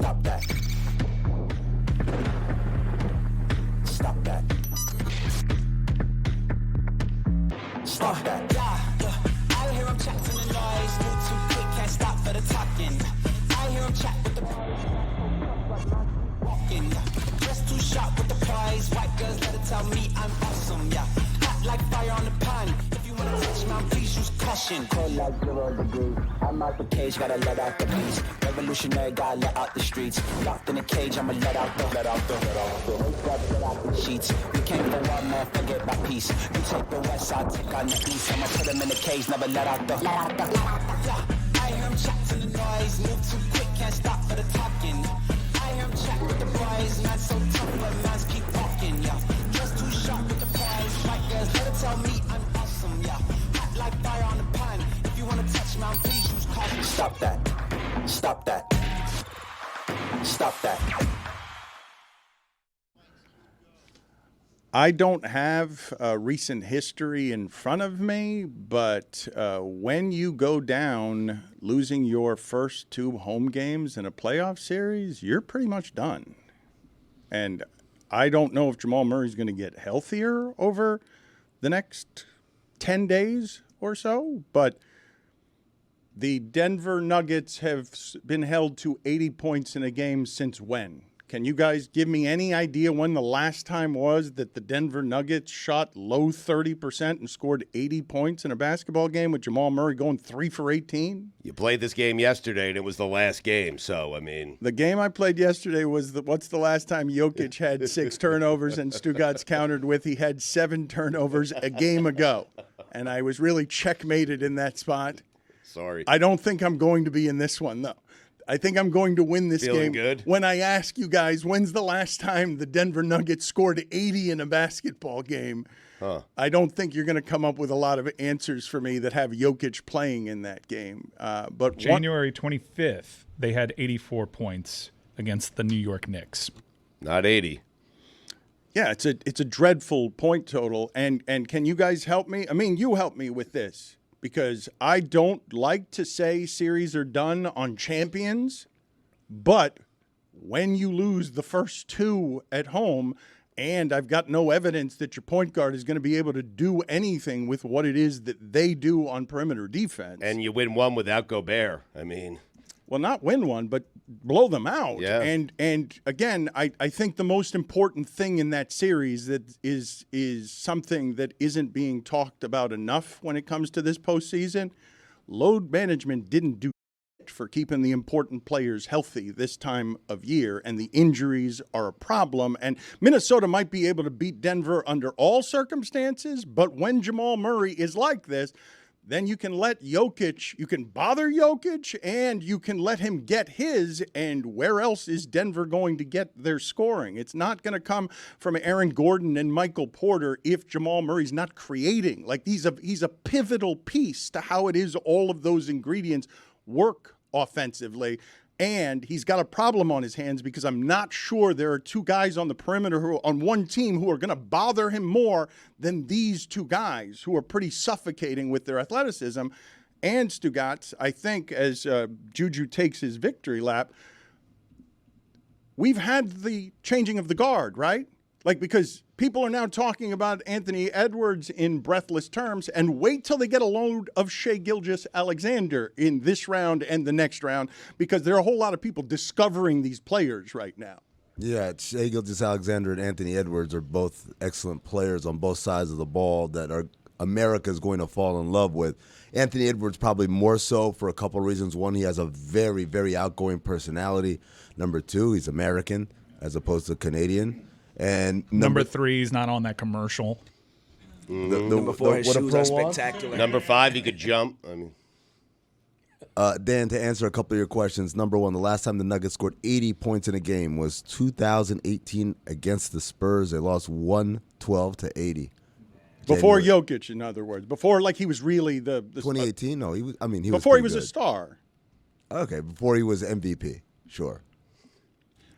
Stop that. Stop that. Stop that. I hear him chat to the noise. Move too quick, can't stop for the talking. I hear him chat with the walking. Just too sharp with the prize. White girls let it tell me I'm awesome, yeah. Hot like fire on the pan. If you wanna touch me, please use caution. Cold like 0 degrees. I'm out the cage, gotta let out the beast. Revolutionary, gotta let out the streets. Locked in a cage, I'ma let out the sheets. We came for one man, forget my peace. You take the west, I'll take on the east. I'ma put him in the cage, never let out the. I hear him chat to the noise. Move too quick, can't stop for the talking. I hear him chat with the boys. Man so tough, but man's keep walking, yeah. Just too sharp with the prize. White girls, let it tell me I'm awesome, yeah. Hot like fire on the pan. If you wanna touch me, please use caution. Stop that. Stop that. Stop that. I don't have recent history in front of me, but when you go down losing your first 2 home games in a playoff series, you're pretty much done. And I don't know if Jamal Murray's going to get healthier over the next 10 days or so, but the Denver Nuggets have been held to 80 points in a game since when? Can you guys give me any idea when the last time was that the Denver Nuggets shot low 30% and scored 80 points in a basketball game with Jamal Murray going 3 for 18? You played this game yesterday, and it was the last game, so, I mean. The game I played yesterday was what's the last time Jokic had 6 turnovers and Stugotz countered with he had 7 turnovers a game ago. And I was really checkmated in that spot. Sorry. I don't think I'm going to be in this one, though. I think I'm going to win this Feeling game. Good? When I ask you guys, when's the last time the Denver Nuggets scored 80 in a basketball game? I don't think you're going to come up with a lot of answers for me that have Jokic playing in that game. But January 25th, they had 84 points against the New York Knicks. Not 80. Yeah, it's a dreadful point total. And can you guys help me? I mean, you help me with this. Because I don't like to say series are done on champions, but when you lose the first 2 at home, and I've got no evidence that your point guard is going to be able to do anything with what it is that they do on perimeter defense. And you win one without Gobert. I mean. Well, not win one, but blow them out. Yeah. And again, I think the most important thing in that series that is something that isn't being talked about enough when it comes to this postseason. Load management didn't do for keeping the important players healthy this time of year, and the injuries are a problem. And Minnesota might be able to beat Denver under all circumstances, but when Jamal Murray is like this, then you can let Jokic, you can bother Jokic, and you can let him get his, and where else is Denver going to get their scoring? It's not going to come from Aaron Gordon and Michael Porter if Jamal Murray's not creating. Like, he's a pivotal piece to how it is all of those ingredients work offensively. And he's got a problem on his hands because I'm not sure there are 2 guys on the perimeter who on one team who are going to bother him more than these 2 guys who are pretty suffocating with their athleticism. And Stugotz, I think, as Juju takes his victory lap, we've had the changing of the guard, right? Like, because people are now talking about Anthony Edwards in breathless terms, and wait till they get a load of Shai Gilgeous-Alexander in this round and the next round, because there are a whole lot of people discovering these players right now. Yeah, Shai Gilgeous-Alexander and Anthony Edwards are both excellent players on both sides of the ball that America is going to fall in love with. Anthony Edwards probably more so for a couple of reasons. One, he has a very, very outgoing personality. Number 2, he's American as opposed to Canadian. And number 3 is not on that commercial. Number 4, his shoes are spectacular. Number 5, he could jump. I mean, Dan, to answer a couple of your questions, number 1, the last time the Nuggets scored 80 points in a game was 2018 against the Spurs. They lost 112-80. Before Jokic, in other words. Before, like, he was really the 2018? No, he was. I mean, he before he was a star. Okay, before he was MVP, sure.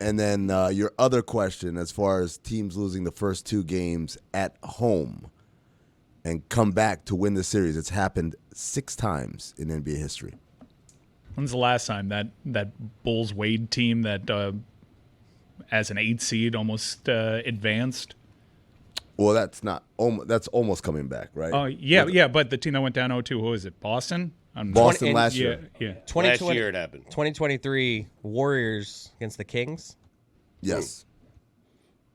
And then your other question, as far as teams losing the first 2 games at home and come back to win the series, it's happened 6 times in NBA history. When's the last time that Bulls Wade team that as an 8 seed almost advanced? Well, that's not. That's almost coming back, right? Oh yeah. But the team that went down 0-2, who was it? Boston. Boston last year. Yeah. Last year it happened. 2023 Warriors against the Kings. Yes.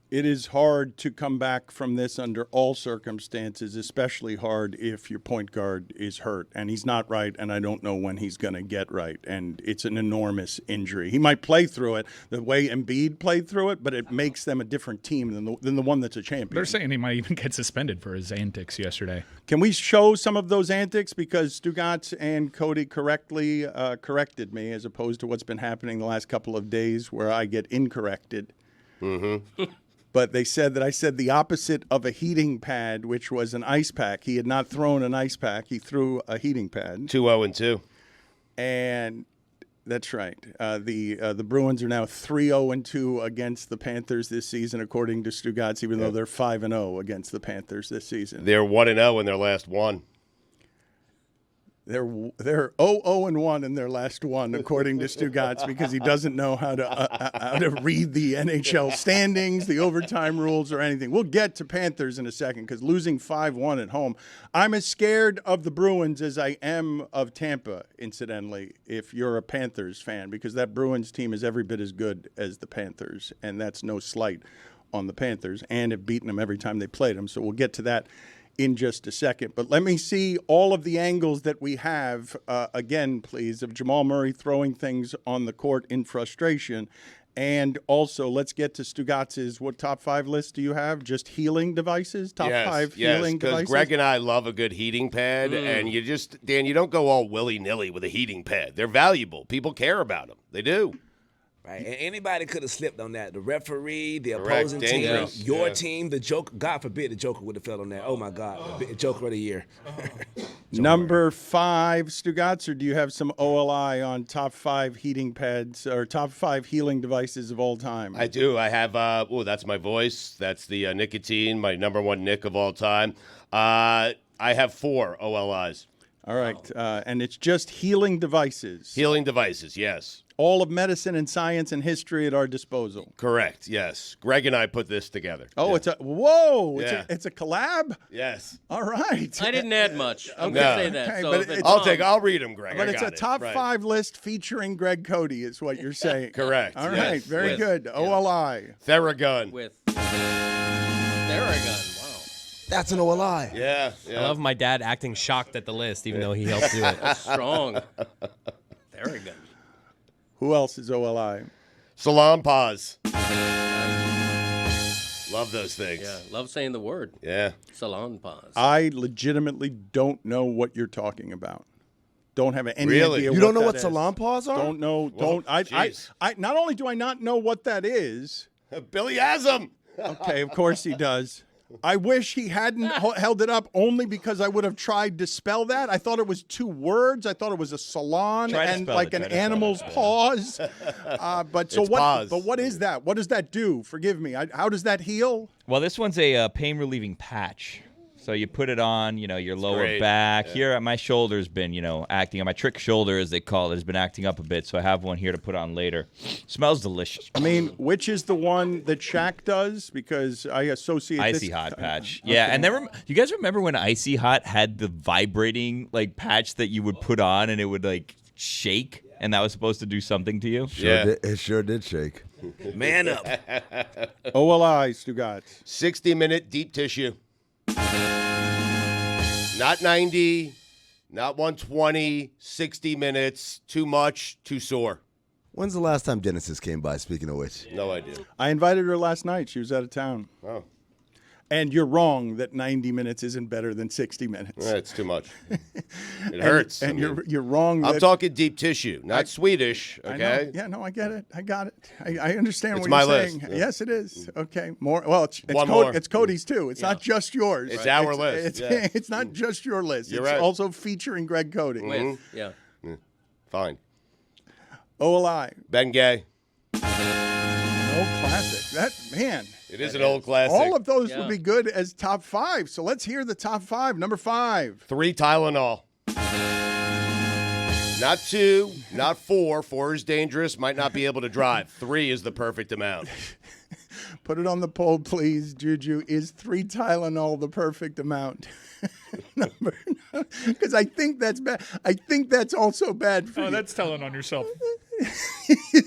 It is hard to come back from this under all circumstances, especially hard if your point guard is hurt. And he's not right, and I don't know when he's going to get right. And it's an enormous injury. He might play through it the way Embiid played through it, but it makes them a different team than the one that's a champion. They're saying he might even get suspended for his antics yesterday. Can we show some of those antics? Because Stugotz and Cody correctly corrected me, as opposed to what's been happening the last couple of days where I get incorrected. Mm-hmm. But they said that I said the opposite of a heating pad, which was an ice pack. He had not thrown an ice pack. He threw a heating pad. 2-0-2. And that's right. The Bruins are now 3-0-2 against the Panthers this season, according to Stugotz, even though they're 5-0 against the Panthers this season. They're 1-0 in their last one. They're 0-1 in their last one, according to Stugotz, because he doesn't know how to read the NHL standings, the overtime rules, or anything. We'll get to Panthers in a second, because losing 5-1 at home, I'm as scared of the Bruins as I am of Tampa, incidentally, if you're a Panthers fan, because that Bruins team is every bit as good as the Panthers, and that's no slight on the Panthers, and have beaten them every time they played them. So we'll get to that in just a second. But let me see all of the angles that we have, again, please, of Jamal Murray throwing things on the court in frustration. And also, let's get to Stugotz's, what top 5 list do you have? Just healing devices? Top 5 healing devices? Because Greg and I love a good heating pad, and Dan, you don't go all willy-nilly with a heating pad. They're valuable. People care about them. They do. Right, and anybody could have slipped on that. The referee, the Correct. opposing Dangerous. team, your team, the Joker. God forbid the Joker would have fell on that. Oh my God, the Joker of the year. Number 5, Stugotz, or do you have some OLI on top 5 heating pads or top 5 healing devices of all time? I do. I have, that's my voice. That's the nicotine, my number 1 Nick of all time. I have 4 OLIs. All right, and it's just healing devices. Healing devices, yes. All of medicine and science and history at our disposal. Correct, yes. Greg and I put this together. Oh, yeah. It's a collab? Yes. All right. I didn't add much. I'm No. going to say that. Okay, So but if it's I'll read them, Greg. But I it's got a it. top Right. 5 list featuring Greg Cody is what you're saying. Correct. All yes. right, very With- good. OLI. Theragun. with Theragun. Wow. That's an OLI. Yeah. I love my dad acting shocked at the list, even though he helped do it. That's strong. Theragun. Who else is OLI? Salon pause. Love those things. Yeah, love saying the word. Yeah. Salon pause. I legitimately don't know what you're talking about. Don't have any Really? idea. You don't know that what is. salon paws are? Don't know. Whoa, I jeez. not only do I not know what that is. Billy has them. Okay, of course he does. I wish he hadn't held it up only because I would have tried to spell that. I thought it was 2 words. I thought it was a salon Try to and spell like it, an try to spell animal's it. paws. But so It's what? paws. But what is that? What does that do? Forgive me. How does that heal? Well, this one's a pain relieving patch. So you put it on, your lower great. back. Yeah. Here, my shoulder's been, acting up. My trick shoulder, as they call it, has been acting up a bit. So I have one here to put on later. Smells delicious. I mean, which is the one that Shaq does? Because I associate Icy this, Hot patch. okay. Yeah, and then you guys remember when Icy Hot had the vibrating patch that you would put on and it would shake, and that was supposed to do something to you? Yeah. It sure did shake. Man up. OLI, Stugotz. 60-minute deep tissue. Not 90, not 120, 60 minutes. Too much, too sore. When's the last time Genesis came by, speaking of which? No idea. I invited her last night. She was out of town. Oh, And you're wrong that 90 minutes isn't better than 60 minutes. it's too much. It hurts. And I mean, you're wrong. I'm that- talking deep tissue, not Swedish, I okay? know. Yeah, no, I get it. I got it. I understand It's what my you're list, saying. yeah. Yes, it is. Okay, more. Well, it's One more. It's Cody's too. It's not just yours. It's our list, yeah. It's not just your list. You're it's right. also featuring Greg Cody. With, yeah. Fine. OLI. Ben Gay. No classic. That man. It is an old classic. All of those Yeah. would be good as top 5. So let's hear the top 5. Number 5. 3 Tylenol. Not 2, not 4. 4 is dangerous. Might not be able to drive. 3 is the perfect amount. Put it on the poll, please, Juju. Is 3 Tylenol the perfect amount? Number, because I think that's bad. I think that's also bad for you. that's telling on yourself.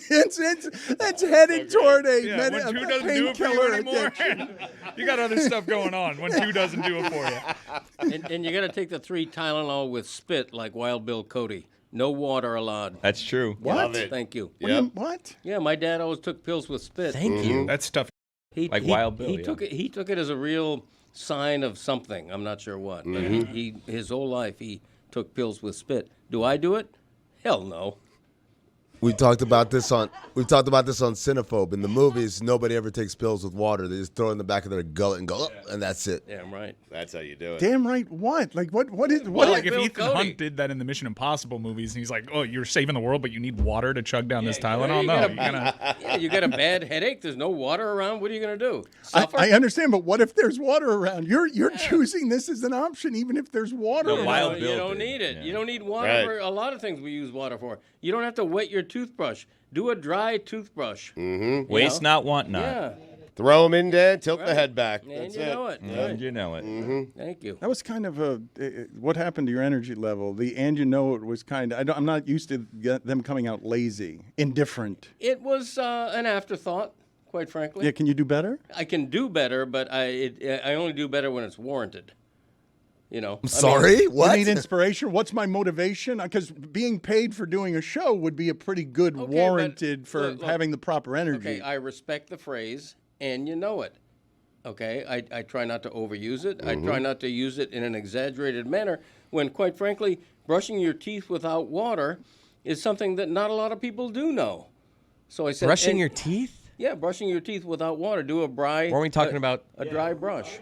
That's heading toward a, Yeah, when 2 doesn't do it for you painkiller anymore, addiction. you got other stuff going on when 2 doesn't do it for you. And you got to take the 3 Tylenol with spit like Wild Bill Cody. No water allowed. That's true. Love it. Thank you. What? Yeah, my dad always took pills with spit. Thank you. That's tough. Like Wild Bill, He yeah. took it. He took it as a real sign of something. I'm not sure what. But he his whole life he took pills with spit. Do I do it? Hell no. We talked about this on Cinephobe. In the movies, nobody ever takes pills with water. They just throw it in the back of their gullet and go, and that's it. Damn right. That's how you do it. Damn right. What? Like what? What is? Well, What? like if Bill Ethan Cody. Hunt did that in the Mission Impossible movies, and he's like, "Oh, you're saving the world, but you need water to chug down this Tylenol." you No, gotta- you're gonna. Yeah, you got a bad headache. There's no water around. What are you gonna do? I, Suffer? I understand, but what if there's water around? You're choosing this as an option, even if there's water No, around. Wild You Bill don't did. need it. Yeah. You don't need water Right. for a lot of things we use water for. You don't have to wet your toothbrush. Do a dry toothbrush. Waste not, want not. Yeah. Throw them in there, tilt the Right. head back. And That's you know it. And Right. you know it. Thank you. That was kind of a. What happened to your energy level? The and you know it was kind of. I'm not used to them coming out lazy, indifferent. It was an afterthought, quite frankly. Yeah, can you do better? I can do better, but I only do better when it's warranted. You know. Sorry? What? You need inspiration. What's my motivation? Because being paid for doing a show would be a pretty good Okay, but warranted for look, having the proper energy. Okay, I respect the phrase, and you know it. Okay, I try not to overuse it. I try not to use it in an exaggerated manner when, quite frankly, brushing your teeth without water is something that not a lot of people do know. So I said, Brushing and- your teeth? Yeah, brushing your teeth without water. Do a dry. Weren't we talking about? a dry brush?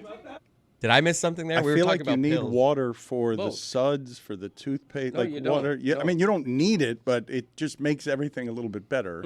Did I miss something there? I we were feel talking like you about need pills. water for the Both. suds, for the toothpaste, No, like you don't. water. Yeah, I No. mean you don't need it, but it just makes everything a little bit better.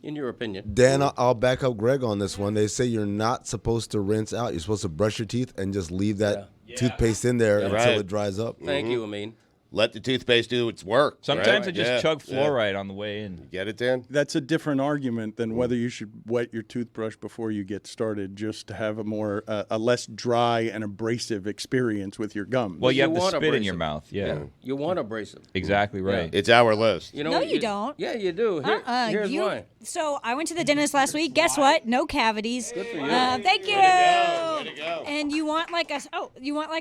In your opinion. Dan, I'll back up Greg on this one. They say you're not supposed to rinse out. You're supposed to brush your teeth and just leave that toothpaste in there until Right. it dries up. Thank you, Amin. Let the toothpaste do its work. Sometimes right? I just Yeah. chug fluoride on the way in. Get it, Dan? That's a different argument than whether you should wet your toothbrush before you get started, just to have a more a less dry and abrasive experience with your gums. Well, you have the want spit in your abrasive. mouth. Yeah. You want abrasive. Exactly right. It's our list. You know, No, you don't. Yeah, you do. Here's you, why. So I went to the dentist last week. Guess what? No cavities. Good for you. Thank you. Way to go. And you want like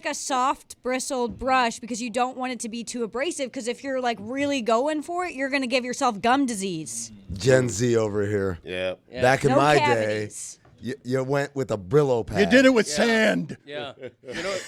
a soft bristled brush because you don't want it to be too abrasive. Because if you're like really going for it, you're gonna give yourself gum disease. Gen Z over here. Yeah. Back in No my cavities. day, you went with a Brillo pad. You did it with sand. Yeah.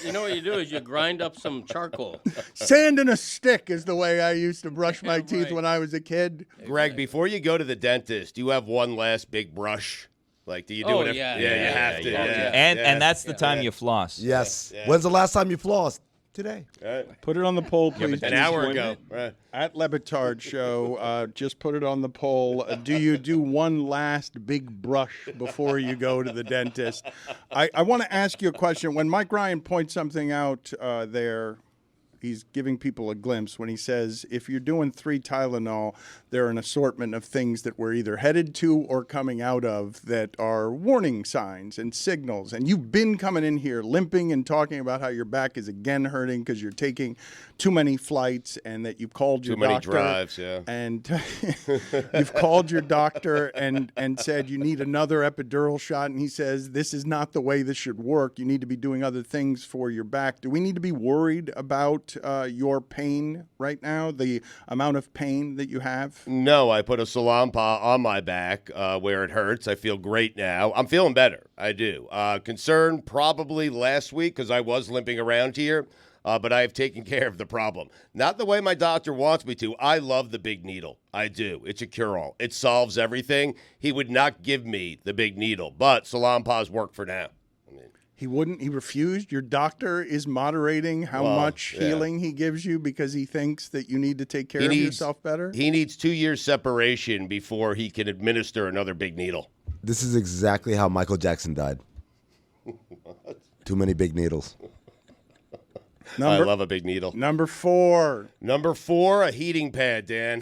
You know what you do is you grind up some charcoal. Sand and a stick is the way I used to brush my teeth right. when I was a kid. Greg, before you go to the dentist, do you have one last big brush? Like, do you do Oh, it? yeah. You Yeah, have to. yeah. Yeah. And yeah. and that's the time you floss. Yes. When's the last time you flossed? Today. Put it on the poll, please. An hour ago. Right. At Le Batard Show, just put it on the poll. Do you do one last big brush before you go to the dentist? I want to ask you a question. When Mike Ryan points something out there, he's giving people a glimpse when he says, if you're doing 3 Tylenol, there are an assortment of things that we're either headed to or coming out of that are warning signs and signals. And you've been coming in here limping and talking about how your back is again hurting because you're taking too many flights and that you've called your Too many doctor. drives, yeah. And you've called your doctor and said you need another epidural shot. And he says, this is not the way this should work. You need to be doing other things for your back. Do we need to be worried about your pain right now, the amount of pain that you have? No, I put a Salonpa on my back where it hurts. I feel great now. I'm feeling better. I do. Concern probably last week because I was limping around here, but I have taken care of the problem. Not the way my doctor wants me to. I love the big needle. I do. It's a cure-all. It solves everything. He would not give me the big needle, but Salonpas work for now. He wouldn't. He refused. Your doctor is moderating how much healing he gives you because he thinks that you need to take care of yourself better. He needs 2 years separation before he can administer another big needle. This is exactly how Michael Jackson died. Too many big needles. I love a big needle. Number 4. Number 4, a heating pad, Dan.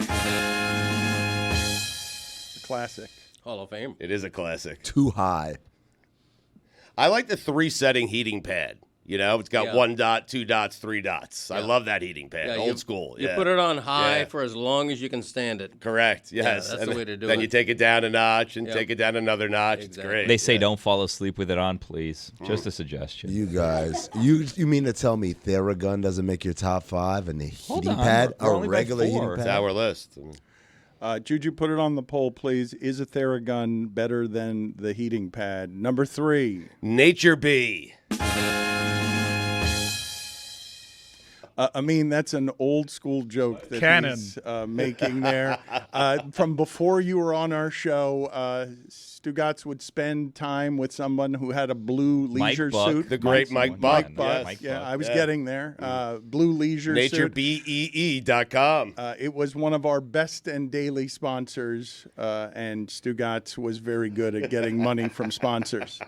Classic. Hall of Fame. It is a classic. Too high. I like the 3-setting heating pad. You know, it's got 1 dot, 2 dots, 3 dots. I love that heating pad. Old school. You put it on high for as long as you can stand it. Correct. Yes. Yeah, that's the way to do it. Then you take it down a notch and take it down another notch. Exactly. It's great. They say don't fall asleep with it on, please. Just a suggestion. You guys, you mean to tell me Theragun doesn't make your top 5 and the heating on, pad, we're a only by regular 4. heating It's pad? our list. Juju, put it on the poll, please. Is a Theragun better than the heating pad? Number 3. Nature Bee. I mean, that's an old school joke that Canon. he's making there. From before you were on our show, Stugotz would spend time with someone who had a blue leisure Buck. suit. The great Mike Buck. Mike Buck. Yes. Mike Yeah, Buck. I was getting there. Blue leisure suit. NatureBee.com. It was one of our best and daily sponsors, and Stugotz was very good at getting money from sponsors.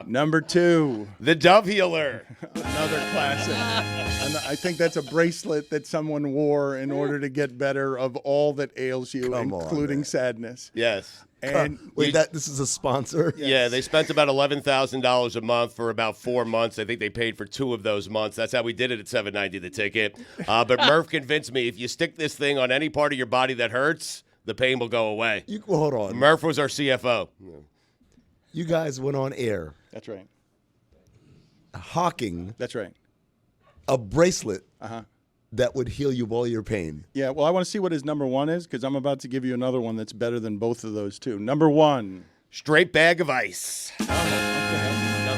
Number 2, The Dove Healer. another classic. And I think that's a bracelet that someone wore in order to get better of all that ails you, Come on, including man. sadness. Yes. And Wait, this is a sponsor? Yeah, they spent about $11,000 a month for about 4 months. I think they paid for 2 of those months. That's how we did it at $7.90 the ticket. But Murph convinced me if you stick this thing on any part of your body that hurts, the pain will go away. Hold on. Murph was our CFO. You guys went on air that's right. hawking That's right. a bracelet that would heal you all your pain. Yeah, well, I want to see what his number 1 is because I'm about to give you another one that's better than both of those two. Number 1. Straight bag of ice. Another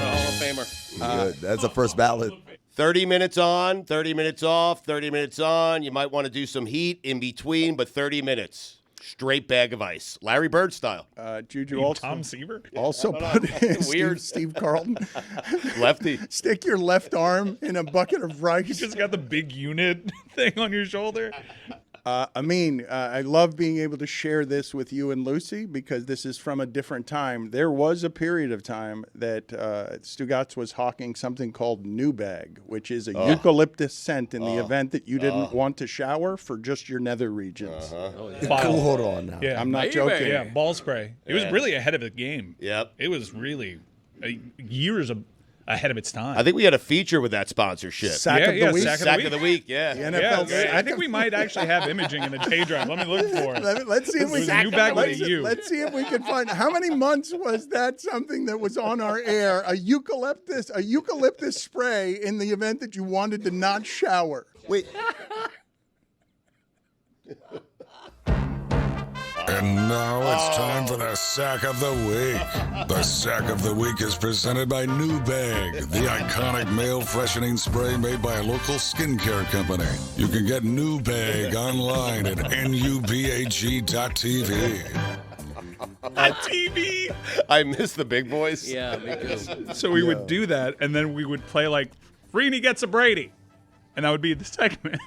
Hall of Famer. Good. That's the first ballot. 30 minutes on, 30 minutes off, 30 minutes on. You might want to do some heat in between, but 30 minutes. Straight bag of ice. Larry Bird style. Juju also, Tom Seaver? also put in Weird. Steve Carlton. Lefty. Stick your left arm in a bucket of rice. You just got the big unit thing on your shoulder. I love being able to share this with you and Lucy because this is from a different time. There was a period of time that Stugotz was hawking something called New Bag, which is a eucalyptus scent in the event that you didn't want to shower for just your nether regions. Hold on now. Yeah, I'm not joking. Yeah, ball spray. It was really ahead of the game. Yep. It was really years ahead of its time. I think we had a feature with that sponsorship. Sack of the week. Sack of the week, yeah. The yeah, NFL sack I think of- we might actually have imaging in the J drive. Let me look for it. Let's see if we It was a new bag with a U. Let's see if we can find how many months was that something that was on our air, a eucalyptus spray in the event that you wanted to not shower. Wait. And now it's time for the Sack of the Week. The Sack of the Week is presented by New Bag, the iconic male freshening spray made by a local skincare company. You can get New Bag online at nubag.tv. TV. I miss the big boys. Yeah, me too. So we would do that, and then we would play like Freeney gets a Brady, and that would be the segment.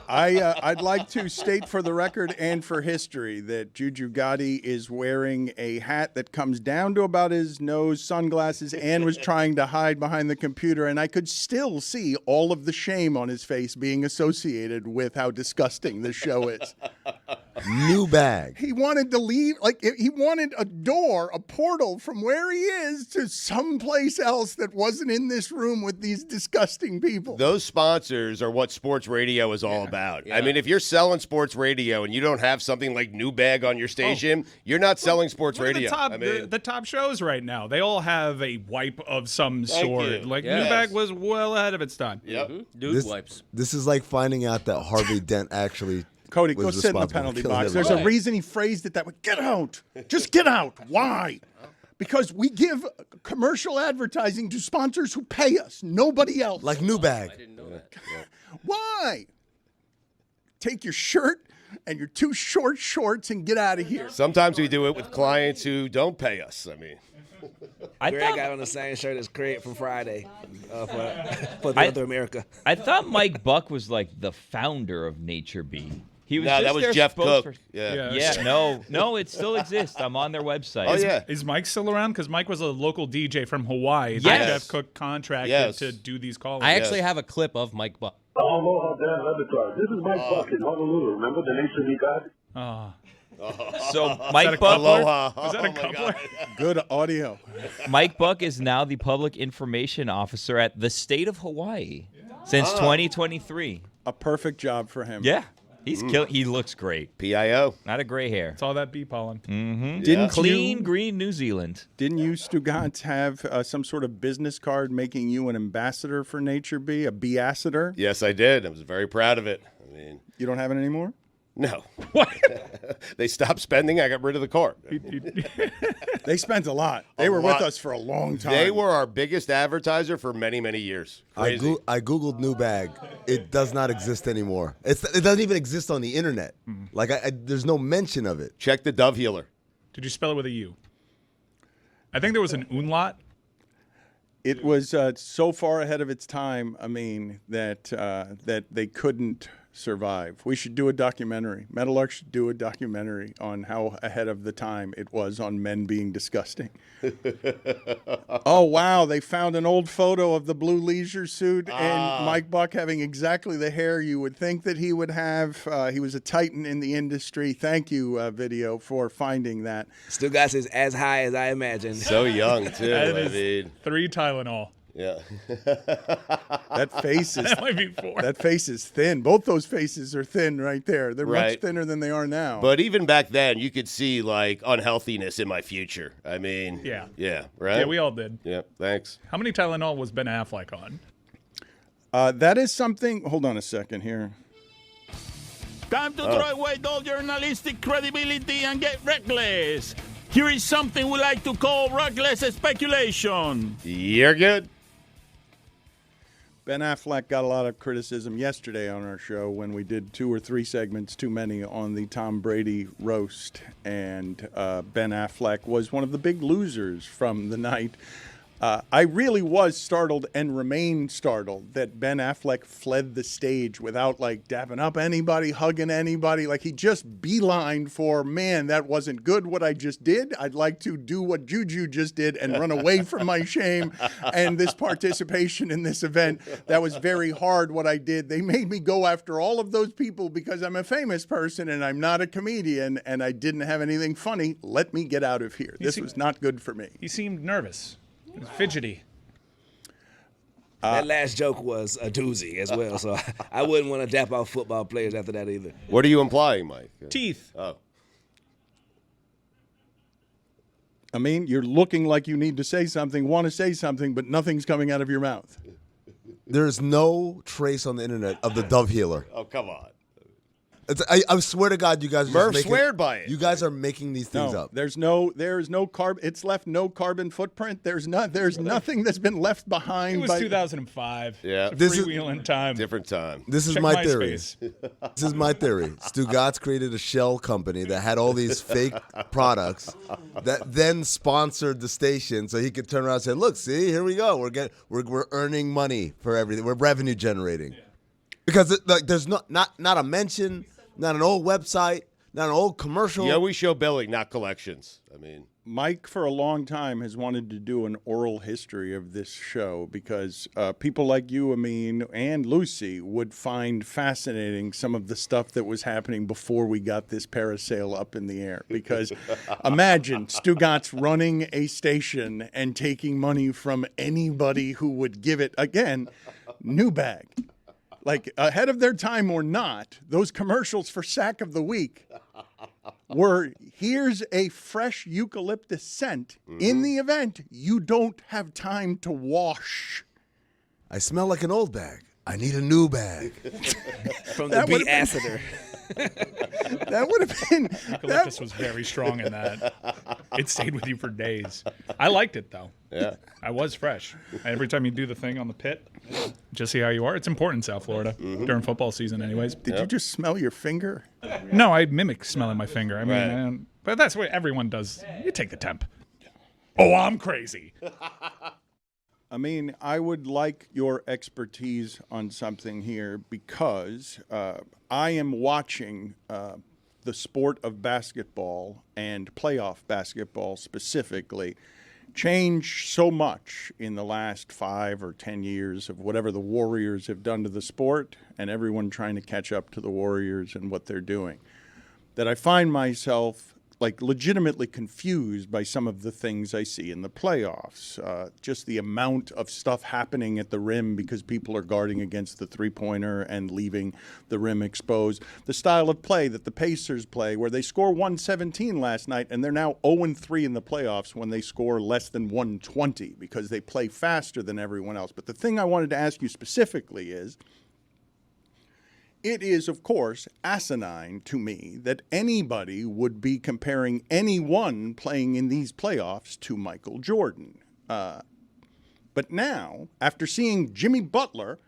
I'd like to state for the record and for history that Juju Gotti is wearing a hat that comes down to about his nose, sunglasses, and was trying to hide behind the computer. And I could still see all of the shame on his face being associated with how disgusting this show is. New Bag. He wanted to leave, like he wanted a door, a portal from where he is to someplace else that wasn't in this room with these disgusting people. Those sponsors are what sports radio is all about. I mean, if you're selling sports radio and you don't have something like New Bag on your station, you're not selling sports Look at radio. the top, I mean, the top shows right now. They all have a wipe of some Thank sort. you. Like Yes. New Bag was well ahead of its time. Yep. Dude wipes. This is like finding out that Harvey Dent actually Cody, was go sit in the responsible for penalty killing box. There's everybody. a reason he phrased it that way. Get out. Just get out. Why? Because we give commercial advertising to sponsors who pay us, nobody else. Like New Bag. I didn't know that. Why? Take your shirt and your 2 short shorts and get out of here. sometimes we do it with clients who don't pay us. I mean, Greg got on the same shirt as Craig from Friday for the other America. I thought Mike Buck was like the founder of Nature Bee. He was No, just that was their Jeff Cook. spokesperson. Yeah. Yeah, no, it still exists. I'm on their website. Oh, yeah. Is Mike still around? Because Mike was a local DJ from Hawaii. Yes. That Jeff Cook contracted Yes. to do these calls. I actually have a clip of Mike Buck. Aloha, Dan Le Batard. This is Mike Buck in Honolulu. Remember the nation we got? So Mike Buck, Aloha. Was that a coupler? Good audio. Mike Buck is now the public information officer at the state of Hawaii since 2023. A perfect job for him. Yeah, he's He looks great. PIO. Not a gray hair. It's all that bee pollen. Didn't Clean you, green New Zealand. Didn't you, Stugotz, have some sort of business card making you an ambassador for Nature Bee, a bee-assador? Yes, I did. I was very proud of it. I mean, You don't have it anymore? no. What? They stopped spending. I got rid of the card. They spent a lot. They were lot. with us for a long time. They were our biggest advertiser for many, many years. Crazy. I googled new bag. It does not exist anymore. It doesn't even exist on the internet. Like there's no mention of it. Check the Dove Healer. Did you spell it with a U? I think there was an umlaut. It was so far ahead of its time, I mean, that they couldn't survive. We should do a documentary. Meadowlark should do a documentary on how ahead of the time it was on men being disgusting. Oh, wow. They found an old photo of the blue leisure suit and Mike Buck having exactly the hair you would think that he would have. He was a titan in the industry. Thank you, Video, for finding that. Stugotz is as high as I imagined. So young, too. That I is mean, 3 Tylenol. yeah. That face is That might be 4. that face is thin. Both those faces are thin right there. They're much Right. thinner than they are now. But even back then, you could see, like, unhealthiness in my future. I mean, Yeah. Yeah, right? Yeah, we all did. Yeah, thanks. How many Tylenol was Ben Affleck on? That is something. Hold on a second here. Time to throw away all journalistic credibility and get reckless. Here is something we like to call reckless speculation. You're good. Ben Affleck got a lot of criticism yesterday on our show when we did 2 or 3 segments too many on the Tom Brady roast. And Ben Affleck was one of the big losers from the night. I really was startled and remain startled that Ben Affleck fled the stage without, like, dapping up anybody, hugging anybody. Like, he just beelined for, man, that wasn't good what I just did. I'd like to do what Juju just did and run away from my shame and this participation in this event. That was very hard what I did. They made me go after all of those people because I'm a famous person and I'm not a comedian and I didn't have anything funny. Let me get out of here. This was not good for me. He seemed nervous. He was fidgety. That last joke was a doozy as well, so I wouldn't want to dap out football players after that either. What are you implying, Mike? Teeth. Oh. I mean, you're looking like you need to say something, want to say something, but nothing's coming out of your mouth. There's no trace on the internet of the Dove Healer. Oh, come on. I swear to God, you guys are Murph just swear by it. You guys are making these things up. There is no carbon. It's left no carbon footprint. There's nothing that's been left behind. It was 2005. Yeah. This freewheeling time. Different time. This is Check my theory. MySpace. This is my theory. Stugotz created a shell company that had all these fake products that then sponsored the station, so he could turn around and say, "Look, see, here we go. We're earning money for everything. We're revenue generating." Because there's not a mention, not an old website, not an old commercial. Yeah, we show billing, not collections. I mean, Mike, for a long time, has wanted to do an oral history of this show because people like you, Amin, and Lucy would find fascinating some of the stuff that was happening before we got this parasail up in the air. Because imagine Stugotz running a station and taking money from anybody who would give it, again, new bag. Like, ahead of their time or not, those commercials for Sack of the Week were, here's a fresh eucalyptus scent. In the event, you don't have time to wash. I smell like an old bag. I need a new bag. From the Be-Asseter. That would have been... Eucalyptus was very strong in that. It stayed with you for days. I liked it, though. Yeah. I was fresh. Every time you do the thing on the pit, just see how you are. It's important in South Florida during football season anyways. Did you just smell your finger? No, I mimic smelling my finger. I mean, but that's what everyone does. You take the temp. Oh, I'm crazy. I mean, I would like your expertise on something here because I am watching the sport of basketball and playoff basketball specifically change so much in the last 5 or 10 years of whatever the Warriors have done to the sport and everyone trying to catch up to the Warriors and what they're doing, that I find myself like legitimately confused by some of the things I see in the playoffs. Just the amount of stuff happening at the rim because people are guarding against the three-pointer and leaving the rim exposed. The style of play that the Pacers play where they score 117 last night and they're now 0-3 in the playoffs when they score less than 120 because they play faster than everyone else. But the thing I wanted to ask you specifically is, it is, of course, asinine to me that anybody would be comparing anyone playing in these playoffs to Michael Jordan. But now, after seeing Jimmy Butler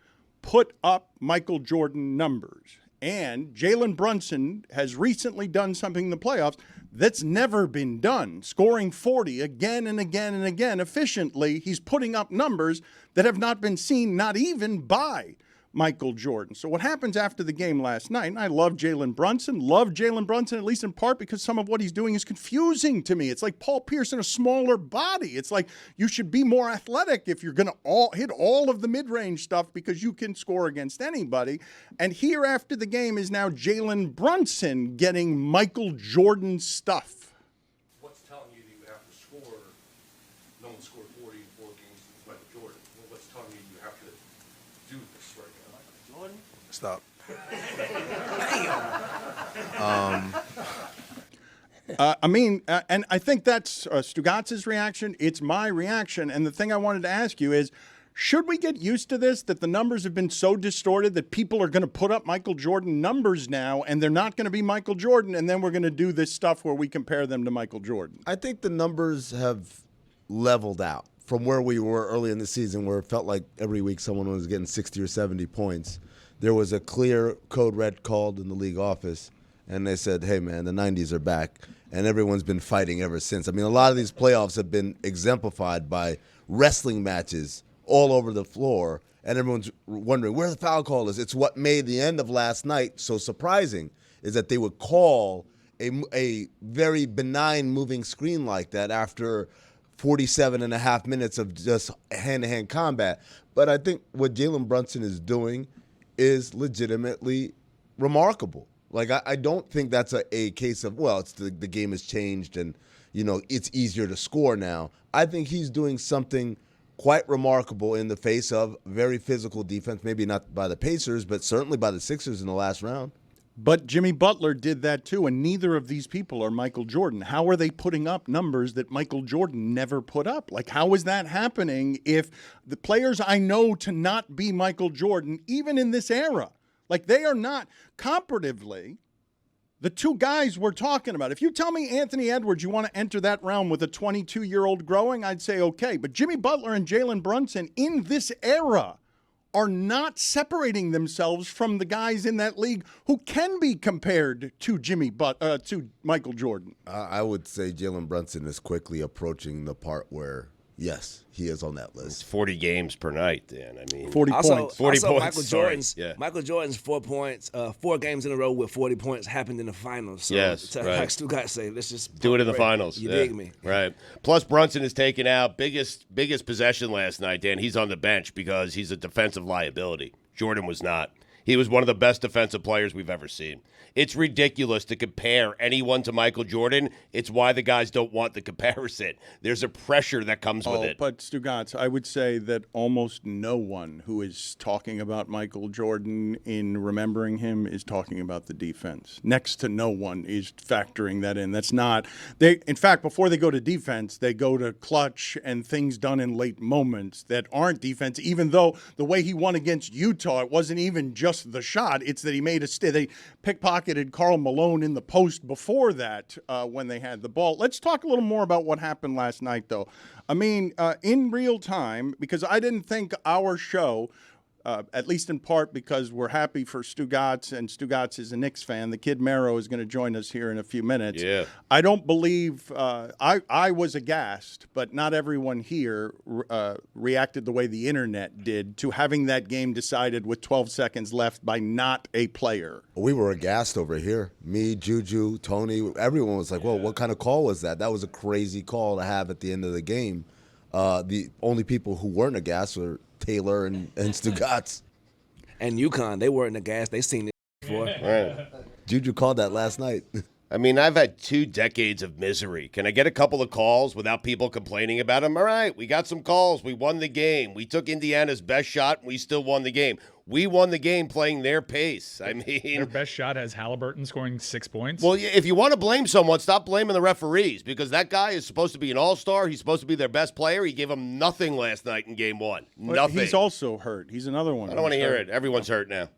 put up Michael Jordan numbers, and Jalen Brunson has recently done something in the playoffs that's never been done, scoring 40 again and again and again efficiently, he's putting up numbers that have not been seen, not even by Michael Jordan. So what happens after the game last night, and I love Jalen Brunson, at least in part because some of what he's doing is confusing to me. It's like Paul Pierce in a smaller body. It's like you should be more athletic if you're going to hit all of the mid-range stuff because you can score against anybody. And here after the game is now Jalen Brunson getting Michael Jordan stuff. What's telling you that you have to score? No one scored 40 in 4 games with Michael Jordan. Well, what's telling you you have to do this right now? Jordan? Stop. And I think that's Stugotz's reaction. It's my reaction. And the thing I wanted to ask you is, should we get used to this, that the numbers have been so distorted that people are going to put up Michael Jordan numbers now and they're not going to be Michael Jordan, and then we're going to do this stuff where we compare them to Michael Jordan? I think the numbers have leveled out from where we were early in the season, where it felt like every week someone was getting 60 or 70 points. There was a clear code red called in the league office, and they said, hey, man, the 90s are back, and everyone's been fighting ever since. I mean, a lot of these playoffs have been exemplified by wrestling matches all over the floor, and everyone's wondering where the foul call is. It's what made the end of last night so surprising, is that they would call a very benign moving screen like that after 47 and a half minutes of just hand-to-hand combat. But I think what Jalen Brunson is doing is legitimately remarkable. Like, I don't think that's a case of, well, it's the game has changed and, you know, it's easier to score now. I think he's doing something quite remarkable in the face of very physical defense, maybe not by the Pacers, but certainly by the Sixers in the last round. But Jimmy Butler did that too, and neither of these people are Michael Jordan. How are they putting up numbers that Michael Jordan never put up? Like, how is that happening if the players I know to not be Michael Jordan, even in this era, like they are not comparatively the two guys we're talking about? If you tell me Anthony Edwards, you want to enter that realm with a 22-year-old growing, I'd say okay. But Jimmy Butler and Jalen Brunson in this era are not separating themselves from the guys in that league who can be compared to to Michael Jordan. I would say Jalen Brunson is quickly approaching the part where, yes, he is on that list. It's 40 games per night, Dan. I mean, 40 points. 40 also points. Michael Jordan's 4 points, 4 games in a row with 40 points happened in the finals. So Yes, right. like Stugotz say, let's just Do it in the finals. You Yeah. dig me? Right. Plus, Brunson is taken out. Biggest possession last night, Dan. He's on the bench because he's a defensive liability. Jordan was not. He was one of the best defensive players we've ever seen. It's ridiculous to compare anyone to Michael Jordan. It's why the guys don't want the comparison. There's a pressure that comes with it. But Stugotz, I would say that almost no one who is talking about Michael Jordan in remembering him is talking about the defense. Next to no one is factoring that in. That's not they. In fact, before they go to defense, they go to clutch and things done in late moments that aren't defense. Even though the way he won against Utah, it wasn't even just the shot. It's that he made they pickpocketed Karl Malone in the post before that when they had the ball. Let's talk a little more about what happened last night, though. I mean, in real time, because I didn't think our show at least in part because we're happy for Stugotz, and Stugotz is a Knicks fan. The Kid Mero is going to join us here in a few minutes. Yeah. I don't believe I was aghast, but not everyone here reacted the way the internet did to having that game decided with 12 seconds left by not a player. We were aghast over here. Me, Juju, Tony, everyone was like, "Well, what kind of call was that? That was a crazy call to have at the end of the game." The only people who weren't aghast were Taylor and Stugotz. And UConn, they weren't aghast. They seen it before. Right. Juju called that last night. I mean, I've had 2 decades of misery. Can I get a couple of calls without people complaining about them? All right, we got some calls. We won the game. We took Indiana's best shot, and we still won the game. We won the game playing their pace. I mean, their best shot has Halliburton scoring 6 points. Well, if you want to blame someone, stop blaming the referees, because that guy is supposed to be an all-star. He's supposed to be their best player. He gave them nothing last night in game 1. Nothing. He's also hurt. He's another one. I don't want to hear it. Everyone's hurt now.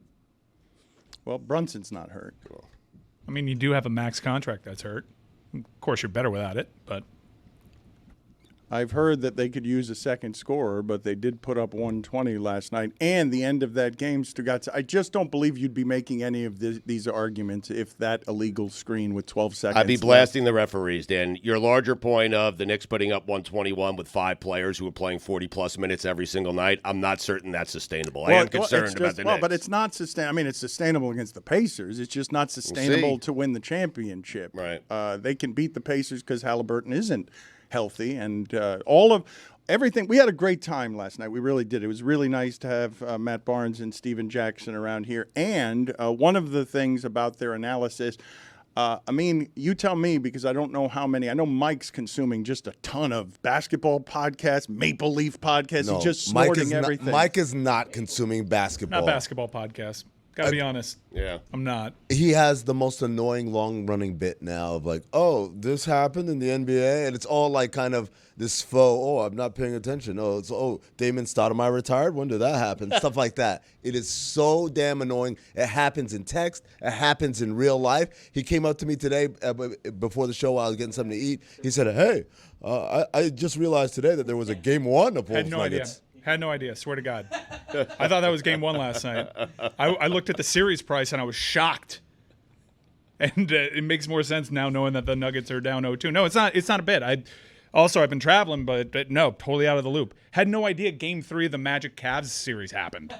Well, Brunson's not hurt. I mean, you do have a max contract that's hurt. Of course, you're better without it, but I've heard that they could use a second scorer, but they did put up 120 last night. And the end of that game, Stugotz, I just don't believe you'd be making any of these arguments if that illegal screen with 12 seconds. I'd be blasting the referees, Dan. Your larger point of the Knicks putting up 121 with 5 players who are playing 40-plus minutes every single night, I'm not certain that's sustainable. I am concerned about the Knicks. But it's not sustainable. I mean, it's sustainable against the Pacers. It's just not sustainable to win the championship. Right. They can beat the Pacers because Halliburton isn't healthy, and everything. We had a great time last night. We really did. It was really nice to have Matt Barnes and Steven Jackson around here. And one of the things about their analysis, I mean, you tell me, because I don't know how many. I know Mike's consuming just a ton of basketball podcasts, Maple Leaf podcasts. No, He's just snorting everything. Mike is not consuming basketball. not basketball podcasts. Gotta be honest. Yeah. I'm not. He has the most annoying long-running bit now of like, oh, this happened in the NBA, and it's all like kind of this faux, oh, I'm not paying attention. Damon Stoudemire retired? When did that happen? Stuff like that. It is so damn annoying. It happens in text. It happens in real life. He came up to me today before the show while I was getting something to eat. He said, hey, I just realized today that there was a game 1 of Wolves Nuggets. Had no idea. Swear to God. I thought that was game 1 last night. I looked at the series price and I was shocked. And it makes more sense now knowing that the Nuggets are down 0-2. No, it's not. It's not a bit. I've been traveling, but no, totally out of the loop. Had no idea game 3 of the Magic Cavs series happened.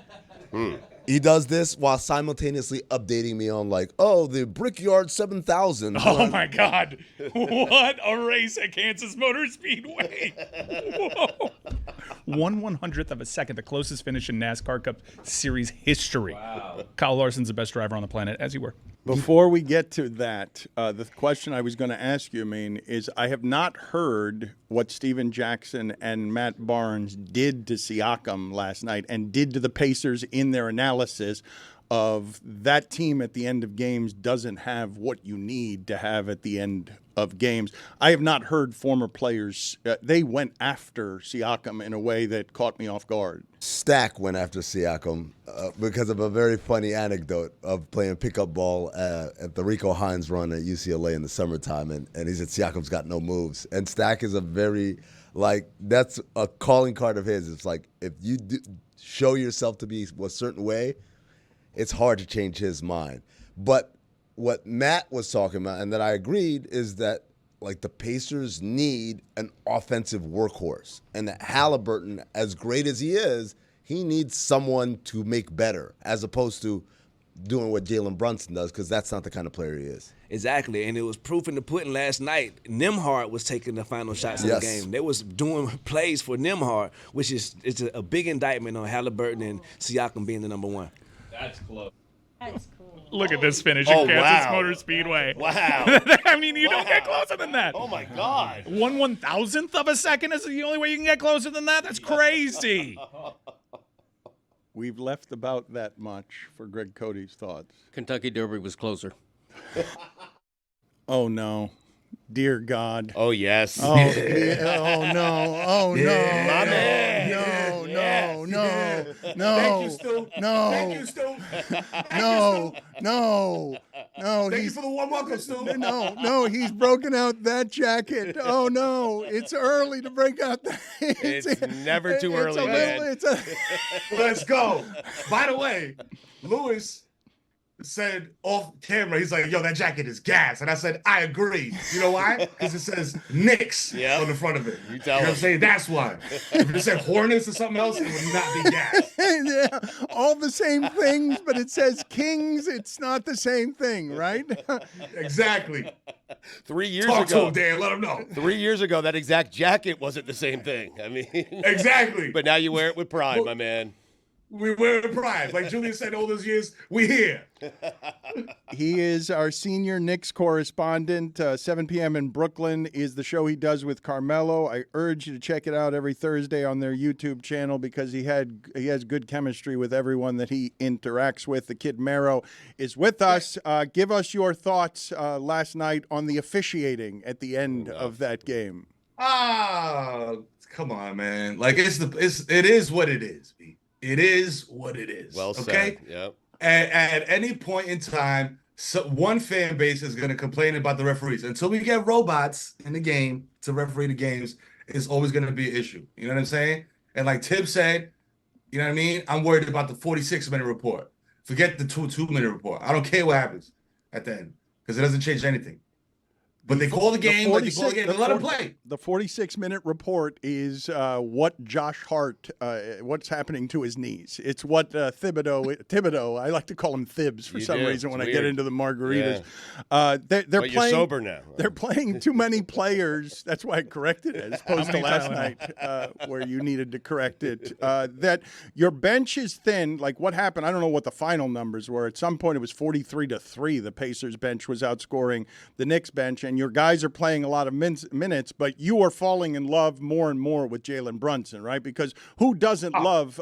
He does this while simultaneously updating me on like, oh, the Brickyard 7000. Oh my God! What a race at Kansas Motor Speedway! Whoa. 1/100th of a second, the closest finish in NASCAR Cup Series history. Wow. Kyle Larson's the best driver on the planet, as you were. Before we get to that, the question I was going to ask you, is I have not heard what Steven Jackson and Matt Barnes did to Siakam last night and did to the Pacers in their analysis of that team at the end of games doesn't have what you need to have at the end of games. I have not heard former players. They went after Siakam in a way that caught me off guard. Stack went after Siakam because of a very funny anecdote of playing pickup ball at the Rico Hines run at UCLA in the summertime, and he said Siakam's got no moves. And Stack is a very, that's a calling card of his. It's like if you show yourself to be a certain way, it's hard to change his mind. But what Matt was talking about, and that I agreed, is that the Pacers need an offensive workhorse. And that Halliburton, as great as he is, he needs someone to make better, as opposed to doing what Jalen Brunson does, because that's not the kind of player he is. Exactly, and it was proof in the pudding last night. Nembhard was taking the final shots of the game. They was doing plays for Nembhard, which is a big indictment on Halliburton and Siakam being the number 1. That's close. That's cool. Look at this finish at Kansas Motor Speedway. Wow. I mean, you don't get closer than that. Oh, my God. 1/1000th of a second is the only way you can get closer than that? That's crazy. We've left about that much for Greg Cody's thoughts. Kentucky Derby was closer. Oh, no. Dear God. Oh, yes. Oh, oh no. Oh, no. My man. No. Thank you, Stu. No. Thank you, Stu. No. No, Thank you for the warm welcome, Stu. No, he's broken out that jacket. Oh no, it's early to break out that. It's never too early, man. Let's go. By the way, Lewis said off camera, he's like, yo, that jacket is gas. And I said, I agree. You know why? Because it says Knicks on the front of it. You You tell know what I'm him. saying? That's why. If it said Hornets or something else, it would not be gas. Yeah, all the same things, but it says Kings. It's not the same thing, right? Exactly. 3 years Talk to ago. him, Dan. Let him know. 3 years ago, that exact jacket wasn't the same thing. I mean, Exactly. But now you wear it with pride, my man. We wear pride. Like Julian said all those years, we here. He is our senior Knicks correspondent. 7 p.m. in Brooklyn is the show he does with Carmelo. I urge you to check it out every Thursday on their YouTube channel because he has good chemistry with everyone that he interacts with. The Kid Mero is with us. Give us your thoughts last night on the officiating at the end of that game. Come on, man. Like it is what it is. B. It is what it is. Well said. Okay. Yep. At any point in time, one fan base is going to complain about the referees. Until we get robots in the game to referee the games, it's always going to be an issue. You know what I'm saying? And like Tim said, you know what I mean? I'm worried about the 46-minute report. Forget the 2-minute report. I don't care what happens at the end because it doesn't change anything. But they call the game, like they call the game, they let them play. The 46-minute report is what Josh Hart, what's happening to his knees. It's what Thibodeau, I like to call him Thibs for some reason when I get into the margaritas. They're But playing, you're sober now. They're playing too many players. That's why I corrected it as opposed to last night where you needed to correct it. That your bench is thin. Like what happened, I don't know what the final numbers were. At some point it was 43-3. The Pacers bench was outscoring the Knicks bench, and your guys are playing a lot of minutes, but you are falling in love more and more with Jalen Brunson, right? Because who doesn't love,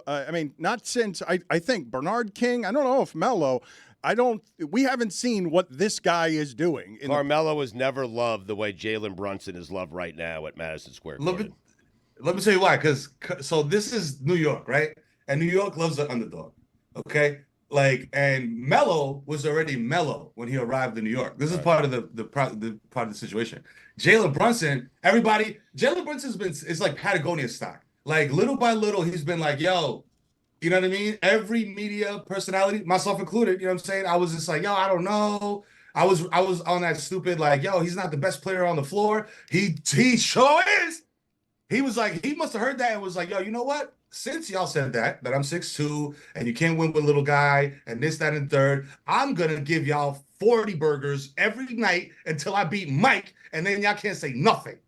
not since, I think Bernard King, I don't know if Melo, we haven't seen what this guy is doing. Carmelo has never loved the way Jalen Brunson is loved right now at Madison Square Garden. Let me tell you why. So this is New York, right? And New York loves the underdog, okay? And Melo was already mellow when he arrived in New York. This is part of the part of the situation. Jalen Brunson, Jalen Brunson's it's like Patagonia stock. Like little by little, he's been like, yo, you know what I mean? Every media personality, myself included, you know what I'm saying? I was just like, yo, I don't know. I was on that stupid, like, yo, he's not the best player on the floor. He sure is. He was like, he must have heard that and was like, yo, you know what? Since y'all said that I'm 6'2", and you can't win with a little guy, and this, that, and third, I'm going to give y'all 40 burgers every night until I beat Mike, and then y'all can't say nothing.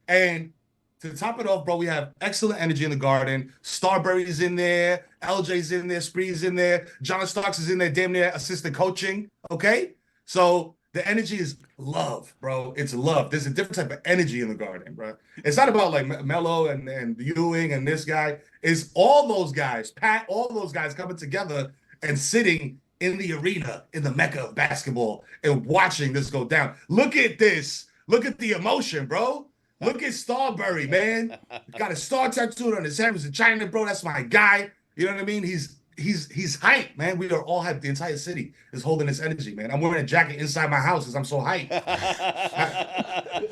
And to top it off, bro, we have excellent energy in the Garden. Starberry's in there. LJ's in there. Spree's in there. John Starks is in there, damn near assistant coaching, okay? So the energy is love, bro. It's love. There's a different type of energy in the Garden, bro. It's not about like Melo and Ewing and this guy. It's all those guys, Pat, all those guys coming together and sitting in the arena, in the mecca of basketball and watching this go down. Look at this. Look at the emotion, bro. Look at Starberry, man. Got a star tattooed on his head. He's a China, bro. That's my guy. You know what I mean? He's hyped, man. We are all hyped. The entire city is holding this energy, man. I'm wearing a jacket inside my house because I'm so hyped.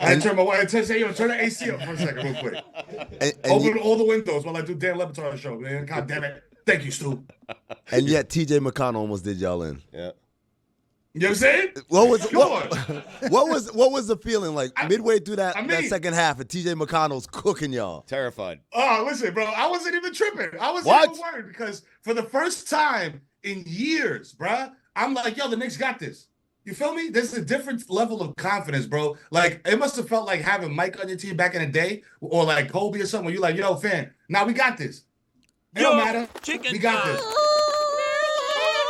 I turn my wife and say, yo, turn the AC up for a second real quick. Open all the windows while I do Dan Le Batard Show, man. God damn it. Thank you, Stu. And yet TJ McConnell almost did y'all in. Yeah. You know what I'm saying? What was the feeling like midway through that second half and TJ McConnell's cooking y'all? Terrified. Oh, listen, bro. I wasn't even tripping. I wasn't even worried because for the first time in years, bro, I'm like, yo, the Knicks got this. You feel me? There's a different level of confidence, bro. Like, it must have felt like having Mike on your team back in the day or like Kobe or something where you're like, yo, fan, now we got this. It don't matter. We got this. It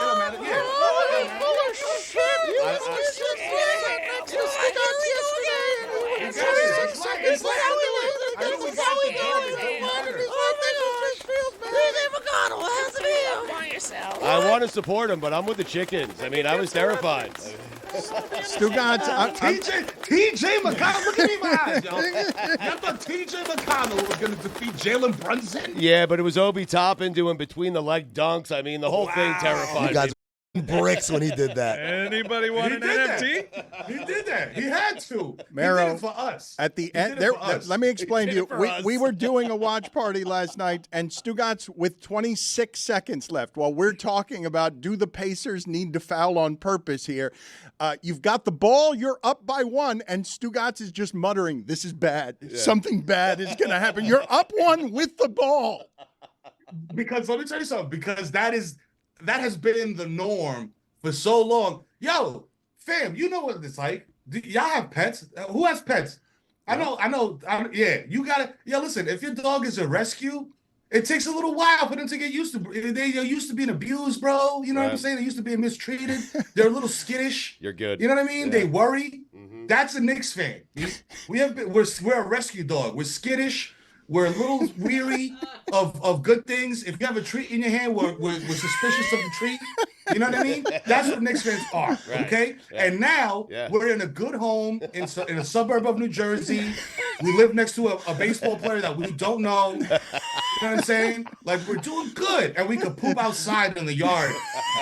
don't matter. Yeah. I want to support him, but I'm with the chickens. I mean, I was terrified. Stugotz, TJ McConnell, look at me in my eyes, yo. I thought TJ McConnell was going to defeat Jalen Brunson. Yeah, but it was Obi Toppin doing between the leg dunks. I mean, the whole thing terrified me. bricks when he did that. Anybody want an NFT? He did that. He had to. Mero, he did it for us. At the He end, did it for us. let me explain to He did you. it for us. We were doing a watch party last night, and Stugotz, with 26 seconds left, while we're talking about do the Pacers need to foul on purpose here, you've got the ball, you're up by 1, and Stugotz is just muttering, "This is bad. Something bad is going to happen." You're up 1 with the ball. Because let me tell you something. Because that has been the norm for so long. Yo, fam, you know what it's like. Y'all have pets. Who has pets? I know. Yeah, you gotta. Yeah, listen. If your dog is a rescue, it takes a little while for them to get used to. They're used to being abused, bro. You know what I'm saying? They're used to being mistreated. They're a little skittish. You're good. You know what I mean? Yeah. They worry. That's a Knicks fan. We're a rescue dog. We're skittish. We're a little weary of good things. If you have a treat in your hand, we're suspicious of the treat. You know what I mean? That's what Knicks fans are, okay? Yeah. And now we're in a good home in a suburb of New Jersey. We live next to a baseball player that we don't know. You know what I'm saying? Like, we're doing good, and we could poop outside in the yard,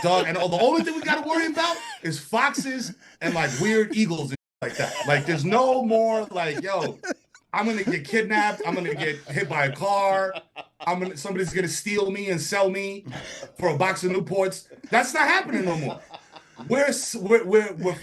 dog. And the only thing we got to worry about is foxes and, like, weird eagles and like that. Like, there's no more, like, yo, I'm gonna get kidnapped. I'm gonna get hit by a car. Somebody's gonna steal me and sell me for a box of Newports. That's not happening no more. We're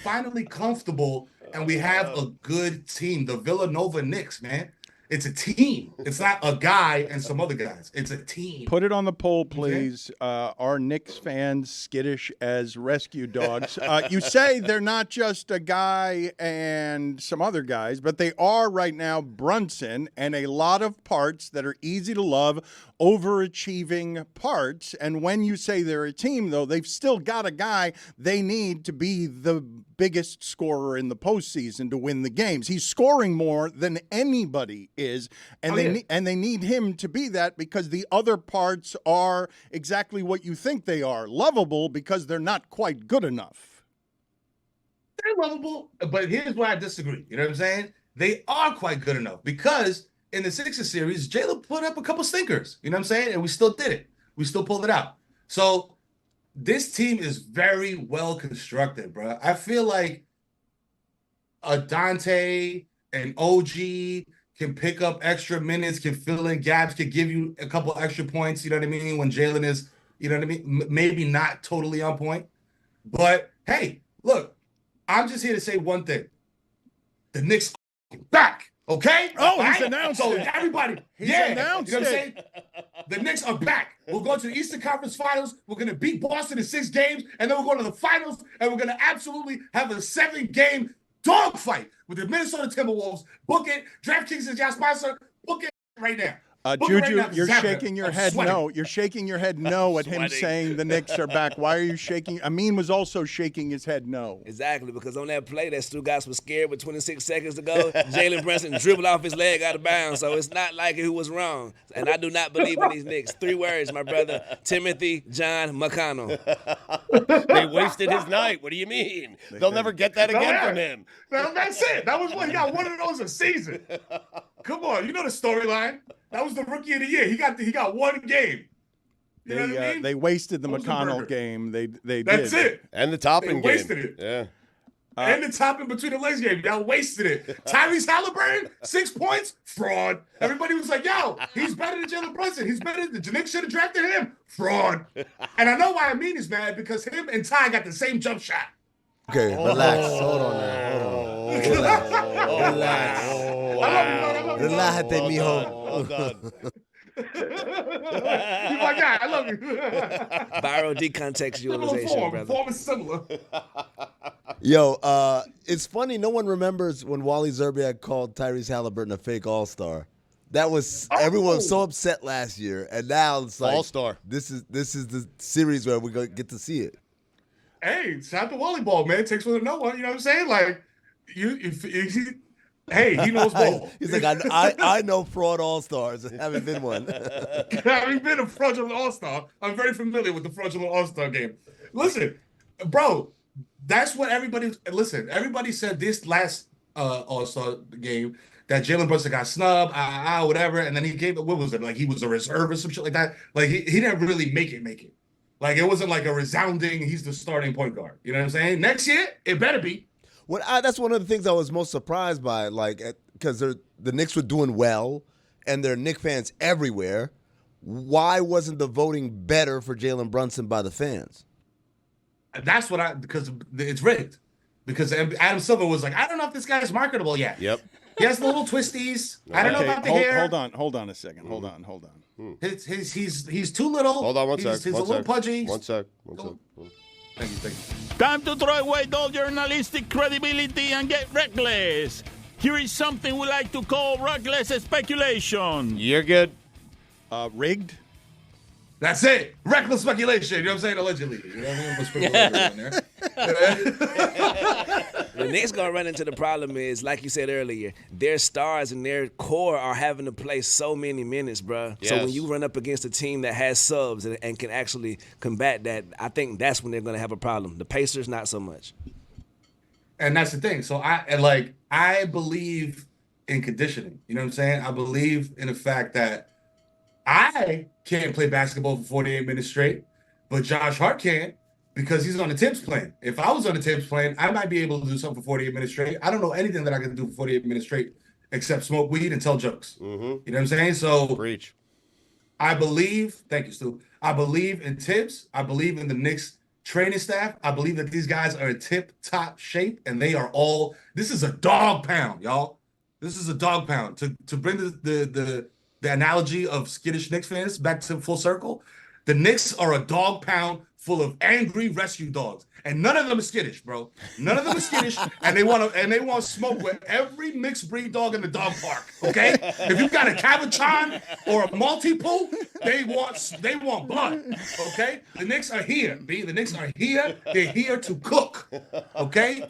finally comfortable, and we have a good team. The Villanova Knicks, man. It's a team. It's not a guy and some other guys. It's a team. Put it on the poll, please. Are Knicks fans skittish as rescue dogs? You say they're not just a guy and some other guys, but they are right now Brunson and a lot of parts that are easy to love, overachieving parts. And when you say they're a team, though, they've still got a guy they need to be the biggest scorer in the postseason to win the games. He's scoring more than anybody is, and they need him to be that because the other parts are exactly what you think they are, lovable because they're not quite good enough. They're lovable, but here's where I disagree. You know what I'm saying? They are quite good enough because in the Sixers series, Jalen put up a couple stinkers. You know what I'm saying? And we still did it. We still pulled it out. So this team is very well constructed, bro. I feel like a Dante and OG can pick up extra minutes, can fill in gaps, can give you a couple extra points, you know what I mean, when Jalen is, you know what I mean, maybe not totally on point. But, hey, look, I'm just here to say one thing. The Knicks are back, okay? Oh, he's announced so it. Everybody, He's announced you know what I'm it. saying? The Knicks are back. We're going to the Eastern Conference Finals. We're going to beat Boston in 6 games, and then we're going to the finals, and we're going to absolutely have a 7-game dogfight with the Minnesota Timberwolves. Book it. DraftKings is your sponsor. Book it right now. Juju, you're shaking your head no. You're shaking your head no at him saying the Knicks are back. Why are you shaking? Amin was also shaking his head no. Exactly, because on that play that Stugotz was scared with 26 seconds to go, Jalen Brunson dribbled off his leg out of bounds, so it's not like he was wrong. And I do not believe in these Knicks. 3 words, my brother. Timothy John McConnell. They wasted his night. What do you mean? They'll never get that again from him. That's it. That was what he got, one of those a season. Come on, you know the storyline. That was the rookie of the year. He got 1 game. You know what I mean? They wasted the McConnell game. They That's did. it. And the Toppin game. They wasted it. Yeah. And the Toppin between the legs game. Y'all wasted it. Tyrese Halliburton, 6 points, fraud. Everybody was like, yo, he's better than Jalen Brunson. He's better than the Knicks should have drafted him. Fraud. And I know why Amin is mad, because him and Ty got the same jump shot. Okay, relax. Hold on now. Relax. I love you. Relájate, mijo. Oh, God. You my guy. I love you. Viral decontextualization, brother. Form is similar. Yo, it's funny. No one remembers when Wally Zerbiak called Tyrese Halliburton a fake All-Star. That was everyone was so upset last year, and now it's like All-Star. This is the series where we're gonna get to see it. Hey, shout out to volleyball, man. It takes one to know one. You know what I'm saying? Like, hey, he knows ball. He's like, I know fraud All-Stars. I haven't been one. Having been a fraudulent All-Star, I'm very familiar with the fraudulent All-Star game. Listen, bro, that's what everybody said this last All-Star game that Jalen Brunson got snubbed, whatever, and then he gave, what was it? Like he was a reserve or some shit like that. Like he didn't really make it. Like it wasn't like a resounding, he's the starting point guard. You know what I'm saying? Next year, it better be. That's one of the things I was most surprised by, like, because the Knicks were doing well, and there are Knicks fans everywhere. Why wasn't the voting better for Jalen Brunson by the fans? That's because it's rigged. Because Adam Silver was like, I don't know if this guy's marketable yet. Yep. He has the little twisties. I don't know about the hair. Hold on a second. Hold on. He's too little. Hold on one sec. He's a little pudgy. One sec. Thank you. Time to throw away all journalistic credibility and get reckless. Here is something we like to call reckless speculation. You're good. Rigged? That's it. Reckless speculation. You know what I'm saying? Allegedly. You know what I mean? We'll sprinkle everything in there. The Knicks gonna run into the problem is, like you said earlier, their stars and their core are having to play so many minutes, bro. Yes. So when you run up against a team that has subs and can actually combat that, I think that's when they're gonna have a problem. The Pacers, not so much. And that's the thing. So I believe in conditioning. You know what I'm saying? I believe in the fact that I can't play basketball for 48 minutes straight, but Josh Hart can because he's on the Tibbs plan. If I was on the Tibbs plan, I might be able to do something for 48 minutes straight. I don't know anything that I can do for 48 minutes straight except smoke weed and tell jokes. You know what I'm saying? So Preach. I believe, thank you, Stu. I believe in Tibbs. I believe in the Knicks training staff. I believe that these guys are in tip-top shape, and they are all, this is a dog pound, y'all. This is a dog pound. To bring the analogy of skittish Knicks fans back to full circle, the Knicks are a dog pound full of angry rescue dogs, and none of them are skittish, bro. None of them are skittish, and they want to smoke with every mixed breed dog in the dog park. Okay, if you got a Cavachon or a Maltipoo, they want blood. Okay, the Knicks are here, B. The Knicks are here. They're here to cook. Okay.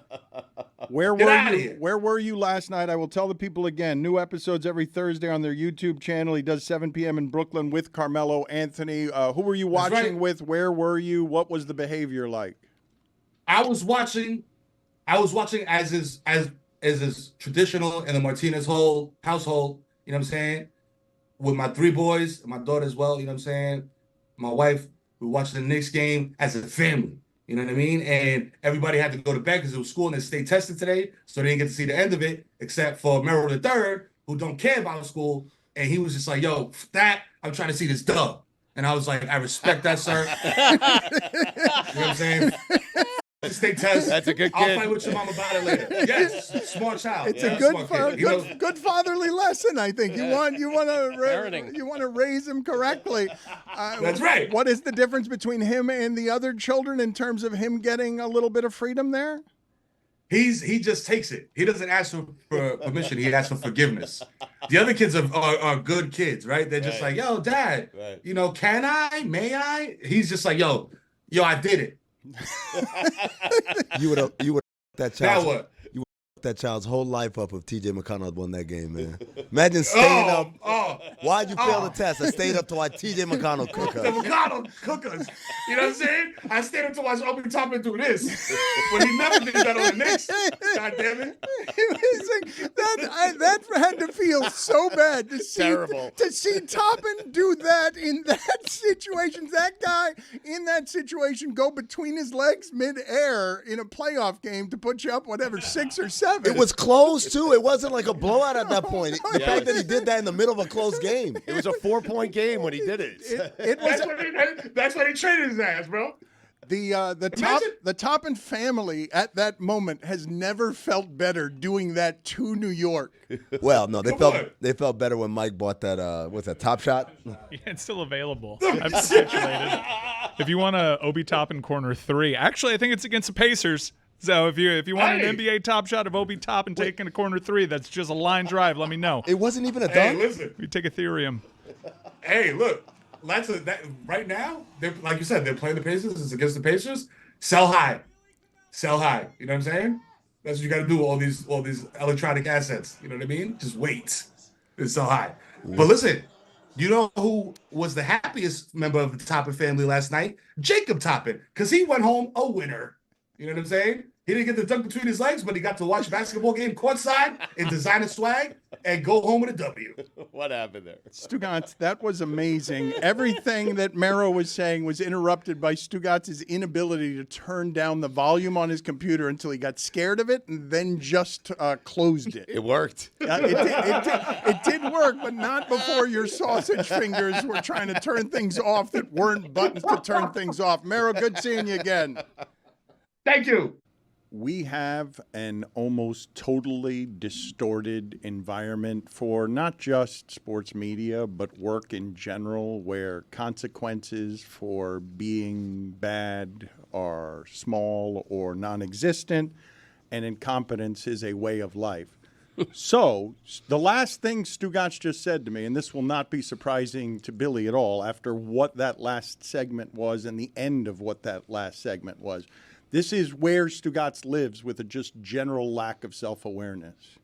Where were you last night? I will tell the people again. New episodes every Thursday on their YouTube channel. He does 7 p.m. in Brooklyn with Carmelo Anthony. Who were you watching with? Where were you? What was the behavior like? I was watching as is traditional in the Martinez household. You know what I'm saying? With my 3 boys and my daughter as well. You know what I'm saying? My wife. We watched the Knicks game as a family. You know what I mean? And everybody had to go to bed because it was school and they stayed tested today. So they didn't get to see the end of it, except for Mero III, who don't care about school. And he was just like, yo, I'm trying to see this dub. And I was like, I respect that, sir. You know what I'm saying? Stay test. That's a good kid. I'll fight with your mom about it later. Yes, smart child. It's a good fatherly lesson. I think you want to raise him correctly. That's right. What is the difference between him and the other children in terms of him getting a little bit of freedom there? He just takes it. He doesn't ask for permission. He asks for forgiveness. The other kids are good kids, right? They're just like, yo, Dad, you know, can I? May I? He's just like, yo, I did it. You would that Now child. what? You would that child's whole life up if T.J. McConnell had won that game, man. Imagine staying up. Why'd you fail the test? I stayed up to watch T.J. McConnell cook us. The McConnell cook us. You know what I'm saying? I stayed up to watch Obi Toppin do this. But he never did that on the Knicks. God damn it. That had to feel so bad to see Terrible. to see Toppin do that in that situation. That guy in that situation go between his legs mid-air in a playoff game to put you up, whatever, 6 or 7. It was close, too. It wasn't like a blowout at that point. The fact that he did that in the middle of a close game. It was a 4-point game when he did it. That's why they traded his ass, bro. The Toppin family at that moment has never felt better doing that to New York. Well, no, they felt better when Mike bought that with a Top Shot. Yeah, it's still available. I've speculated. If you want a Obi Toppin corner 3, actually, I think it's against the Pacers. So if you want an NBA Top Shot of Obi Toppin taking a corner 3, that's just a line drive. Let me know. It wasn't even a dunk. Hey, listen. We take Ethereum. Hey, look. Right now, like you said, they're playing the Pacers. It's against the Pacers. Sell high. You know what I'm saying? That's what you got to do with all these electronic assets. You know what I mean? Just wait. It's sell high. But listen, you know who was the happiest member of the Toppin family last night? Jacob Toppin, because he went home a winner. You know what I'm saying? He didn't get the dunk between his legs, but he got to watch a basketball game courtside in designer swag and go home with a W. What happened there? Stugotz, that was amazing. Everything that Mero was saying was interrupted by Stugotz's inability to turn down the volume on his computer until he got scared of it and then just closed it. It worked. It did work, but not before your sausage fingers were trying to turn things off that weren't buttons to turn things off. Mero, good seeing you again. Thank you. We have an almost totally distorted environment for not just sports media, but work in general, where consequences for being bad are small or non-existent, and incompetence is a way of life. So the last thing Stugotz just said to me, and this will not be surprising to Billy at all after what that last segment was and the end of what that last segment was, this is where Stugotz lives with a just general lack of self-awareness.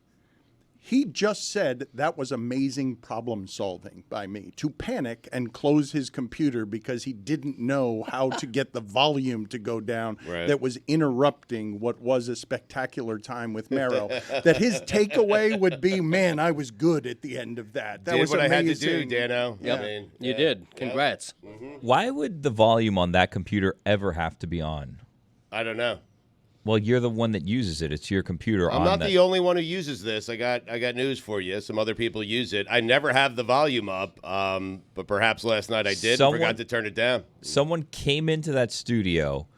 He just said that was amazing problem solving by me, to panic and close his computer because he didn't know how to get the volume to go down that was interrupting what was a spectacular time with Mero. That his takeaway would be, man, I was good at the end of that. That was what amazing. I had to do, Dano. Yep. I mean, you did. Congrats. Why would the volume on that computer ever have to be on? I don't know. Well, you're the one that uses it. It's your computer. I'm not the only one who uses this. I got news for you. Some other people use it. I never have the volume up, but perhaps last night I did and forgot to turn it down. Someone came into that studio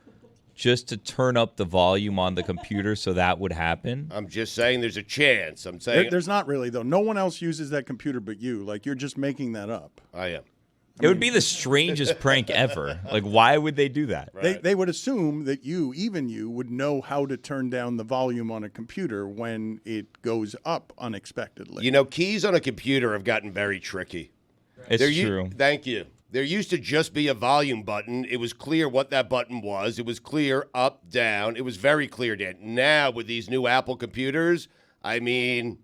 just to turn up the volume on the computer so that would happen. I'm just saying there's a chance. I'm saying There's not really, though. No one else uses that computer but you. Like, you're just making that up. I am. It would be the strangest prank ever. Like, why would they do that? They would assume that even you, would know how to turn down the volume on a computer when it goes up unexpectedly. You know, keys on a computer have gotten very tricky. It's true. Thank you. There used to just be a volume button. It was clear what that button was. It was clear up, down. It was very clear, Dan. Now, with these new Apple computers, I mean,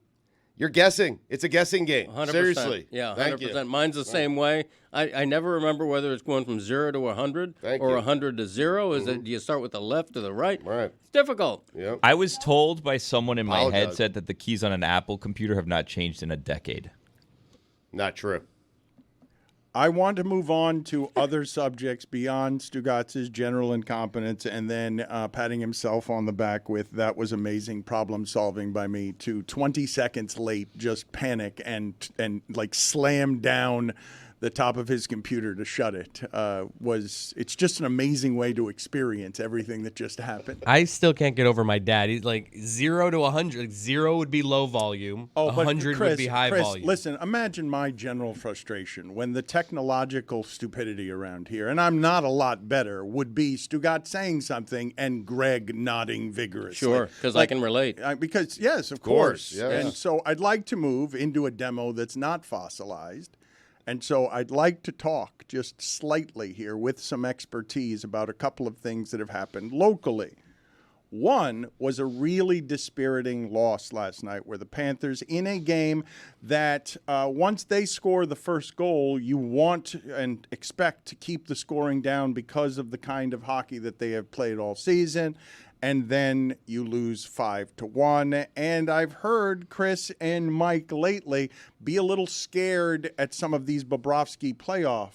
you're guessing. It's a guessing game. 100%. Seriously. Yeah, 100%. Thank you. Mine's the same way. I never remember whether it's going from 0 to 100 or 100 to 0. Is it, do you start with the left or the right? Right. It's difficult. Yep. I was told by someone in my Apologize. headset that the keys on an Apple computer have not changed in a decade. Not true. I want to move on to other subjects beyond Stugotz's general incompetence and then patting himself on the back with that was amazing problem solving by me to 20 seconds late just panic and like slam down the top of his computer to shut it. It's just an amazing way to experience everything that just happened. I still can't get over my dad. He's like 0 to 100. Like 0 would be low volume. 100 would be high volume. Listen, imagine my general frustration when the technological stupidity around here, and I'm not a lot better, would be Stugotz saying something and Greg nodding vigorously. Sure, because I can relate. Because, yes, of course. Yes. And so I'd like to move into a demo that's not fossilized. And so I'd like to talk just slightly here with some expertise about a couple of things that have happened locally. One was a really dispiriting loss last night where the Panthers, in a game that once they score the first goal, you want and expect to keep the scoring down because of the kind of hockey that they have played all season. And then you lose 5-1. And I've heard Chris and Mike lately be a little scared at some of these Bobrovsky playoff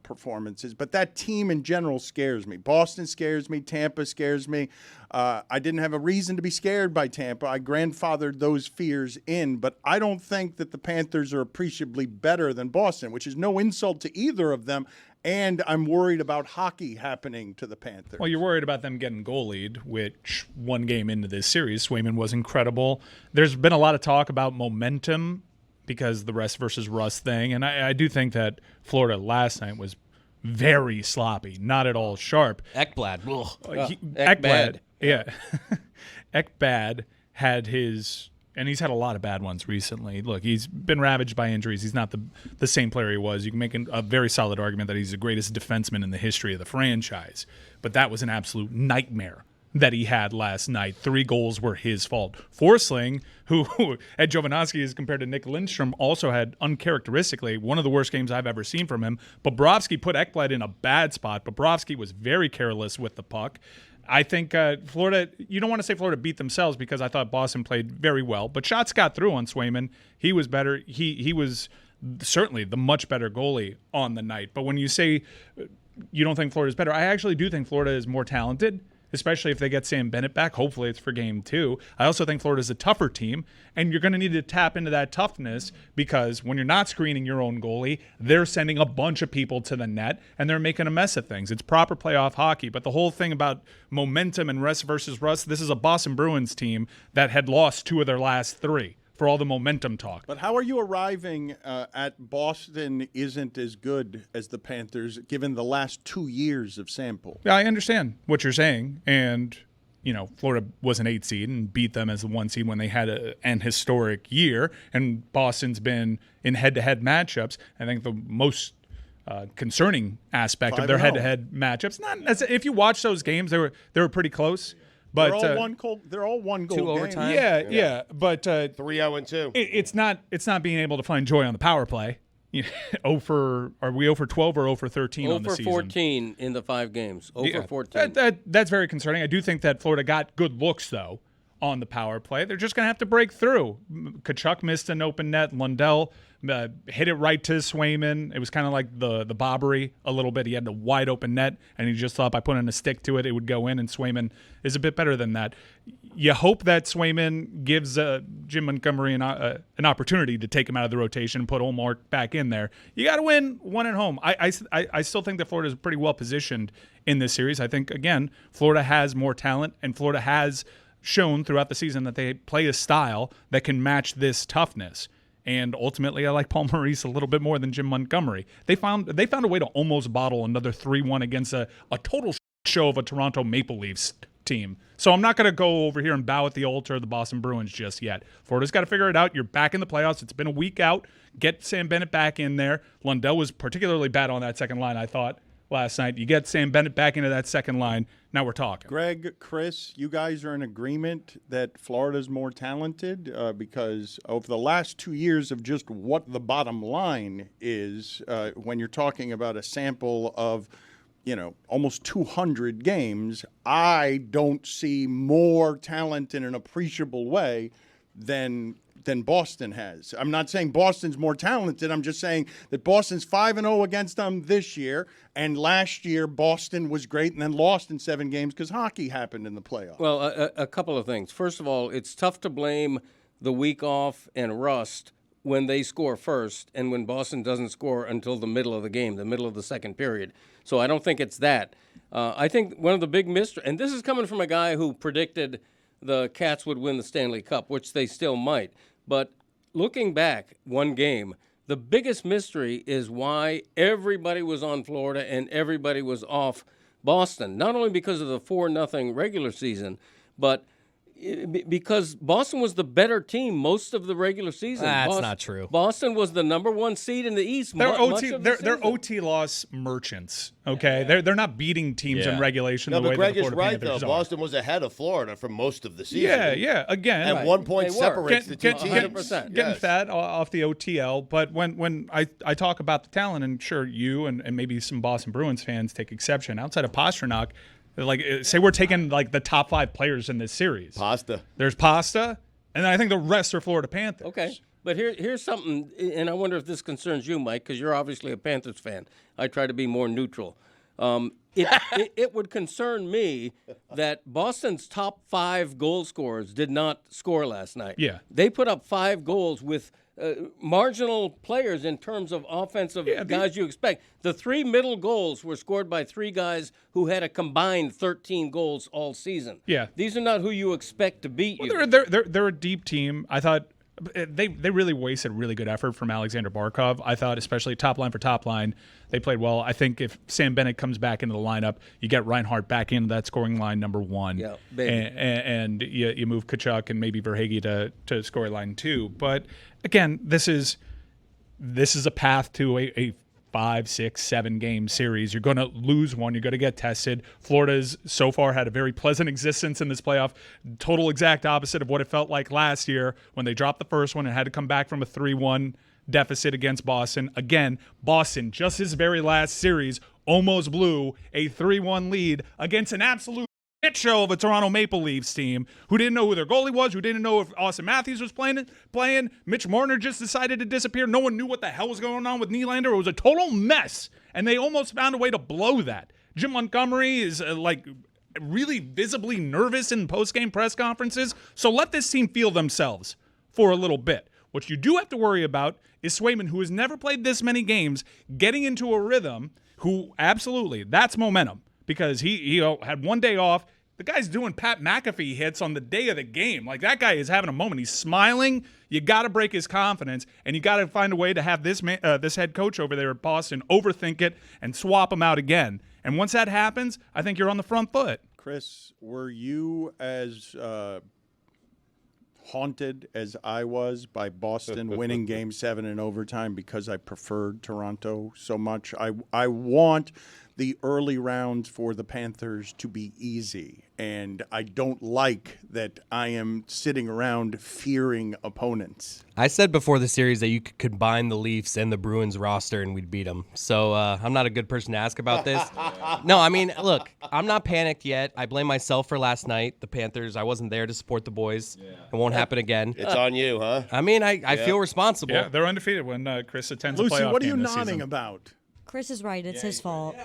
performances. But that team in general scares me. Boston scares me. Tampa scares me. I didn't have a reason to be scared by Tampa. I grandfathered those fears in. But I don't think that the Panthers are appreciably better than Boston, which is no insult to either of them. And I'm worried about hockey happening to the Panthers. Well, you're worried about them getting goalied, which one game into this series, Swayman was incredible. There's been a lot of talk about momentum because the rest versus Russ thing. And I do think that Florida last night was very sloppy, not at all sharp. Ekblad. Ekblad. Yeah. Ekblad had his... And he's had a lot of bad ones recently. Look, he's been ravaged by injuries. He's not the same player he was. You can make a very solid argument that he's the greatest defenseman in the history of the franchise. But that was an absolute nightmare that he had last night. 3 goals were his fault. Forsling, who at Jovanovski is compared to Nick Lindstrom, also had uncharacteristically one of the worst games I've ever seen from him. Bobrovsky put Ekblad in a bad spot. Bobrovsky was very careless with the puck. I think Florida, you don't want to say Florida beat themselves because I thought Boston played very well, but shots got through on Swayman. He was better. He was certainly the much better goalie on the night. But when you say you don't think Florida's better, I actually do think Florida is more talented, especially if they get Sam Bennett back. Hopefully it's for game 2. I also think Florida's a tougher team, and you're going to need to tap into that toughness because when you're not screening your own goalie, they're sending a bunch of people to the net, and they're making a mess of things. It's proper playoff hockey, but the whole thing about momentum and rest versus rust, this is a Boston Bruins team that had lost 2 of their last 3. For all the momentum talk. But how are you arriving at Boston isn't as good as the Panthers, given the last 2 years of sample? Yeah, I understand what you're saying. And, Florida was an 8 seed and beat them as the 1 seed when they had an historic year. And Boston's been in head-to-head matchups. I think the most concerning aspect of their head-to-head matchups, if you watch those games, they were pretty close. But they're all one goal 2 overtime. Yeah. But 3-0-2. It's not being able to find joy on the power play. Are we 0 for 12 or 0 for 13 on the season? 0 for 14 in the 5 games. 0 for 14. That's very concerning. I do think that Florida got good looks though on the power play. They're just going to have to break through. Kachuk missed an open net. Lundell hit it right to Swayman. It was kind of like the Bobbery a little bit. He had a wide open net, and he just thought by putting a stick to it, it would go in, and Swayman is a bit better than that. You hope that Swayman gives Jim Montgomery an opportunity to take him out of the rotation and put Olmark back in there. You got to win one at home. I still think that Florida is pretty well positioned in this series. I think, again, Florida has more talent, and Florida has shown throughout the season that they play a style that can match this toughness. And ultimately, I like Paul Maurice a little bit more than Jim Montgomery. They found a way to almost bottle another 3-1 against a total show of a Toronto Maple Leafs team. So I'm not going to go over here and bow at the altar of the Boston Bruins just yet. Florida's got to figure it out. You're back in the playoffs. It's been a week out. Get Sam Bennett back in there. Lundell was particularly bad on that second line, I thought, last night. You get Sam Bennett back into that second line. Now we're talking. Greg, Chris, you guys are in agreement that Florida's more talented because over the last 2 years of just what the bottom line is, when you're talking about a sample of, almost 200 games, I don't see more talent in an appreciable way than Boston has. I'm not saying Boston's more talented. I'm just saying that Boston's 5-0 against them this year, and last year Boston was great and then lost in 7 games because hockey happened in the playoffs. Well, a couple of things. First of all, it's tough to blame the week off and rust when they score first and when Boston doesn't score until the middle of the game, the middle of the second period. So I don't think it's that. I think one of the big mysteries, and this is coming from a guy who predicted the Cats would win the Stanley Cup, which they still might. But looking back, one game, the biggest mystery is why everybody was on Florida and everybody was off Boston. Not only because of the 4-0 regular season, but because Boston was the better team most of the regular season. That's not true. Boston was the number 1 seed in the East. They're OT loss merchants. Okay, Yeah. They're not beating teams in regulation. No, the way but Greg that the is Florida right, Panthers though. are. Boston was ahead of Florida for most of the season. Yeah. Again, and 1 point separates the two teams. Getting fat off the OTL, but when I talk about the talent, and sure you and maybe some Boston Bruins fans take exception, outside of Pasternak, like say we're taking like the top 5 players in this series. There's Pasta, and then I think the rest are Florida Panthers. Okay, but here's something, and I wonder if this concerns you, Mike, because you're obviously a Panthers fan. I try to be more neutral. It would concern me that Boston's top 5 goal scorers did not score last night. Yeah. They put up 5 goals with marginal players in terms of offensive guys you expect. The 3 middle goals were scored by 3 guys who had a combined 13 goals all season. Yeah. These are not who you expect to beat you. They're a deep team. I thought they really wasted really good effort from Alexander Barkov. I thought, especially top line for top line, they played well. I think if Sam Bennett comes back into the lineup, you get Reinhart back into that scoring line number 1. Yeah, and you move Kachuk and maybe Verhaeghe to scoring line 2. But again, this is a path to a 5, 6, 7 game series. You're going to lose one. You're going to get tested. Florida's so far had a very pleasant existence in this playoff. Total exact opposite of what it felt like last year when they dropped the first one and had to come back from a 3-1 deficit against Boston. Again, Boston, just his very last series, almost blew a 3-1 lead against an absolute shit show of a Toronto Maple Leafs team who didn't know who their goalie was, who didn't know if Austin Matthews was playing. Mitch Marner just decided to disappear. No one knew what the hell was going on with Nylander. It was a total mess, and they almost found a way to blow that. Jim Montgomery is really visibly nervous in post-game press conferences, so let this team feel themselves for a little bit. What you do have to worry about is Swayman, who has never played this many games, getting into a rhythm, who absolutely, that's momentum. Because he had one day off. The guy's doing Pat McAfee hits on the day of the game. Like, that guy is having a moment. He's smiling. You got to break his confidence, and you got to find a way to have this head coach over there at Boston overthink it and swap him out again. And once that happens, I think you're on the front foot. Chris, were you as haunted as I was by Boston winning Game 7 in overtime because I preferred Toronto so much? I want the early rounds for the Panthers to be easy, and I don't like that I am sitting around fearing opponents. I said before the series that you could combine the Leafs and the Bruins roster and we'd beat them. So I'm not a good person to ask about this. No, I mean, look, I'm not panicked yet. I blame myself for last night. The Panthers, I wasn't there to support the boys. Yeah. It won't happen again. It's on you, huh? I mean, I feel responsible. Yeah, they're undefeated when Chris attends a playoff game. Lucy, what are you this nodding season. about? Chris is right. It's his fault.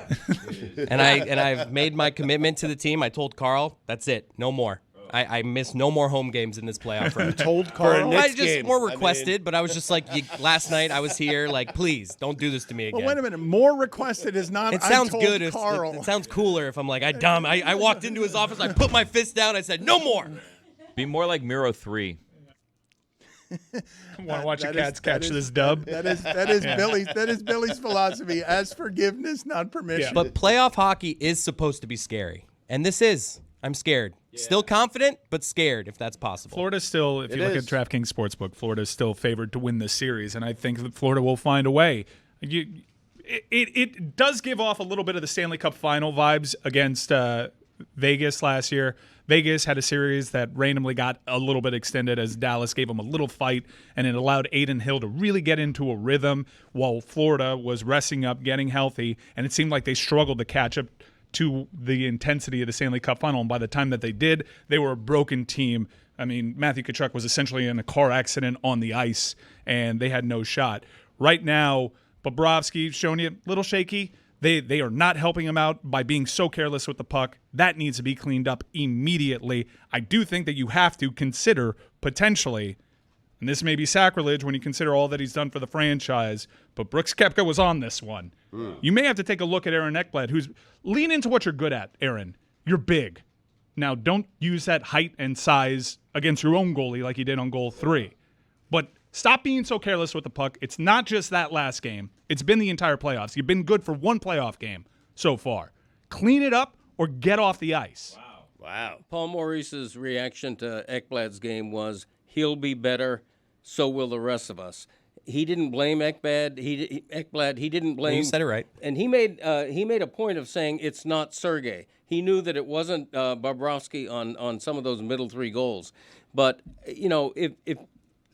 And I've made my commitment to the team. I told Carl, that's it. No more. I miss no more home games in this playoff run. You told Carl? I just more requested, but I was just like, last night I was here, like, please, don't do this to me again. Well, wait a minute. More requested is not. It sounds good. If, Carl. It sounds cooler if I'm like, I walked into his office, I put my fist down, I said, no more. Be more like Mero 3. Want to watch a Cats catch this dub? That is Billy's philosophy. As forgiveness, not permission. Yeah. But playoff hockey is supposed to be scary, and this is. I'm scared. Yeah. Still confident, but scared if that's possible. Florida's still, if you look at DraftKings Sportsbook, Florida's still favored to win this series, and I think that Florida will find a way. It does give off a little bit of the Stanley Cup final vibes against Vegas last year. Vegas had a series that randomly got a little bit extended as Dallas gave them a little fight, and it allowed Aiden Hill to really get into a rhythm while Florida was resting up, getting healthy, and it seemed like they struggled to catch up to the intensity of the Stanley Cup final. And by the time that they did, they were a broken team. I mean, Matthew Tkachuk was essentially in a car accident on the ice, and they had no shot. Right now, Bobrovsky showing you a little shaky. They are not helping him out by being so careless with the puck. That needs to be cleaned up immediately. I do think that you have to consider potentially, and this may be sacrilege when you consider all that he's done for the franchise, but Brooks Koepka was on this one. You may have to take a look at Aaron Ekblad, who's lean into what you're good at, Aaron. You're big. Now, don't use that height and size against your own goalie like you did on goal 3. But stop being so careless with the puck. It's not just that last game. It's been the entire playoffs. You've been good for one playoff game so far. Clean it up or get off the ice. Wow. Paul Maurice's reaction to Ekblad's game was, he'll be better, so will the rest of us. He didn't blame Ekblad. He didn't blame. You said it right. And he made a point of saying it's not Sergei. He knew that it wasn't Bobrovsky on some of those middle 3 goals. But you know, if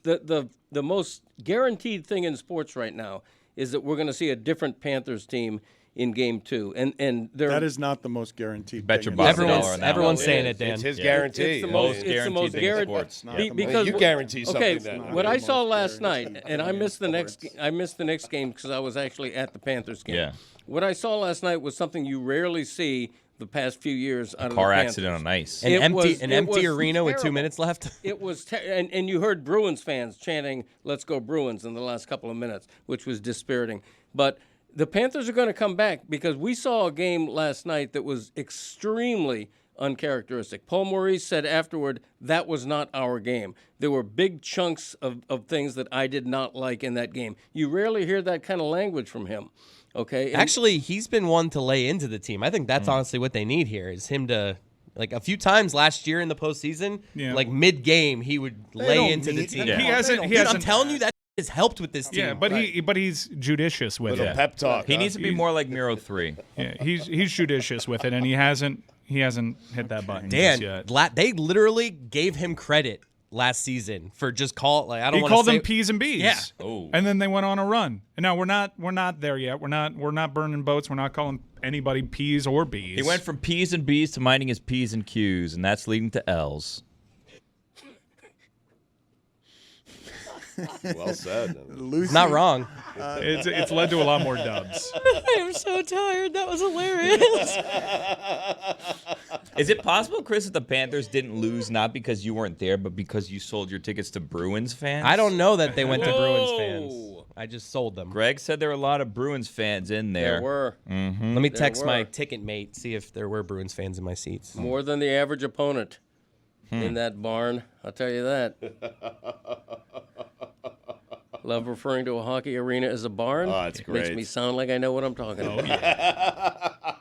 the most guaranteed thing in sports right now is that we're going to see a different Panthers team in Game 2, and that is not the most guaranteed. Bet your everyone's saying it, Dan. It's his guarantee. It's the most guaranteed thing in sports. Because you guarantee something. Okay, then. what I saw last night, and I missed the next game because I was actually at the Panthers game. Yeah. What I saw last night was something you rarely see the past few years out of the car Panthers. accident on ice. An empty arena with 2 minutes left. It was, and you heard Bruins fans chanting, "Let's go Bruins" in the last couple of minutes, which was dispiriting. But the Panthers are going to come back because we saw a game last night that was extremely uncharacteristic. Paul Maurice said afterward, that was not our game. There were big chunks of things that I did not like in that game. You rarely hear that kind of language from him. Okay. Actually, he's been one to lay into the team. I think that's honestly what they need here is him to, like a few times last year in the postseason, like mid-game, he would lay into the team. He hasn't. I'm telling you, that has helped with this team. Yeah, but he's judicious with it. Pep talk. He needs to be more like Mero 3. Yeah, he's judicious with it, and he hasn't hit that button Dan, just yet. they literally gave him credit last season for just I don't want to say. He called them P's and B's. Yeah. Oh. And then they went on a run. And now we're not there yet. We're not burning boats. We're not calling anybody P's or B's. He went from P's and B's to minding his P's and Q's, and that's leading to L's. Well said. Lucy, not wrong. It's led to a lot more dubs. I am so tired. That was hilarious. Is it possible, Chris, that the Panthers didn't lose not because you weren't there, but because you sold your tickets to Bruins fans? I don't know that they went to Bruins fans. I just sold them. Greg said there were a lot of Bruins fans in there. There were. Mm-hmm. Let me text my ticket mate, see if there were Bruins fans in my seats. More than the average opponent in that barn. I'll tell you that. Love referring to a hockey arena as a barn. Oh, it's great. Makes me sound like I know what I'm talking about.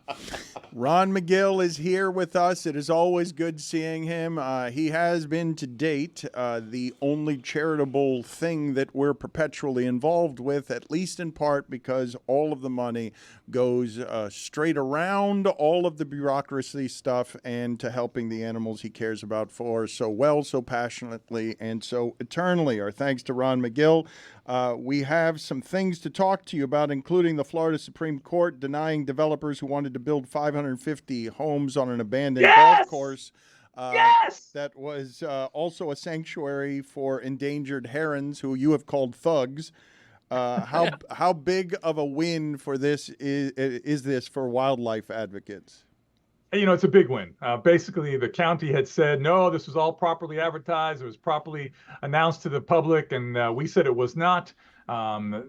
Ron Magill is here with us. It is always good seeing him. He has been to date the only charitable thing that we're perpetually involved with, at least in part because all of the money goes straight around all of the bureaucracy stuff and to helping the animals he cares about for so well, so passionately, and so eternally. Our thanks to Ron Magill. We have some things to talk to you about, including the Florida Supreme Court denying developers who wanted to build 550 homes on an abandoned golf course. That was also a sanctuary for endangered herons, who you have called thugs. How big of a win for this is this for wildlife advocates? You know, it's a big win. Basically, the county had said, no, this was all properly advertised. It was properly announced to the public, and we said it was not.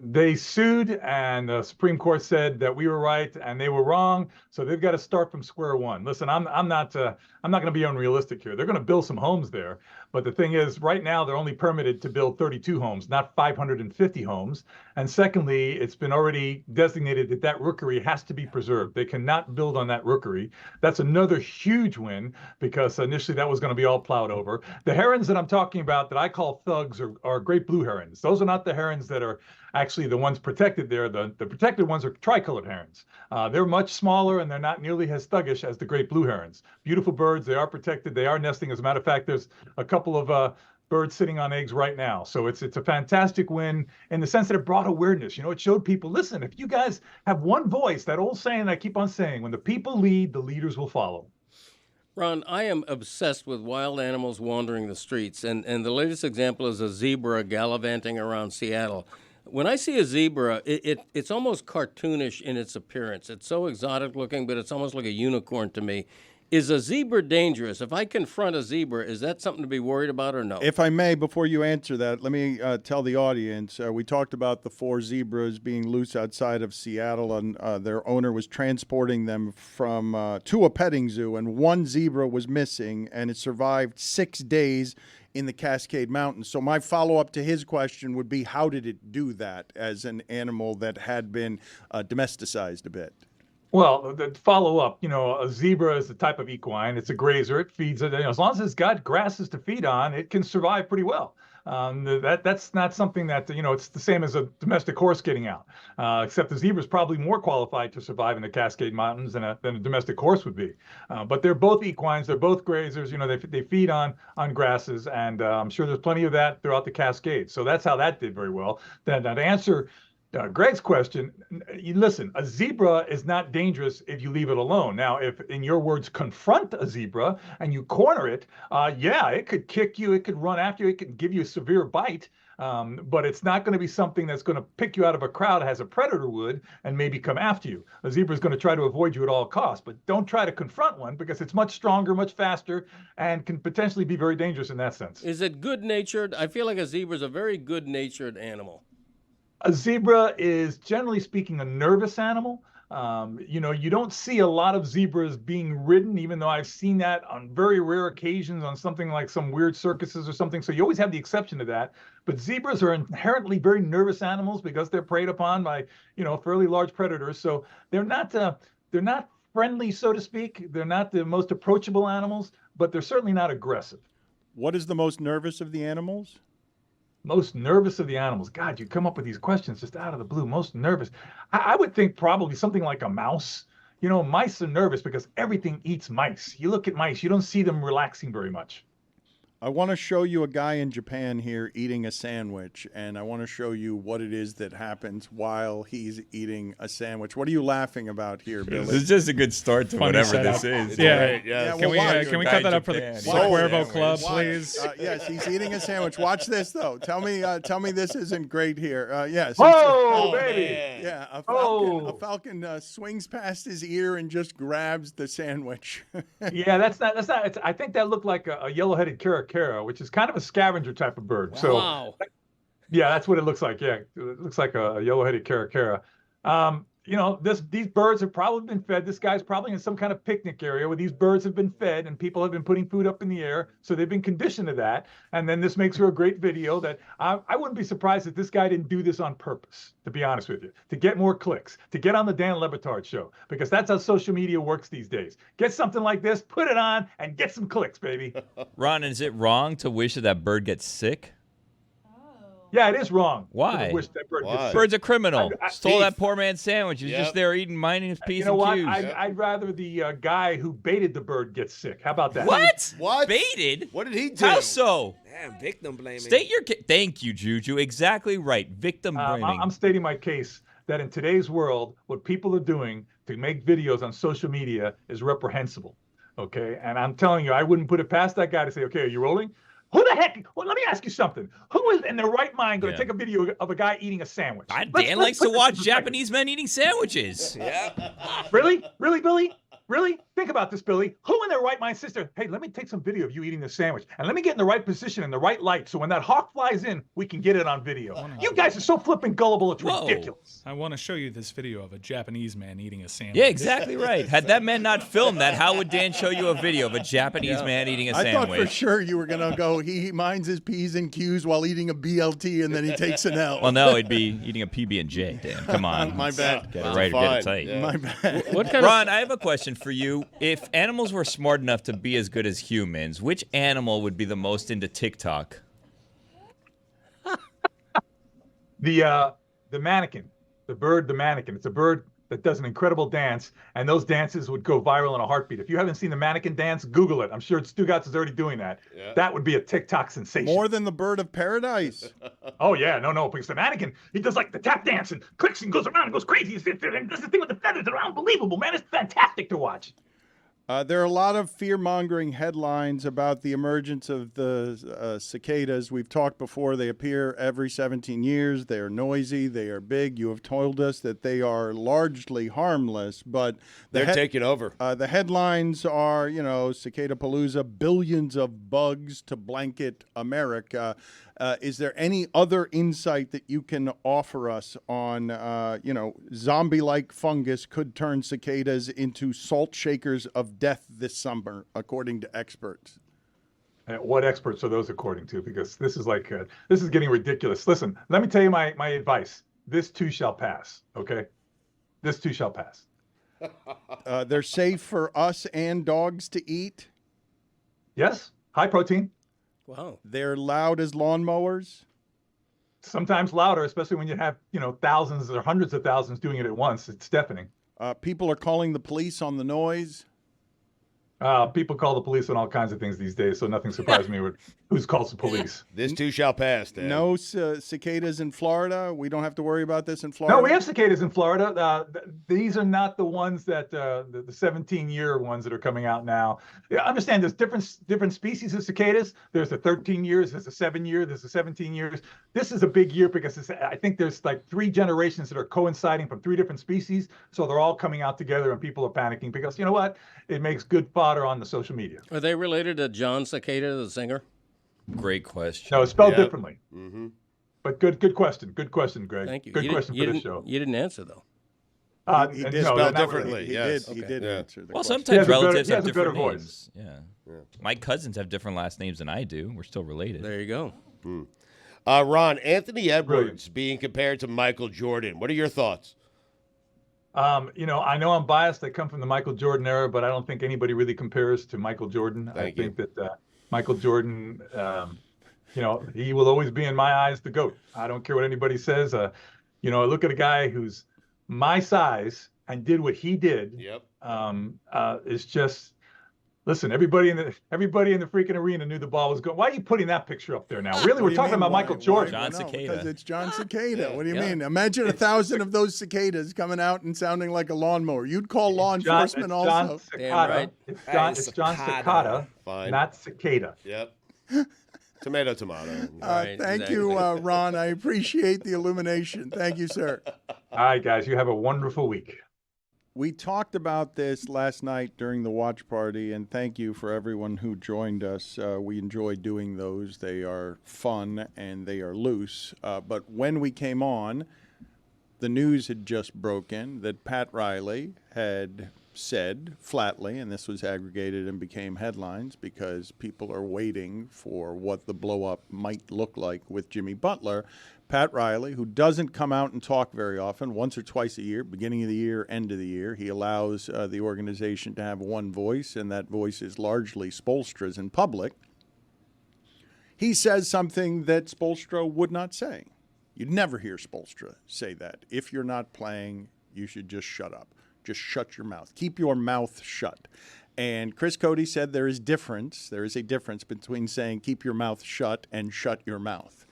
They sued, and the Supreme Court said that we were right and they were wrong. So they've got to start from square one. Listen, I'm not going to be unrealistic here. They're going to build some homes there, but the thing is, right now they're only permitted to build 32 homes, not 550 homes. And secondly, it's been already designated that that rookery has to be preserved. They cannot build on that rookery. That's another huge win because initially that was going to be all plowed over. The herons that I'm talking about that I call thugs are great blue herons. Those are not the herons that are actually the ones protected there. The protected ones are tricolored herons. They're much smaller and they're not nearly as thuggish as the great blue herons. Beautiful birds. They are protected. They are nesting. As a matter of fact, there's a couple of birds sitting on eggs right now. So it's a fantastic win in the sense that it brought awareness. You know, it showed people, listen, if you guys have one voice, that old saying I keep on saying, when the people lead, the leaders will follow. Ron, I am obsessed with wild animals wandering the streets, and the latest example is a zebra gallivanting around Seattle. When I see a zebra, it's almost cartoonish in its appearance. It's so exotic looking, but it's almost like a unicorn to me. Is a zebra dangerous? If I confront a zebra, is that something to be worried about or no? If I may, before you answer that, let me tell the audience, we talked about the 4 zebras being loose outside of Seattle, and their owner was transporting them from to a petting zoo, and 1 zebra was missing, and it survived 6 days in the Cascade Mountains. So my follow-up to his question would be, how did it do that as an animal that had been domesticized a bit? Well, the follow-up, you know, a zebra is the type of equine. It's a grazer. It feeds it. You know, as long as it's got grasses to feed on, it can survive pretty well. That's not something that, you know, it's the same as a domestic horse getting out, except the zebra is probably more qualified to survive in the Cascade Mountains than a domestic horse would be. But they're both equines. They're both grazers. You know, they feed on grasses, and I'm sure there's plenty of that throughout the Cascades. So that's how that did very well. Then to answer Greg's question, listen, a zebra is not dangerous if you leave it alone. Now, if, in your words, confront a zebra and you corner it, yeah, it could kick you, it could run after you, it could give you a severe bite, but it's not going to be something that's going to pick you out of a crowd as a predator would and maybe come after you. A zebra is going to try to avoid you at all costs, but don't try to confront one because it's much stronger, much faster, and can potentially be very dangerous in that sense. Is it good-natured? I feel like a zebra is a very good-natured animal. A zebra is, generally speaking, a nervous animal. You know, you don't see a lot of zebras being ridden, even though I've seen that on very rare occasions on something like some weird circuses or something. So you always have the exception to that. But zebras are inherently very nervous animals because they're preyed upon by, you know, fairly large predators. So they're not friendly, so to speak. They're not the most approachable animals, but they're certainly not aggressive. What is the most nervous of the animals? Most nervous of the animals. God, you come up with these questions just out of the blue. Most nervous. I would think probably something like a mouse. You know, mice are nervous because everything eats mice. You look at mice, you don't see them relaxing very much. I want to show you a guy in Japan here eating a sandwich, and I want to show you what it is that happens while he's eating a sandwich. What are you laughing about here, Billy? This is just a good start to Funny whatever setup. this is. Yeah. Yeah, Can we cut that up for the Cuervo Club, please? Yes, he's eating a sandwich. Watch this though. Tell me this isn't great here. Yes. Oh, baby! Yeah, a falcon swings past his ear and just grabs the sandwich. Yeah, that's not. I think that looked like a yellow-headed caracara, which is kind of a scavenger type of bird. Wow. So, yeah, that's what it looks like. Yeah, it looks like a yellow-headed caracara. These birds have probably been fed. This guy's probably in some kind of picnic area where these birds have been fed and people have been putting food up in the air. So they've been conditioned to that. And then this makes for a great video that I wouldn't be surprised if this guy didn't do this on purpose, to be honest with you, to get more clicks, to get on the Dan Le Batard Show, because that's how social media works these days. Get something like this, put it on, and get some clicks, baby. Ron, is it wrong to wish that bird gets sick? Yeah, it is wrong. Why? To wish that bird gets sick. Bird's a criminal. Stole Thief. that poor man's sandwich. He's just there eating, minding his P's You know and what? Q's. I'd rather the guy who baited the bird get sick. How about that? What? Baited? What did he do? How so? Damn, victim blaming. State your case. Thank you, Juju. Exactly right. Victim blaming. I'm stating my case that in today's world, what people are doing to make videos on social media is reprehensible. Okay, and I'm telling you, I wouldn't put it past that guy to say, "Okay, are you rolling?" Who the heck? Well, let me ask you something. Who is in their right mind going to take a video of a guy eating a sandwich? Dan likes to watch Japanese men eating sandwiches. Yeah. Really? Really, Billy? Really? Think about this, Billy. Who in their right mind says, hey, let me take some video of you eating this sandwich, and let me get in the right position, in the right light, so when that hawk flies in, we can get it on video. You guys are so flipping gullible, it's ridiculous. I want to show you this video of a Japanese man eating a sandwich. Yeah, exactly right. Had that man not filmed that, how would Dan show you a video of a Japanese man eating a I sandwich? thought for sure you were going to go, he minds his P's and Q's while eating a BLT, and then he takes an L. Well, no, he'd be eating a PB&J, Dan. Come on. My bad. Get it right or get it tight. My bad. Ron, I have a question for you. If animals were smart enough to be as good as humans, which animal would be the most into TikTok? The mannequin, the bird, the mannequin. It's a bird that does an incredible dance, and those dances would go viral in a heartbeat. If you haven't seen the mannequin dance, Google it. I'm sure Stugotz is already doing that. Yeah. That would be a TikTok sensation. More than the bird of paradise. Oh, yeah. No, because the mannequin, he does like the tap dance and clicks and goes around and goes crazy. And does the thing with the feathers. They're unbelievable, man. It's fantastic to watch. There are a lot of fear-mongering headlines about the emergence of the cicadas. We've talked before. They appear every 17 years. They are noisy. They are big. You have told us that they are largely harmless, but They're taking over. The headlines are, Cicada Palooza, billions of bugs to blanket America. Is there any other insight that you can offer us on, zombie-like fungus could turn cicadas into salt shakers of death this summer, according to experts? What experts are those according to? Because this is this is getting ridiculous. Listen, let me tell you my advice. This too shall pass, okay? This too shall pass. They're safe for us and dogs to eat? Yes, high protein. Wow. They're loud as lawnmowers? Sometimes louder, especially when you have, thousands or hundreds of thousands doing it at once. It's deafening. People are calling the police on the noise? People call the police on all kinds of things these days, so nothing surprised me with who's calls the police. This too shall pass, Dan. No cicadas in Florida? We don't have to worry about this in Florida? No, we have cicadas in Florida. These are not the ones that the 17-year ones that are coming out now. Yeah, understand there's different species of cicadas. There's the 13 years, there's the 7 year, there's the 17 years. This is a big year because I think there's like 3 generations that are coinciding from 3 different species. So they're all coming out together and people are panicking because you know what? It makes good fodder on the social media. Are they related to John Cicada, the singer? Great question. No, it's spelled differently. Mm-hmm. But good question. Good question, Greg. Thank you. Good question for this show. You didn't answer, though. He did spell differently. He did answer the question. Sometimes relatives have he has a better different voice. names. Yeah. My cousins have different last names than I do. We're still related. There you go. Ron, Anthony Edwards being compared to Michael Jordan. What are your thoughts? I know I'm biased. I come from the Michael Jordan era, but I don't think anybody really compares to Michael Jordan. I think that Michael Jordan, he will always be in my eyes the GOAT. I don't care what anybody says. I look at a guy who's my size and did what he did. Yep. It's just, Listen, everybody in the freaking arena knew the ball was going. Why are you putting that picture up there now? Really, we're talking about Michael Jordan. John Cicada. Because it's John Cicada. Yeah, What do you yeah. mean? Imagine 1,000 of those cicadas coming out and sounding like a lawnmower. You'd call law enforcement also. John Cicada. It's John Cicada, Fine. not cicada. Yep. Tomato. Thank you, Ron. I appreciate the illumination. Thank you, sir. All right, guys. You have a wonderful week. We talked about this last night during the watch party, and thank you for everyone who joined us. We enjoy doing those. They are fun and they are loose. But when we came on, the news had just broken that Pat Riley had said flatly, and this was aggregated and became headlines because people are waiting for what the blow-up might look like with Jimmy Butler. Pat Riley, who doesn't come out and talk very often, once or twice a year, beginning of the year, end of the year, he allows the organization to have one voice, and that voice is largely Spoelstra's in public. He says something that Spoelstra would not say. You'd never hear Spoelstra say that. If you're not playing, you should just shut up. Just shut your mouth. Keep your mouth shut. And Chris Cody said there is a difference between saying keep your mouth shut and shut your mouth.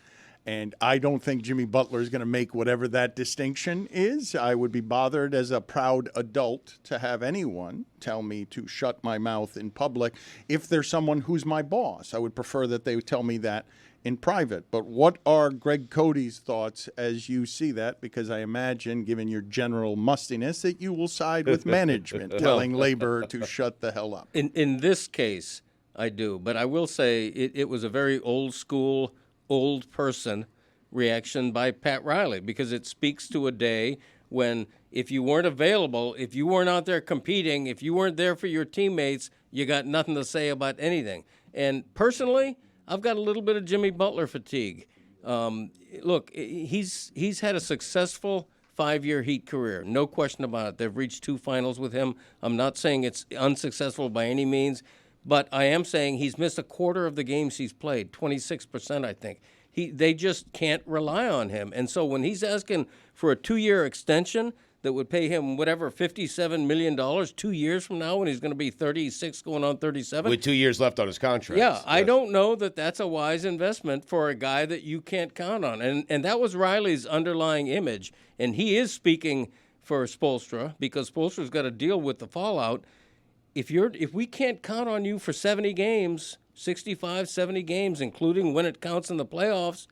And I don't think Jimmy Butler is going to make whatever that distinction is. I would be bothered as a proud adult to have anyone tell me to shut my mouth in public if there's someone who's my boss. I would prefer that they would tell me that in private. But what are Greg Cody's thoughts as you see that? Because I imagine, given your general mustiness, that you will side with management telling labor to shut the hell up. In this case, I do. But I will say it was a very old school, old person reaction by Pat Riley, because it speaks to a day when if you weren't available, if you weren't out there competing, if you weren't there for your teammates, you got nothing to say about anything. And personally, I've got a little bit of Jimmy Butler fatigue. Look, he's had a successful 5-year Heat career, no question about it. They've reached 2 finals with him. I'm not saying it's unsuccessful by any means, but I am saying he's missed a quarter of the games he's played, 26%, I think. They just can't rely on him. And so when he's asking for a 2-year extension that would pay him whatever, $57 million 2 years from now when he's going to be 36 going on 37. With 2 years left on his contract. Yeah, I don't know that that's a wise investment for a guy that you can't count on. And that was Riley's underlying image. And he is speaking for Spoelstra because Spoelstra's got to deal with the fallout. If we can't count on you for 70 games, 65, 70 games, including when it counts in the playoffs,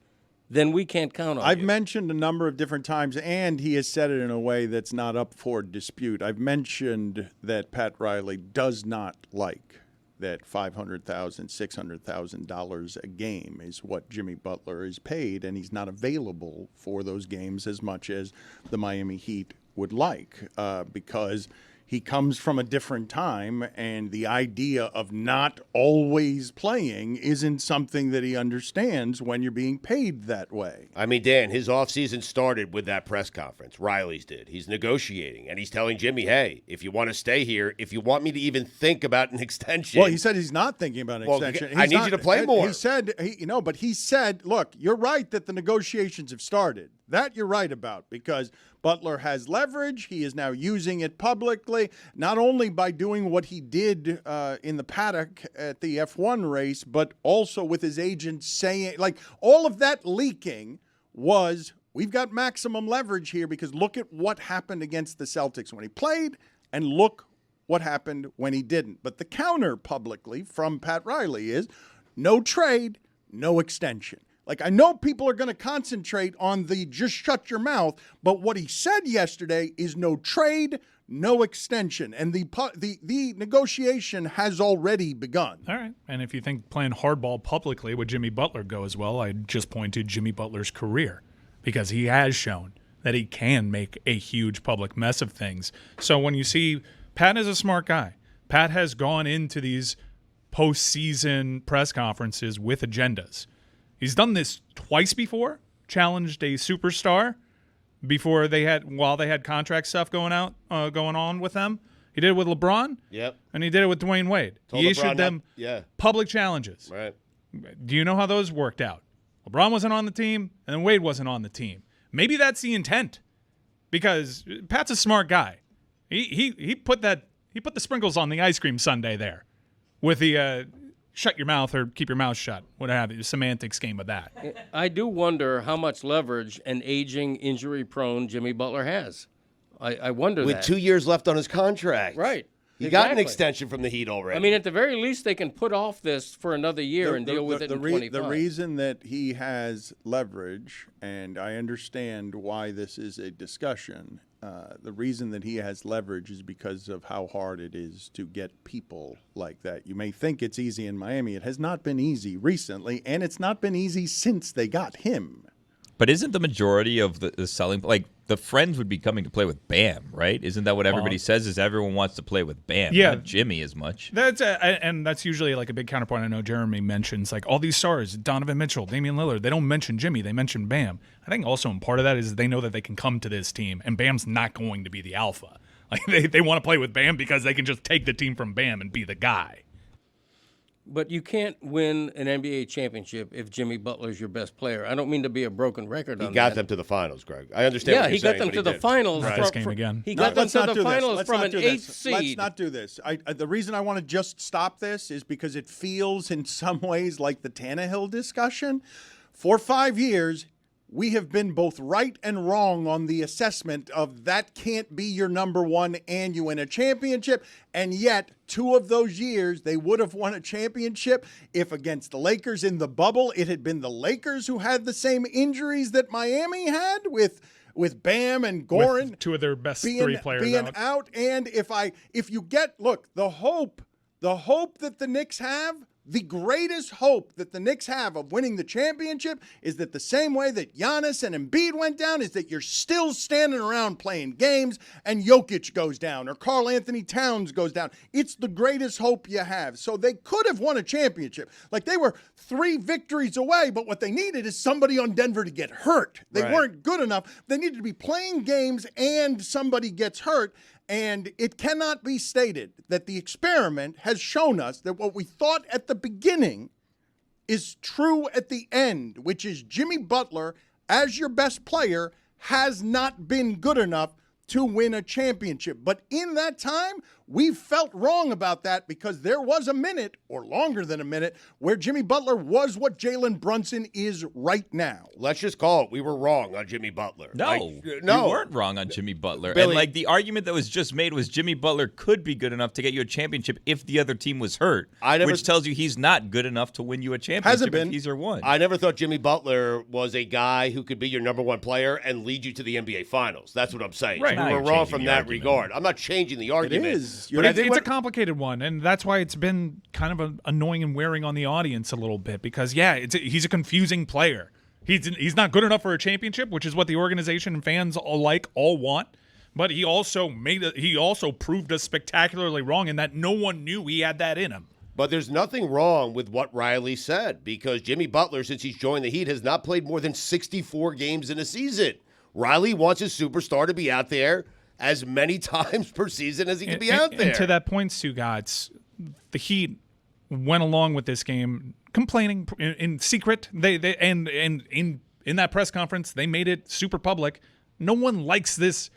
then we can't count on I've you. mentioned a number of different times, and he has said it in a way that's not up for dispute. I've mentioned that Pat Riley does not like that $500,000, $600,000 a game is what Jimmy Butler is paid, and he's not available for those games as much as the Miami Heat would like because he comes from a different time, and the idea of not always playing isn't something that he understands when you're being paid that way. I mean, Dan, his offseason started with that press conference. Riley's did. He's negotiating, and he's telling Jimmy, hey, if you want to stay here, if you want me to even think about an extension. Well, he said he's not thinking about an extension. I need you to play more. He said, but he said, look, you're right that the negotiations have started. That you're right about, because Butler has leverage. He is now using it publicly, not only by doing what he did in the paddock at the F1 race, but also with his agent saying, like, all of that leaking was, we've got maximum leverage here because look at what happened against the Celtics when he played, and look what happened when he didn't. But the counter publicly from Pat Riley is no trade, no extension. Like, I know people are going to concentrate on the just shut your mouth, but what he said yesterday is no trade, no extension, and the negotiation has already begun. All right. And if you think playing hardball publicly with Jimmy Butler goes well, I'd just point to Jimmy Butler's career because he has shown that he can make a huge public mess of things. So when you see Pat is a smart guy. Pat has gone into these postseason press conferences with agendas. He's done this twice before, challenged a superstar while they had contract stuff going on with them. He did it with LeBron. Yep. And he did it with Dwayne Wade. He issued them public challenges. Right. Do you know how those worked out? LeBron wasn't on the team, and Wade wasn't on the team. Maybe that's the intent, because Pat's a smart guy. He put the sprinkles on the ice cream sundae there with the shut your mouth or keep your mouth shut, what have you, the semantics game of that. I do wonder how much leverage an aging, injury-prone Jimmy Butler has. I wonder With that. 2 years left on his contract. Right. He got an Exactly. extension from the Heat already. I mean, at the very least, they can put off this for another year and deal with it in 25. The reason that he has leverage, and I understand why this is a discussion, the reason that he has leverage is because of how hard it is to get people like that. You may think it's easy in Miami. It has not been easy recently, and it's not been easy since they got him. But isn't the majority of the selling, like, the friends would be coming to play with Bam, right? Isn't that what everybody says? Is everyone wants to play with Bam, not Jimmy as much? And that's usually like a big counterpoint. I know Jeremy mentions like all these stars, Donovan Mitchell, Damian Lillard. They don't mention Jimmy. They mention Bam. I think also in part of that is they know that they can come to this team, and Bam's not going to be the alpha. Like they want to play with Bam because they can just take the team from Bam and be the guy. But you can't win an NBA championship if Jimmy Butler's your best player. I don't mean to be a broken record on that. He got them to the finals, Greg. I understand what you're saying. Yeah, he got them to the finals. He got them to the finals from an 8th seed. Let's not do this. The reason I want to just stop this is because it feels in some ways like the Tannehill discussion. For 5 years, we have been both right and wrong on the assessment of that can't be your number one and you win a championship. And yet, 2 of those years, they would have won a championship if against the Lakers in the bubble, it had been the Lakers who had the same injuries that Miami had with Bam and Goran. With 2 of their best 3 players being out. And if you get, look, the hope that the Knicks have, the greatest hope that the Knicks have of winning the championship is that the same way that Giannis and Embiid went down is that you're still standing around playing games and Jokic goes down or Karl Anthony Towns goes down. It's the greatest hope you have. So they could have won a championship. Like they were 3 victories away, but what they needed is somebody on Denver to get hurt. They weren't good enough. They needed to be playing games and somebody gets hurt. And it cannot be stated that the experiment has shown us that what we thought at the beginning is true at the end, which is Jimmy Butler, as your best player, has not been good enough to win a championship. But in that time, we felt wrong about that because there was a minute, or longer than a minute, where Jimmy Butler was what Jalen Brunson is right now. Let's just call it. We were wrong on Jimmy Butler. No, you weren't wrong on Jimmy Butler. Billy, and the argument that was just made was Jimmy Butler could be good enough to get you a championship if the other team was hurt, which tells you he's not good enough to win you a championship if he's or won. I never thought Jimmy Butler was a guy who could be your number 1 player and lead you to the NBA Finals. That's what I'm saying. Right. So we were wrong from that regard. I'm not changing the argument. It is. But it's a complicated one, and that's why it's been kind of annoying and wearing on the audience a little bit because, he's a confusing player. He's not good enough for a championship, which is what the organization and fans all want. But he also proved us spectacularly wrong in that no one knew he had that in him. But there's nothing wrong with what Riley said because Jimmy Butler, since he's joined the Heat, has not played more than 64 games in a season. Riley wants his superstar to be out there as many times per season as he can be out there. And to that point, Stugotz, the Heat went along with this game complaining in secret. They in that press conference, they made it super public. No one likes this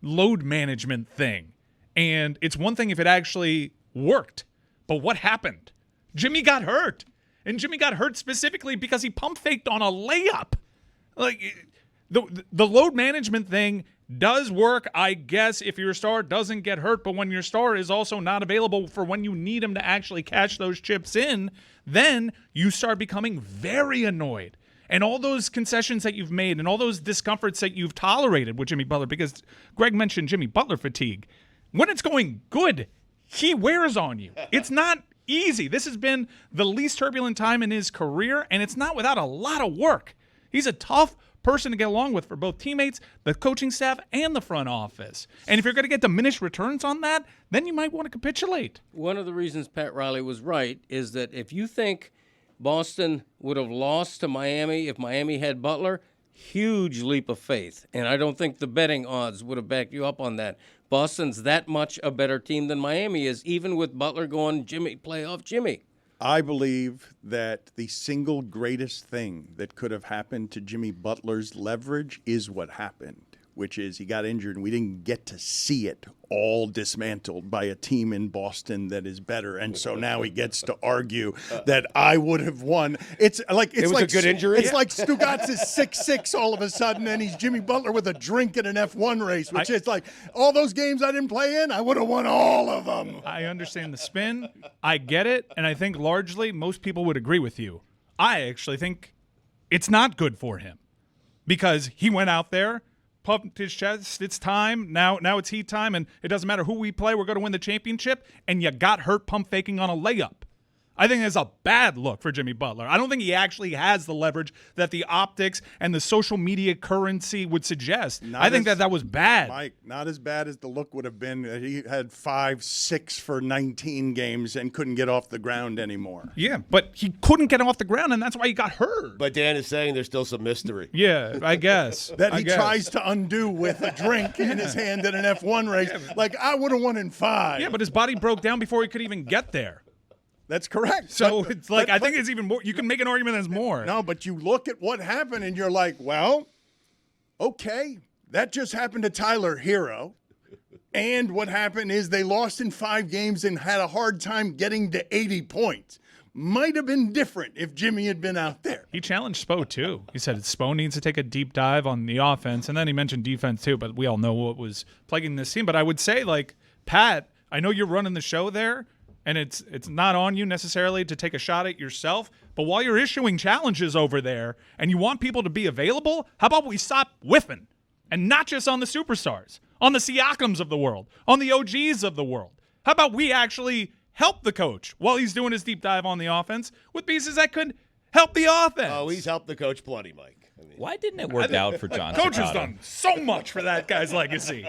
load management thing. And it's one thing if it actually worked. But what happened? Jimmy got hurt. And Jimmy got hurt specifically because he pump faked on a layup. Like the load management thing does work, I guess, if your star doesn't get hurt. But when your star is also not available for when you need him to actually catch those chips in, then you start becoming very annoyed. And all those concessions that you've made and all those discomforts that you've tolerated with Jimmy Butler, because Greg mentioned Jimmy Butler fatigue. When it's going good, he wears on you. It's not easy. This has been the least turbulent time in his career, and it's not without a lot of work. He's a tough person to get along with for both teammates, the coaching staff, and the front office. And if you're going to get diminished returns on that, then you might want to capitulate. One of the reasons Pat Riley was right is that if you think Boston would have lost to Miami if Miami had Butler, huge leap of faith. And I don't think the betting odds would have backed you up on that. Boston's that much a better team than Miami is, even with Butler going playoff Jimmy. I believe that the single greatest thing that could have happened to Jimmy Butler's leverage is what happened, which is he got injured and we didn't get to see it all dismantled by a team in Boston that is better. And so now he gets to argue that I would have won. It was a good injury? It's like Stugotz is 6'6" all of a sudden, and he's Jimmy Butler with a drink at an F1 race, which is like all those games I didn't play in, I would have won all of them. I understand the spin. I get it. And I think largely most people would agree with you. I actually think it's not good for him because he went out there, pumped his chest. It's time. Now it's heat time, and it doesn't matter who we play. We're going to win the championship, and you got hurt pump faking on a layup. I think it's a bad look for Jimmy Butler. I don't think he actually has the leverage that the optics and the social media currency would suggest. I think that was bad. Mike, not as bad as the look would have been. He had 5-6 for 19 games and couldn't get off the ground anymore. Yeah, but he couldn't get off the ground, and that's why he got hurt. But Dan is saying there's still some mystery. Yeah, I guess. That he tries to undo with a drink in his hand at an F1 race. Like, I would have won in 5. Yeah, but his body broke down before he could even get there. That's correct. So it's like, I think it's even more. You can make an argument there's more. No, but you look at what happened and you're like, well, okay, that just happened to Tyler Hero. And what happened is they lost in 5 games and had a hard time getting to 80 points. Might have been different if Jimmy had been out there. He challenged Spo, too. He said Spo needs to take a deep dive on the offense. And then he mentioned defense, too. But we all know what was plaguing this team. But I would say, like, Pat, I know you're running the show there. And it's not on you necessarily to take a shot at yourself. But while you're issuing challenges over there and you want people to be available, how about we stop whiffing? And not just on the superstars, on the Siakams of the world, on the OGs of the world. How about we actually help the coach while he's doing his deep dive on the offense with pieces that could help the offense? Oh, he's helped the coach plenty, Mike. I mean, why didn't it work out for John? Coach has done so much for that guy's legacy.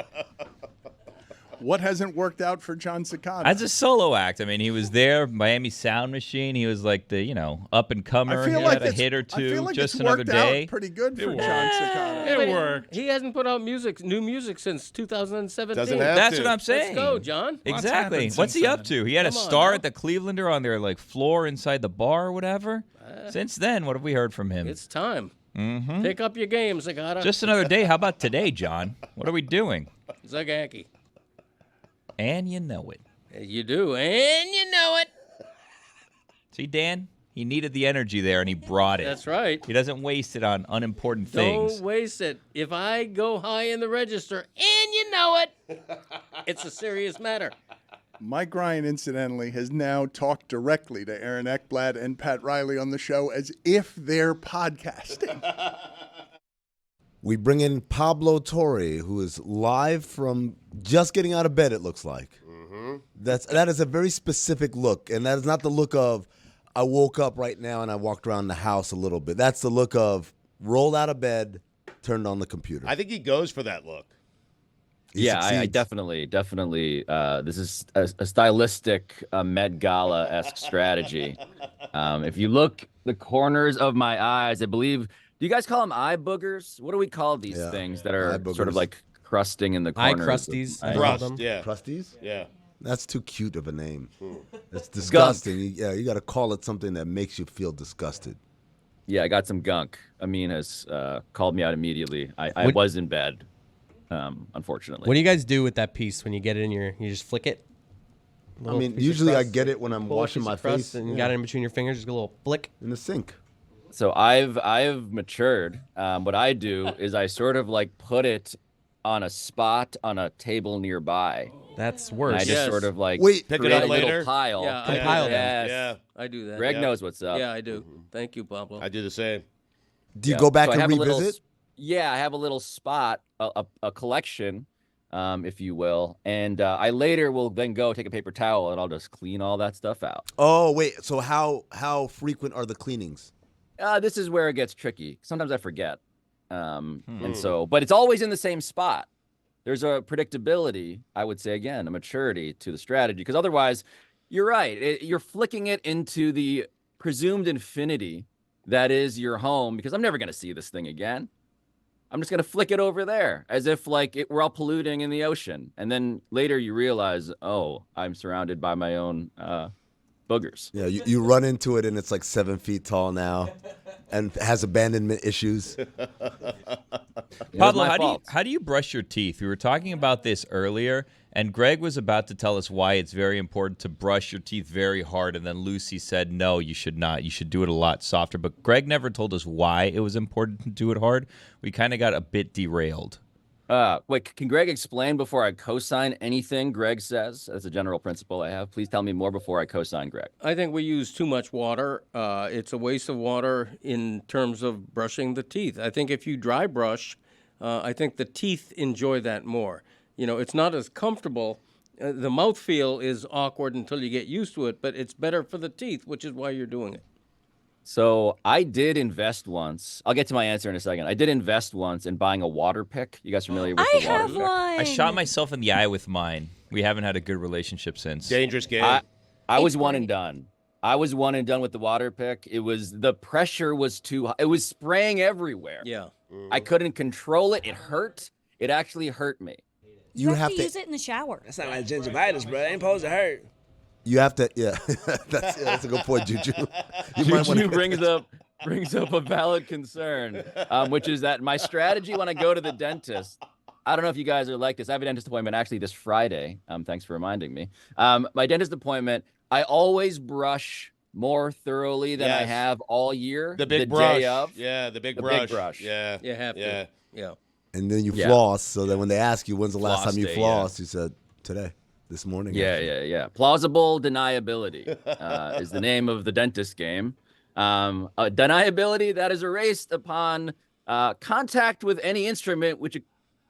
What hasn't worked out for John Stugotz? As a solo act, I mean, he was there, Miami Sound Machine. He was like the, up and comer. He had a hit or two, I feel like just it's another worked day. out pretty good for John Stugotz. It worked. He hasn't put out new music since 2017. Doesn't have That's to. what I'm saying. Let's go, John. Exactly. What's he up to? He had a star at the Clevelander on their floor inside the bar or whatever. Since then, what have we heard from him? It's time. Mm-hmm. Pick up your games, Agata. Just another day. How about today, John? What are we doing? Zagaki. And you know it. You do, and you know it. See, Dan? He needed the energy there, and he brought it. That's right. He doesn't waste it on unimportant things. Don't waste it. If I go high in the register, and you know it, it's a serious matter. Mike Ryan, incidentally, has now talked directly to Aaron Ekblad and Pat Riley on the show as if they're podcasting. We bring in Pablo Torre, who is live from just getting out of bed, it looks like. Mm-hmm. That is a very specific look, and that is not the look of, I woke up right now and I walked around the house a little bit. That's the look of, rolled out of bed, turned on the computer. I think he goes for that look. I definitely. This is a stylistic Met Gala-esque strategy. If you look the corners of my eyes, I believe... Do you guys call them eye boogers? What do we call these things that are sort of like crusting in the corners? Eye crusties. Yeah. Crusties? Yeah. That's too cute of a name. That's disgusting. You got to call it something that makes you feel disgusted. Yeah, I got some gunk. Amin has called me out immediately. I was in bed, unfortunately. What do you guys do with that piece when you get it in you just flick it? Usually I get it when I'm washing my face. And you got it in between your fingers, just a little flick. In the sink. So I've matured. What I do is I sort of put it on a spot on a table nearby. That's worse. And I just sort of pick it up a later. little pile. Yeah. I do that. Greg knows what's up. Yeah, I do. Thank you, Pablo. I do the same. Do you go back and revisit? I have a little spot, a collection, if you will, and I later will then go take a paper towel and I'll just clean all that stuff out. Oh wait, so how frequent are the cleanings? This is where it gets tricky. Sometimes I forget. And so, but it's always in the same spot. There's a predictability, I would say, again, a maturity to the strategy. Because otherwise, you're right. You're flicking it into the presumed infinity that is your home. Because I'm never going to see this thing again. I'm just going to flick it over there as if we're all polluting in the ocean. And then later you realize, oh, I'm surrounded by my own boogers. Yeah, you run into it and it's 7 feet tall now and has abandonment issues. Pablo, my fault. how do you brush your teeth? We were talking about this earlier, and Greg was about to tell us why it's very important to brush your teeth very hard, and then Lucy said, no, you should not. You should do it a lot softer. But Greg never told us why it was important to do it hard. We kind of got a bit derailed. Wait, can Greg explain before I co-sign anything Greg says? As a general principle I have. Please tell me more before I co-sign Greg. I think we use too much water. It's a waste of water in terms of brushing the teeth. I think if you dry brush, I think the teeth enjoy that more. You know, it's not as comfortable. The mouthfeel is awkward until you get used to it, but it's better for the teeth, which is why you're doing it. So I did invest once. I'll get to my answer in a second. I did invest once in buying a water pick. You guys familiar with the water pick? One. I shot myself in the eye with mine. We haven't had a good relationship since. Dangerous game. I was one and done. I was one and done with the water pick. The pressure was too high. It was spraying everywhere. Yeah. I couldn't control it. It hurt. It actually hurt me. You have to use it in the shower. That's not like gingivitis, bro. It ain't supposed to hurt. You have to, yeah. That's a good point, Juju. Juju brings up a valid concern, which is that my strategy when I go to the dentist, I don't know if you guys are like this. I have a dentist appointment actually this Friday. Thanks for reminding me. My dentist appointment, I always brush more thoroughly than I have all year. The big brush. Day of. Yeah, the big brush. Yeah. You have to. Yeah. And then you floss, so that when they ask you when's the last time you day, flossed, you said today, this morning. Yeah. Plausible deniability is the name of the dentist game. Deniability that is erased upon contact with any instrument, which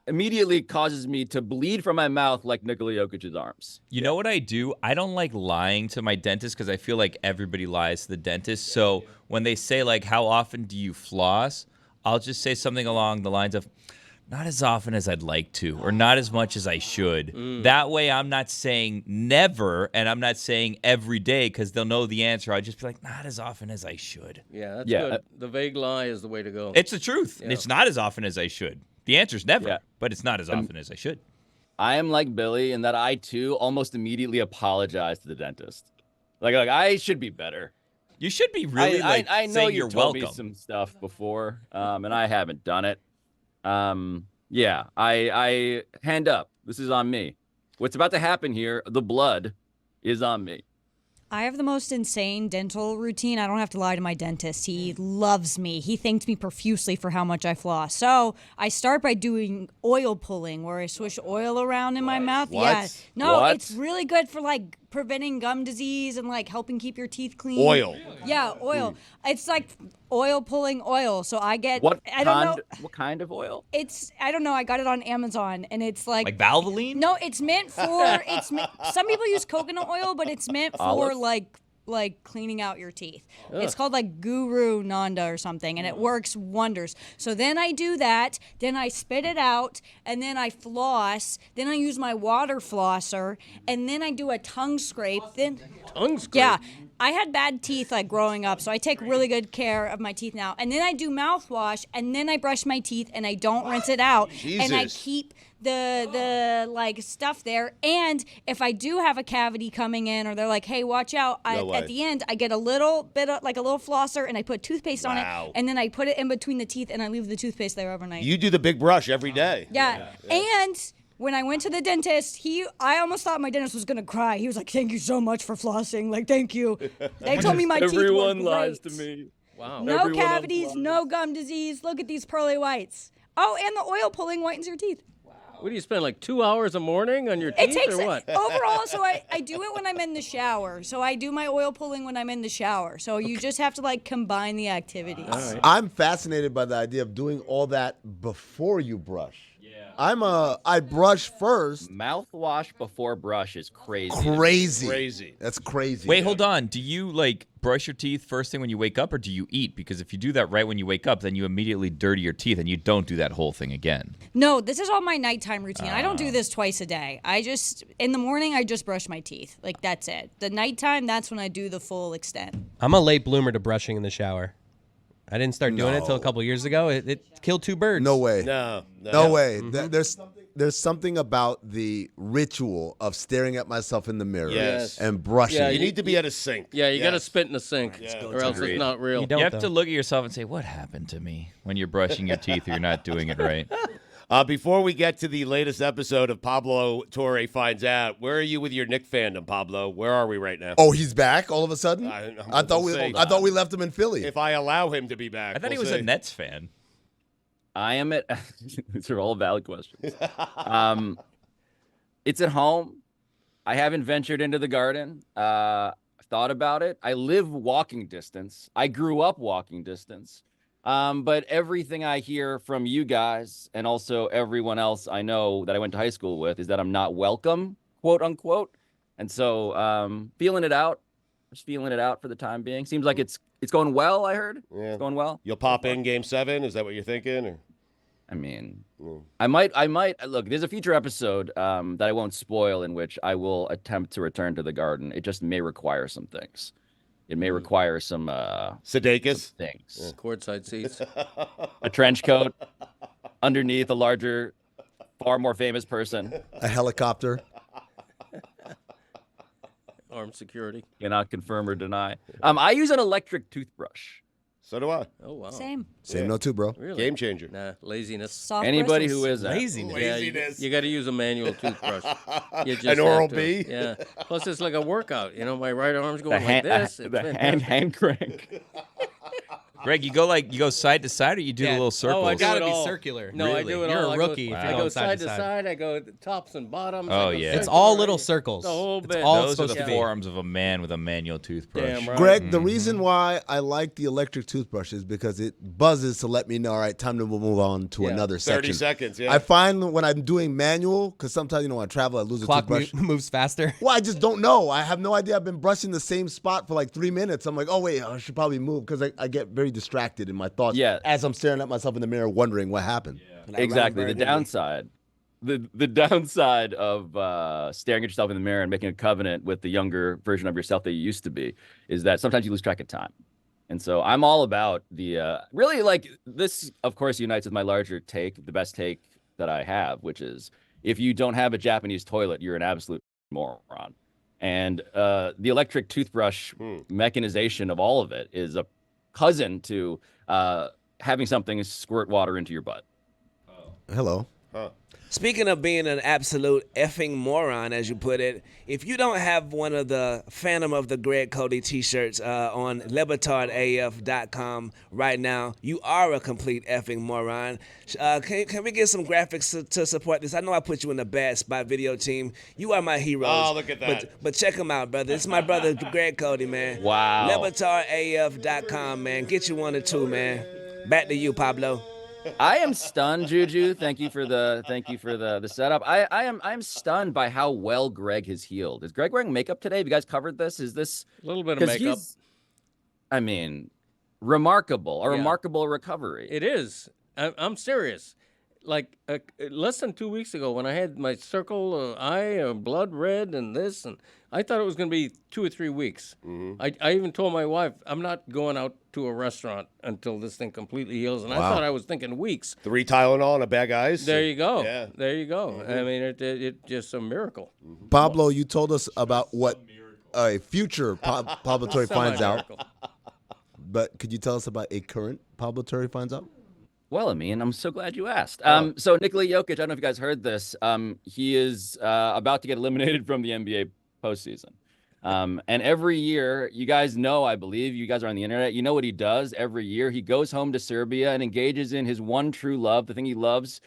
immediately causes me to bleed from my mouth like Nikola Jokic's arms. You know what I do? I don't like lying to my dentist because I feel like everybody lies to the dentist. So when they say, like, how often do you floss? I'll just say something along the lines of, not as often as I'd like to, or not as much as I should. That way I'm not saying never, and I'm not saying every day, because they'll know the answer. I'll just be like, not as often as I should. Yeah, that's good. The vague lie is the way to go. It's the truth. Yeah. It's not as often as I should. The answer's never, but it's not as often as I should. I am like Billy in that I, too, almost immediately apologize to the dentist. Like I should be better. You should be really I know saying you're you're told welcome. me some stuff before, and I haven't done it. I hand up. This is on me. What's about to happen here, the blood is on me. I have the most insane dental routine. I don't have to lie to my dentist. He loves me. He thanked me profusely for how much I floss. So I start by doing oil pulling, where I swish oil around in my mouth. What? Yeah. No, What? it's really good for like preventing gum disease and like helping keep your teeth clean. Oil. Yeah, oil. It's like oil pulling oil. So I get What kind of oil? It's I don't know. I got it on Amazon and it's like Valvoline? No, it's meant for some people use coconut oil, but it's meant for Olive? like cleaning out your teeth. Ugh. It's called like Guru Nanda or something, and it works wonders. So then I do that, then I spit it out, and then I floss, then I use my water flosser, and then I do a tongue scrape. Tongue scrape? Yeah. I had bad teeth like growing up, so I take really good care of my teeth now. And then I do mouthwash, and then I brush my teeth, and I don't rinse it out. And I Jesus. keep the like stuff there. And if I do have a cavity coming in, or they're like, "Hey, watch out!" way. At the end, I get a little bit of like a little flosser, and I put toothpaste on Wow. it, and then I put it in between the teeth, and I leave the toothpaste there overnight. You do the big brush every day. Yeah. And when I went to the dentist, I almost thought my dentist was gonna cry. He was like, "Thank you so much for flossing. Like, thank you." They told me my teeth were Everyone great. lies to me. Wow. No Everyone cavities, lies. no gum disease. Look at these pearly whites. Oh, and the oil pulling whitens your teeth. What do you spend, like 2 hours a morning on your It teeth takes or what? overall. So I do it when I'm in the shower. So I do my oil pulling when I'm in the shower. So you just have to like combine the activities. I'm fascinated by the idea of doing all that before you brush. I brush first. Mouthwash before brush is crazy. Crazy. That's crazy. Wait, hold on. Do you like brush your teeth first thing when you wake up, or do you eat? Because if you do that right when you wake up, then you immediately dirty your teeth and you don't do that whole thing again. No, this is all my nighttime routine. I don't do this twice a day. In the morning, I just brush my teeth. Like, that's it. The nighttime, that's when I do the full extent. I'm a late bloomer to brushing in the shower. I didn't start doing it until a couple years ago. It killed 2 birds. No way. No way. There's something about the ritual of staring at myself in the mirror and brushing. Yeah, You need to be at a sink. Yeah, you got to spit in the sink, or else it's not real. You have to look at yourself and say, what happened to me when you're brushing your teeth or you're not doing it right? Before we get to the latest episode of Pablo Torre Finds Out, where are you with your Knicks fandom, Pablo? Where are we right now? Oh, he's back all of a sudden? I thought we left him in Philly. If I allow him to be back. I thought he was a Nets fan. I am at. These are all valid questions. It's at home. I haven't ventured into the garden. Thought about it. I live walking distance. I grew up walking distance. But everything I hear from you guys and also everyone else I know that I went to high school with is that I'm not welcome, quote unquote. And so feeling it out. Just feeling it out for the time being. Seems like it's going well, I heard. Yeah. It's going well. You'll pop in Game 7? Is that what you're thinking? Or? I mean, I might look, there's a future episode that I won't spoil in which I will attempt to return to the garden. It just may require some things. It may require some Sudeikis things. Courtside seats. A trench coat underneath a larger, far more famous person. A helicopter. Armed security. Cannot confirm or deny. I use an electric toothbrush. So do I. Oh, wow. Same. Same note too, bro. Really? Game changer. Nah, laziness. Soft Anybody bristles. who is Laziness. Yeah, you got to use a manual toothbrush. You just An have Oral to. B? Yeah. Plus, it's like a workout. You know, my right arm's going The like this. hand crank. Greg, you go side to side, or you do the little circles? Oh, I do Gotta it be all. circular. No, I Really. do it You're all. a rookie if I you're go going side to side. I go tops and bottoms. I Oh, go yeah. It's circular. all little circles. The whole It's bit. all Those are supposed the to be. forearms of a man with a manual toothbrush. Damn right. Greg, the reason why I like the electric toothbrush is because it buzzes to let me know, all right, time to move on to another 30 section. seconds, yeah. I find when I'm doing manual, because sometimes, when I travel, I lose a Clock toothbrush. moves faster. Well, I just don't know. I have no idea. I've been brushing the same spot for like 3 minutes. I'm like, oh, wait, I should probably move because I get very distracted in my thoughts as I'm staring at myself in the mirror wondering what happened. Exactly. The downside. The downside of staring at yourself in the mirror and making a covenant with the younger version of yourself that you used to be is that sometimes you lose track of time. And so I'm all about the really like this, of course, unites with my larger take, the best take that I have, which is if you don't have a Japanese toilet, you're an absolute moron. And the electric toothbrush mechanization of all of it is a cousin to having something squirt water into your butt. Hello. Speaking of being an absolute effing moron, as you put it, if you don't have one of the Phantom of the Greg Cody t-shirts on LeBatardAF.com right now, you are a complete effing moron. Can we get some graphics to support this? I know I put you in a bad spot, video team. You are my heroes. Oh, look at that. But check them out, brother. It's my brother, Greg Cody, man. Wow. LeBatardAF.com, man. Get you one or two, man. Back to you, Pablo. I am stunned, Juju. Thank you for the setup. I'm stunned by how well Greg has healed. Is Greg wearing makeup today? Have you guys covered this? Is this a little bit of makeup? I mean, remarkable. A remarkable recovery. It is. I'm serious. Like less than 2 weeks ago, when I had my circle eye, blood red, and this, and I thought it was going to be 2 or 3 weeks. Mm-hmm. I even told my wife, I'm not going out to a restaurant until this thing completely heals. And I thought I was thinking weeks. 3 Tylenol and a bag of ice. There you go. Yeah. There you go. I mean, it just a miracle. Pablo, you told us about what a future Pablo Torre finds out. But could you tell us about a current Pablo Torre finds out? Well, I mean, I'm so glad you asked. So Nikola Jokic, I don't know if you guys heard this. He is about to get eliminated from the NBA postseason. And every year, you guys know, I believe, you guys are on the internet, you know what he does every year. He goes home to Serbia and engages in his one true love, the thing he loves,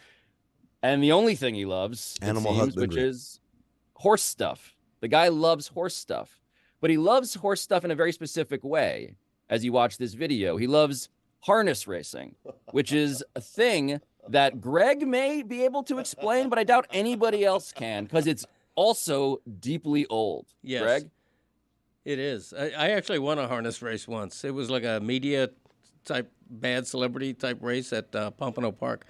and the only thing he loves, Animal it seems, which husbandry. is horse stuff. The guy loves horse stuff. But he loves horse stuff in a very specific way. As you watch this video, he loves harness racing, which is a thing that Greg may be able to explain, but I doubt anybody else can because it's also deeply old. Yes. Greg? It is. I actually won a harness race once. It was like a media type, bad celebrity type race at Pompano Park.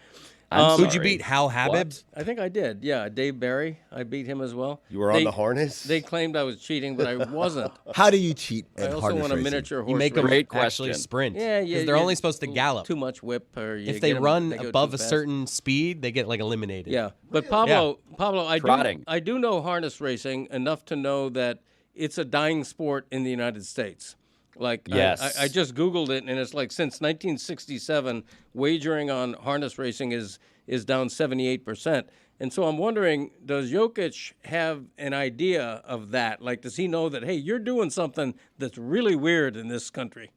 Who'd you beat? Hal Habib? What? I think I did. Yeah, Dave Barry. I beat him as well. You were on the harness? They claimed I was cheating, but I wasn't. How do you cheat I at also harness won a racing? miniature horse You make them race. actually sprint. Yeah, yeah. Because they're only supposed to gallop. Too much whip, or If they run above a certain speed, they get like eliminated. Yeah, but Pablo, Trotting. I do know harness racing enough to know that it's a dying sport in the United States. Like, Yes. I just Googled it, and it's like since 1967, wagering on harness racing is down 78%. And so I'm wondering, does Jokic have an idea of that? Like, does he know that, hey, you're doing something that's really weird in this country?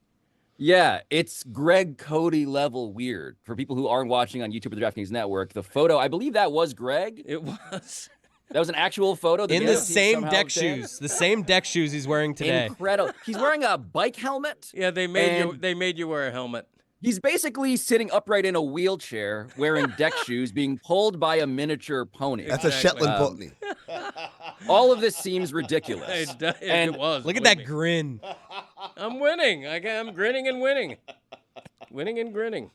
Yeah, it's Greg Cody level weird. For people who aren't watching on YouTube or the DraftKings Network, the photo, I believe that was Greg. It was. That was an actual photo. In the same deck shoes. The same deck shoes he's wearing today. Incredible. He's wearing a bike helmet. Yeah, they made you wear a helmet. He's basically sitting upright in a wheelchair, wearing deck shoes, being pulled by a miniature pony. That's a Shetland pony. All of this seems ridiculous. It was. Look at that grin. I'm winning. I'm grinning and winning. Winning and grinning.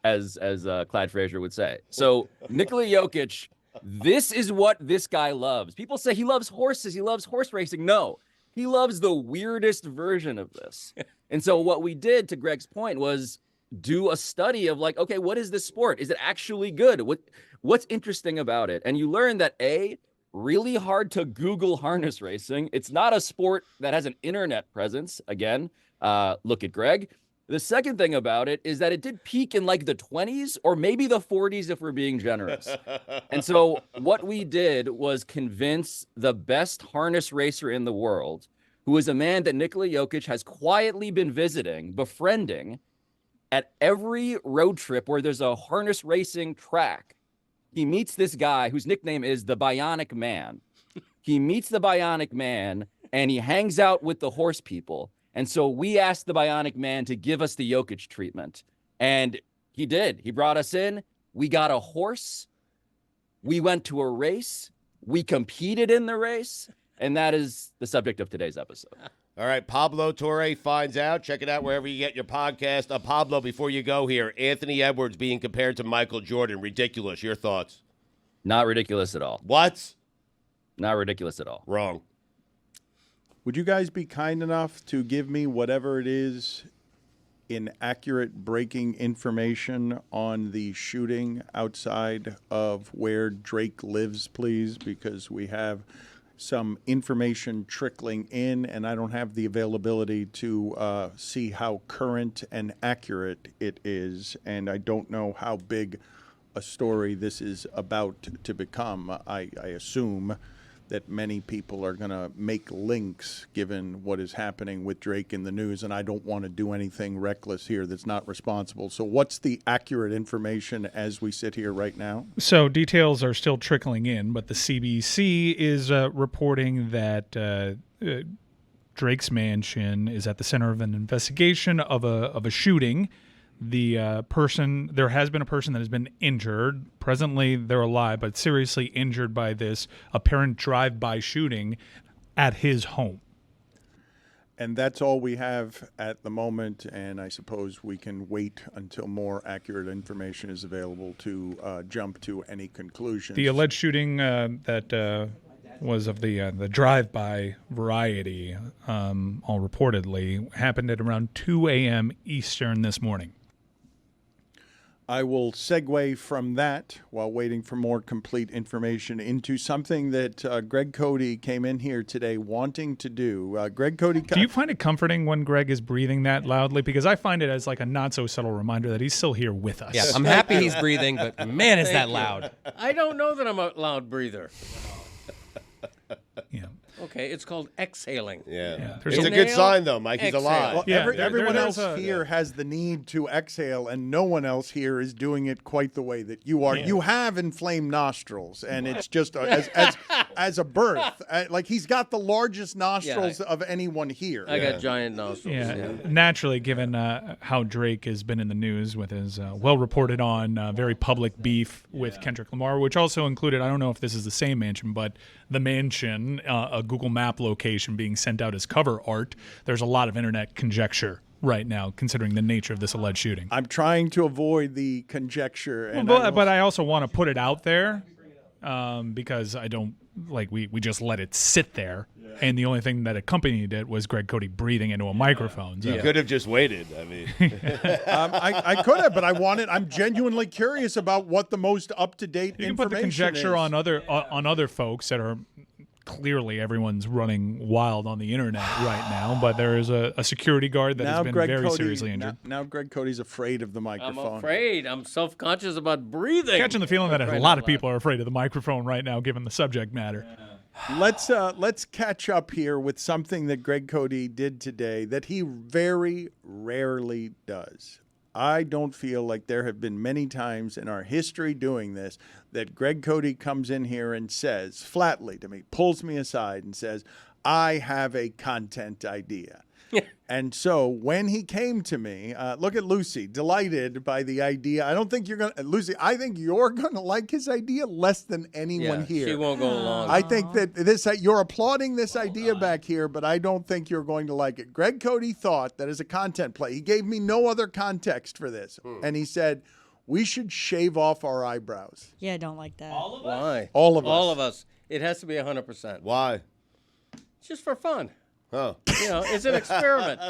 As Clyde Frazier would say. So Nikola Jokic, this is what this guy loves. People say he loves horses, he loves horse racing. No, he loves the weirdest version of this. And so what we did, to Greg's point, was do a study of like, okay, what is this sport? Is it actually good? What's interesting about it? And you learn that really hard to Google harness racing. It's not a sport that has an internet presence. Again, look at Greg. The second thing about it is that it did peak in like the 20s or maybe the 40s if we're being generous. And so what we did was convince the best harness racer in the world, who is a man that Nikola Jokic has quietly been visiting, befriending, at every road trip where there's a harness racing track. He meets this guy whose nickname is the Bionic Man. He meets the Bionic Man and he hangs out with the horse people. And so we asked the Bionic Man to give us the Jokic treatment. And he did. He brought us in. We got a horse. We went to a race. We competed in the race. And that is the subject of today's episode. All right, Pablo Torre finds out. Check it out wherever you get your podcast. Pablo, before you go here, Anthony Edwards being compared to Michael Jordan. Ridiculous. Your thoughts? Not ridiculous at all. What? Not ridiculous at all. Wrong. Would you guys be kind enough to give me whatever it is inaccurate breaking information on the shooting outside of where Drake lives, please? Because we have some information trickling in, and I don't have the availability to see how current and accurate it is, and I don't know how big a story this is about to become. I assume that many people are going to make links given what is happening with Drake in the news, and I don't want to do anything reckless here that's not responsible. So what's the accurate information as we sit here right now? So details are still trickling in, but the CBC is reporting that Drake's mansion is at the center of an investigation of a shooting. There has been a person that has been injured. Presently, they're alive, but seriously injured by this apparent drive-by shooting at his home. And that's all we have at the moment, and I suppose we can wait until more accurate information is available to jump to any conclusions. The alleged shooting that was of the drive-by variety, all reportedly, happened at around 2 a.m. Eastern this morning. I will segue from that while waiting for more complete information into something that Greg Cody came in here today wanting to do. Greg Cody, do you find it comforting when Greg is breathing that loudly? Because I find it as like a not so subtle reminder that he's still here with us. Yeah, I'm happy he's breathing, but man, is that loud. I don't know that I'm a loud breather. Yeah. Okay, it's called exhaling. Yeah. It's a good sign, though. Mikey's alive. Well, everyone else here has the need to exhale, and no one else here is doing it quite the way that you are. Yeah. You have inflamed nostrils, and it's just as a birth. Like he's got the largest nostrils of anyone here. I got giant nostrils. Yeah. Naturally, given how Drake has been in the news with his well-reported on very public beef with Kendrick Lamar, which also included, I don't know if this is the same mansion, but the mansion, a Google Map location being sent out as cover art. There's a lot of internet conjecture right now, considering the nature of this alleged shooting. I'm trying to avoid the conjecture. And But I also want to put it out there because I don't like we just let it sit there. And the only thing that accompanied it was Greg Cote breathing into a microphone. So. You could have just waited. I mean, I could have, but I'm genuinely curious about what the most up-to-date You information can put the conjecture is. on other folks that are clearly everyone's running wild on the internet right now, but there is a security guard that has been very seriously injured. Now Greg Cody's afraid of the microphone. I'm afraid. I'm self-conscious about breathing. Catching the feeling that a lot of people are afraid of the microphone right now, given the subject matter. Let's catch up here with something that Greg Cote did today that he very rarely does. I don't feel like there have been many times in our history doing this that Greg Cote comes in here and says flatly to me, pulls me aside and says, I have a content idea. And so when he came to me, look at Lucy, delighted by the idea. I don't think you're going to, Lucy, I think you're going to like his idea less than anyone here. She won't go along. I think that you're applauding this idea back here, but I don't think you're going to like it. Greg Cote thought that as a content play, he gave me no other context for this. And he said, we should shave off our eyebrows. Yeah, I don't like that. All of us? Why? All of us. All of us. It has to be 100%. Why? Just for fun. Oh. You know, it's an experiment.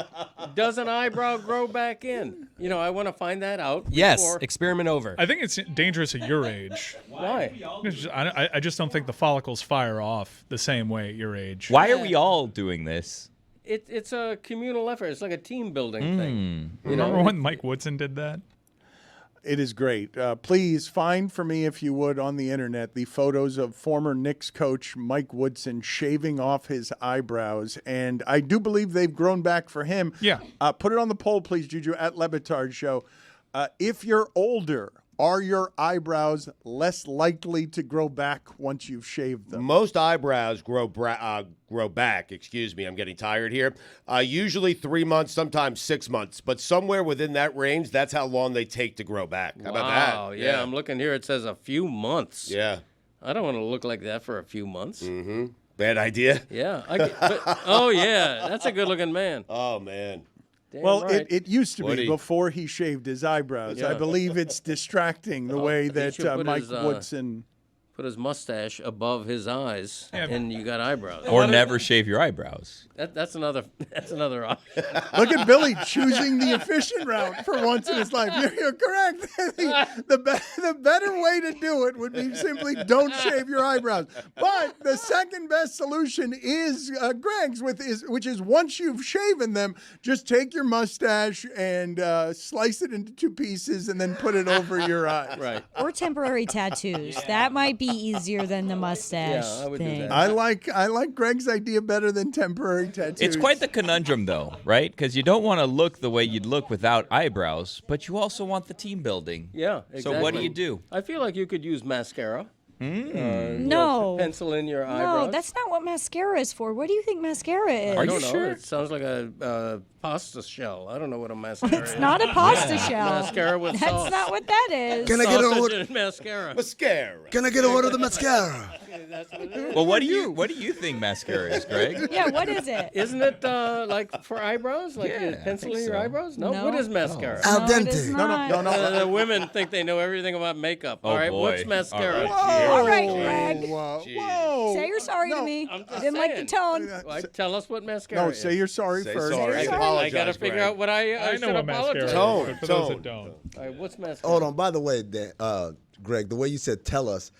Does an eyebrow grow back in? You know, I want to find that out. Yes, before- experiment over. I think it's dangerous at your age. Why? I just don't think the follicles fire off the same way at your age. Why are we all doing this? It's a communal effort. It's like a team building thing. You Remember know? when Mike Woodson did that? It is great. Please find for me, if you would, on the internet, the photos of former Knicks coach Mike Woodson shaving off his eyebrows. And I do believe they've grown back for him. Yeah. Put it on the poll, please, Juju, at Le Batard Show. If you're older, are your eyebrows less likely to grow back once you've shaved them? Most eyebrows grow back. Excuse me, I'm getting tired here. Usually 3 months, sometimes 6 months, but somewhere within that range, that's how long they take to grow back. How about that? Wow, yeah, I'm looking here. It says a few months. Yeah. I don't want to look like that for a few months. Mm-hmm. Bad idea? Yeah. Oh, yeah. That's a good-looking man. Oh, man. Damn Well, right. it used to be Woody. before he shaved his eyebrows. I Yeah. believe it's distracting the way He that should put Mike his, Woodson... Put his mustache above his eyes, and you got eyebrows. Or never shave your eyebrows. That's another option. Look at Billy choosing the efficient route for once in his life. You're correct. The better way to do it would be simply don't shave your eyebrows. But the second best solution is Greg's, which is once you've shaven them, just take your mustache and slice it into two pieces and then put it over your eyes. Right. Or temporary tattoos. That might be easier than the mustache Yeah, I would do thing. that. I like Greg's idea better than temporary tattoos. It's quite the conundrum, though, right? Because you don't want to look the way you'd look without eyebrows, but you also want the team building. Yeah, exactly. So what do you do? I feel like you could use mascara. No. Pencil in your eyebrows. No, that's not what mascara is for. What do you think mascara is? I don't know. It sounds like a pasta shell. I don't know what a mascara is. It's not a pasta shell. Mascara with That's sauce. not what that is. Can I get a Sausage order? and mascara. Mascara. Can I get a order of the mascara? That's what it is. Well, what do you think mascara is, Greg? Yeah, what is it? Isn't it like for eyebrows? Like you Yeah, I pencil think in your so. eyebrows? No. No. What is mascara? Al No, it is dente. not. The women think they know everything about makeup. Oh, All right, boy. what's mascara? All right, Greg. Whoa. Say you're sorry to me. I'm I just didn't like the saying. tone. Well, tell us what mascara No, is. say you're sorry Say first. sorry. Say sorry. Apologize, I got to figure Greg. out what I I should know what mascara apologize. is, Tone, but for those tone. that don't. All right, what's mascara? Hold on. By the way, Greg, the way you said "tell us,"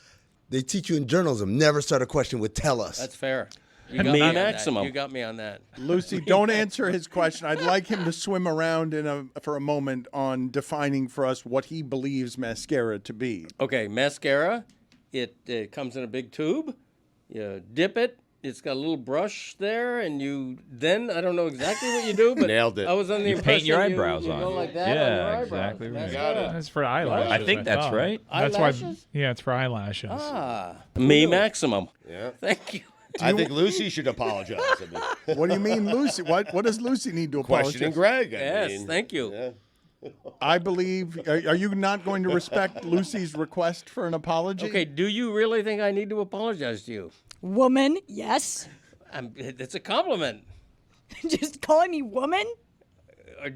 they teach you in journalism. Never start a question with "tell us." That's fair. You got Me me on maximum. that. You got me on that. Lucy, don't answer his question. I'd like him to swim around for a moment on defining for us what he believes mascara to be. Okay, mascara. It comes in a big tube. You dip it. It's got a little brush there, and then I don't know exactly what you do, but Nailed it. I was under the You paint impression your eyebrows you on. go like that Yeah, on your eyebrows. exactly right. Mascara. That's for eyelashes. I think that's thought. right. That's why. Eyelashes? Yeah, it's for eyelashes. Me maximum. Yeah. Thank you. I think Lucy should apologize. I mean, What do you mean, Lucy? What does Lucy need to apologize? questioning Greg. I Yes, mean, thank you. yeah. I believe. Are you not going to respect Lucy's request for an apology? Okay, do you really think I need to apologize to you? Woman, yes. It's a compliment. Just calling me woman?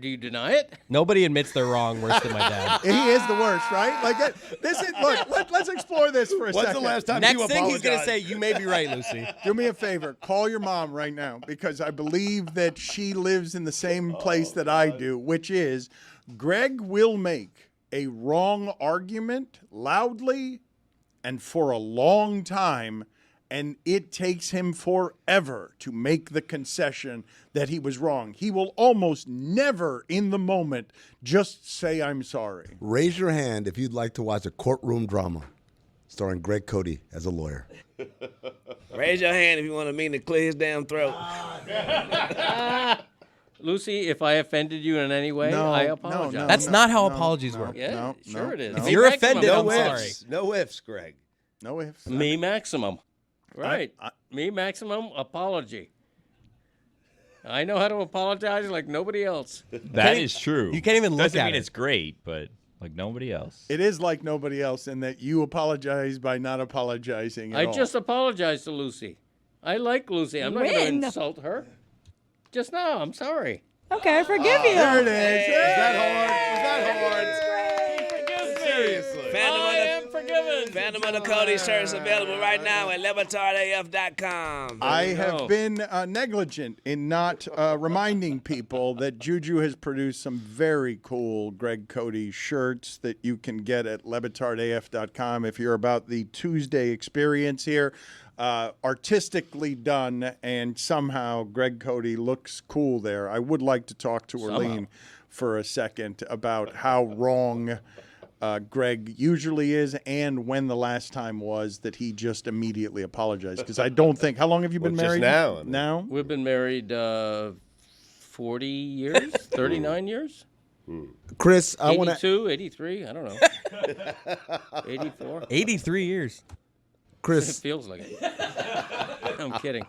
Do you deny it? Nobody admits they're wrong worse than my dad. He is the worst, right? Like this is let's explore this for a second. When's the last time Next you thing he's gonna apologized? say, "You may be right, Lucy." Do me a favor, call your mom right now because I believe that she lives in the same place that I do, which is Greg will make a wrong argument loudly and for a long time, and it takes him forever to make the concession that he was wrong. He will almost never in the moment just say, I'm sorry. Raise your hand if you'd like to watch a courtroom drama starring Greg Cote as a lawyer. Raise your hand if you want to mean to clear his damn throat. Lucy, if I offended you in any way, I apologize. That's not how apologies work. Yeah, sure it is. If you're offended, No I'm ifs. sorry. No ifs, Greg. No ifs. Me maximum. Right. Me maximum apology. I know how to apologize like nobody else. That is true. You can't even look Doesn't at mean it. it's great, but like nobody else. It is like nobody else in that you apologize by not apologizing at I all. just apologized to Lucy. I like Lucy. I'm not going When? to insult her. Just now, I'm sorry. Okay, I forgive you. There it is. Is that hard? Seriously. Phantom of the Cody shirts available right now at LeBatardAF.com. I have been negligent in not reminding people that Juju has produced some very cool Greg Cote shirts that you can get at LeBatardAF.com if you're about the Tuesday experience here. Artistically done, and somehow Greg Cote looks cool there. I would like to talk to Arlene for a second about how wrong Greg usually is and when the last time was that he just immediately apologized. Because I don't think – how long have you been Well, just married? now. We've been married 40 years, 39 years. Chris, I want to 82, 83, I don't know. 84. 83 years. It Chris, feels like it. I'm kidding.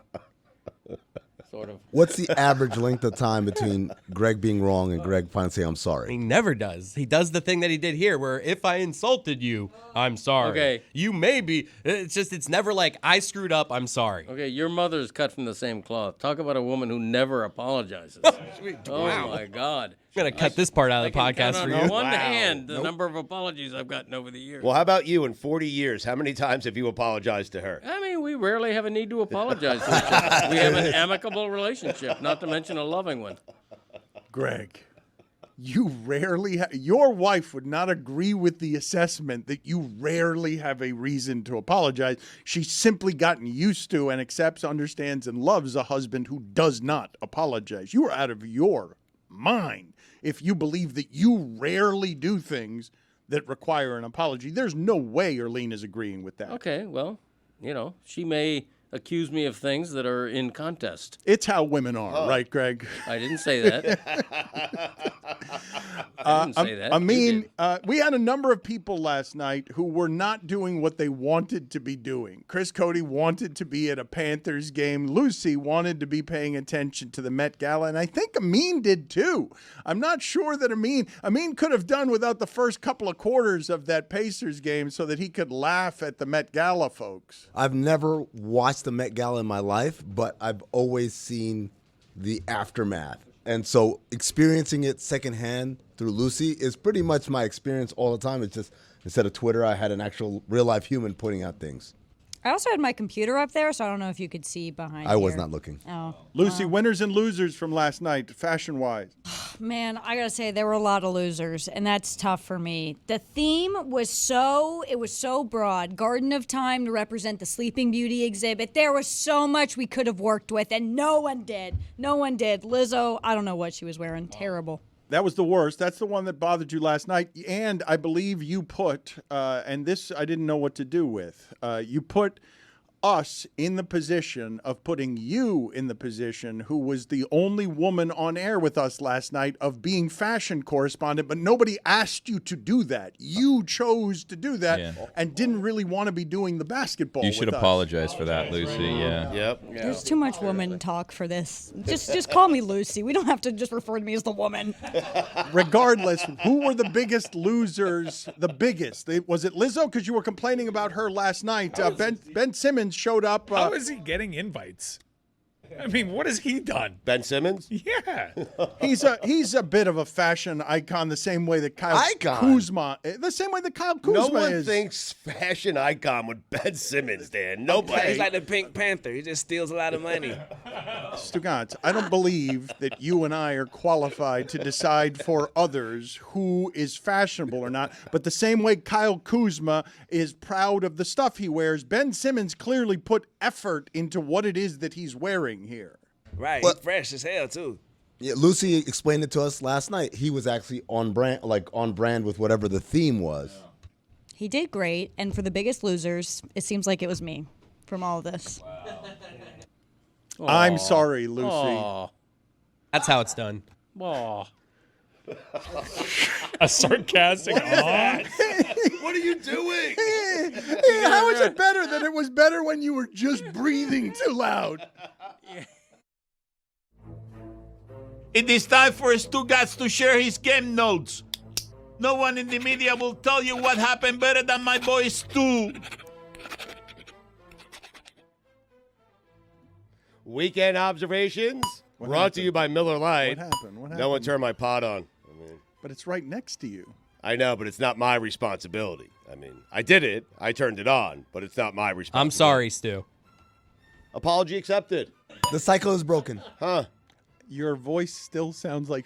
Sort of. what's the average length of time between Greg being wrong and Greg finally saying, I'm He sorry? never does. He does the thing that he did here, where if I insulted you, I'm sorry. Okay. You may be. It's never like I screwed up. I'm sorry. Okay, your mother's cut from the same cloth. Talk about a woman who never apologizes. Oh my God! I'm gonna cut this part out of the I can podcast count for on you. one hand the number of apologies I've gotten over the years. Well, how about you in 40 years? How many times have you apologized to her? I mean, we rarely have a need to apologize to each other. We have an amicable relationship, not to mention a loving one. Greg, you rarely your wife would not agree with the assessment that you rarely have a reason to apologize. She's simply gotten used to and accepts, understands, and loves a husband who does not apologize. You are out of your mind if you believe that you rarely do things that require an apology. There's no way Arlene is agreeing with that. Okay, well, you know, she may accuse me of things that are in contest. It's how women are, right, Greg? I didn't say that. I didn't say that. I You mean, did. we had a number of people last night who were not doing what they wanted to be doing. Chris Cote wanted to be at a Panthers game. Lucy wanted to be paying attention to the Met Gala, and I think Amin did too. I'm not sure that Amin could have done without the first couple of quarters of that Pacers game so that he could laugh at the Met Gala folks. I've never watched the Met Gala in my life, but I've always seen the aftermath. And so experiencing it secondhand through Lucy is pretty much my experience all the time. It's just instead of Twitter, I had an actual real-life human putting out things. I also had my computer up there, so I don't know if you could see behind I was here. not looking. Oh. Lucy, winners and losers from last night, fashion-wise. Man, I gotta say there were a lot of losers, and that's tough for me. The theme was so broad. Garden of Time to represent the Sleeping Beauty exhibit. There was so much we could have worked with, and no one did. No one did. Lizzo, I don't know what she was wearing. Terrible. That was the worst. That's the one that bothered you last night. And I believe you put, and this I didn't know what to do with, you put us in the position of putting you in the position who was the only woman on air with us last night of being fashion correspondent, but nobody asked you to do that. You chose to do that and didn't really want to be doing the basketball. You should with us. apologize for that, Lucy. Yeah. Yep. There's too much woman talk for this. Just call me Lucy. We don't have to just refer to me as the woman. Regardless, who were the biggest losers? The biggest? Was it Lizzo? Because you were complaining about her last night. Ben Simmons showed up. How is he getting invites? I mean, what has he done? Ben Simmons? Yeah. He's a bit of a fashion icon, the same way that Kyle Kuzma, the same way that Kyle Kuzma No one is. thinks fashion icon with Ben Simmons, Dan. Nobody. He's like the Pink Panther. He just steals a lot of money. Stugotz, I don't believe that you and I are qualified to decide for others who is fashionable or not. But the same way Kyle Kuzma is proud of the stuff he wears, Ben Simmons clearly put effort into what it is that he's wearing here. Right, he's fresh as hell too. Yeah, Lucy explained it to us last night. He was actually on brand with whatever the theme was. He did great, and for the biggest losers, it seems like it was me from all of this. I'm sorry, Lucy. Aw. That's how it's done. Aw. A sarcastic aw. What are you doing? How is it better than it was better when you were just breathing too loud? It is time for Stugotz to share his game notes. No one in the media will tell you what happened better than my boy Stu. Weekend observations brought to you by Miller Lite. What happened? What No one happened? turned my pot on. But it's right next to you. I know, but it's not my responsibility. I mean, I did it. I turned it on, but it's not my responsibility. I'm sorry, Stu. Apology accepted. The cycle is broken. Huh. Your voice still sounds like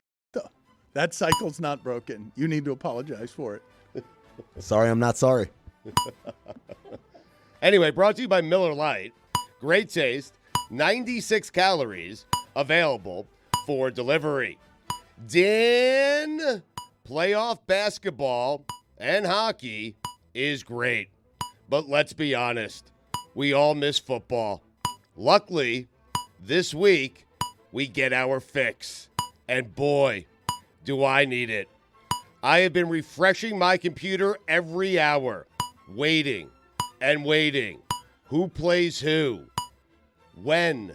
that cycle's not broken. You need to apologize for it. Sorry, I'm not sorry. Anyway, brought to you by Miller Lite. Great taste, 96 calories, available for delivery. Dan, playoff basketball and hockey is great. But let's be honest, we all miss football. Luckily, this week, we get our fix. And boy, do I need it. I have been refreshing my computer every hour, waiting and waiting. Who plays who? When?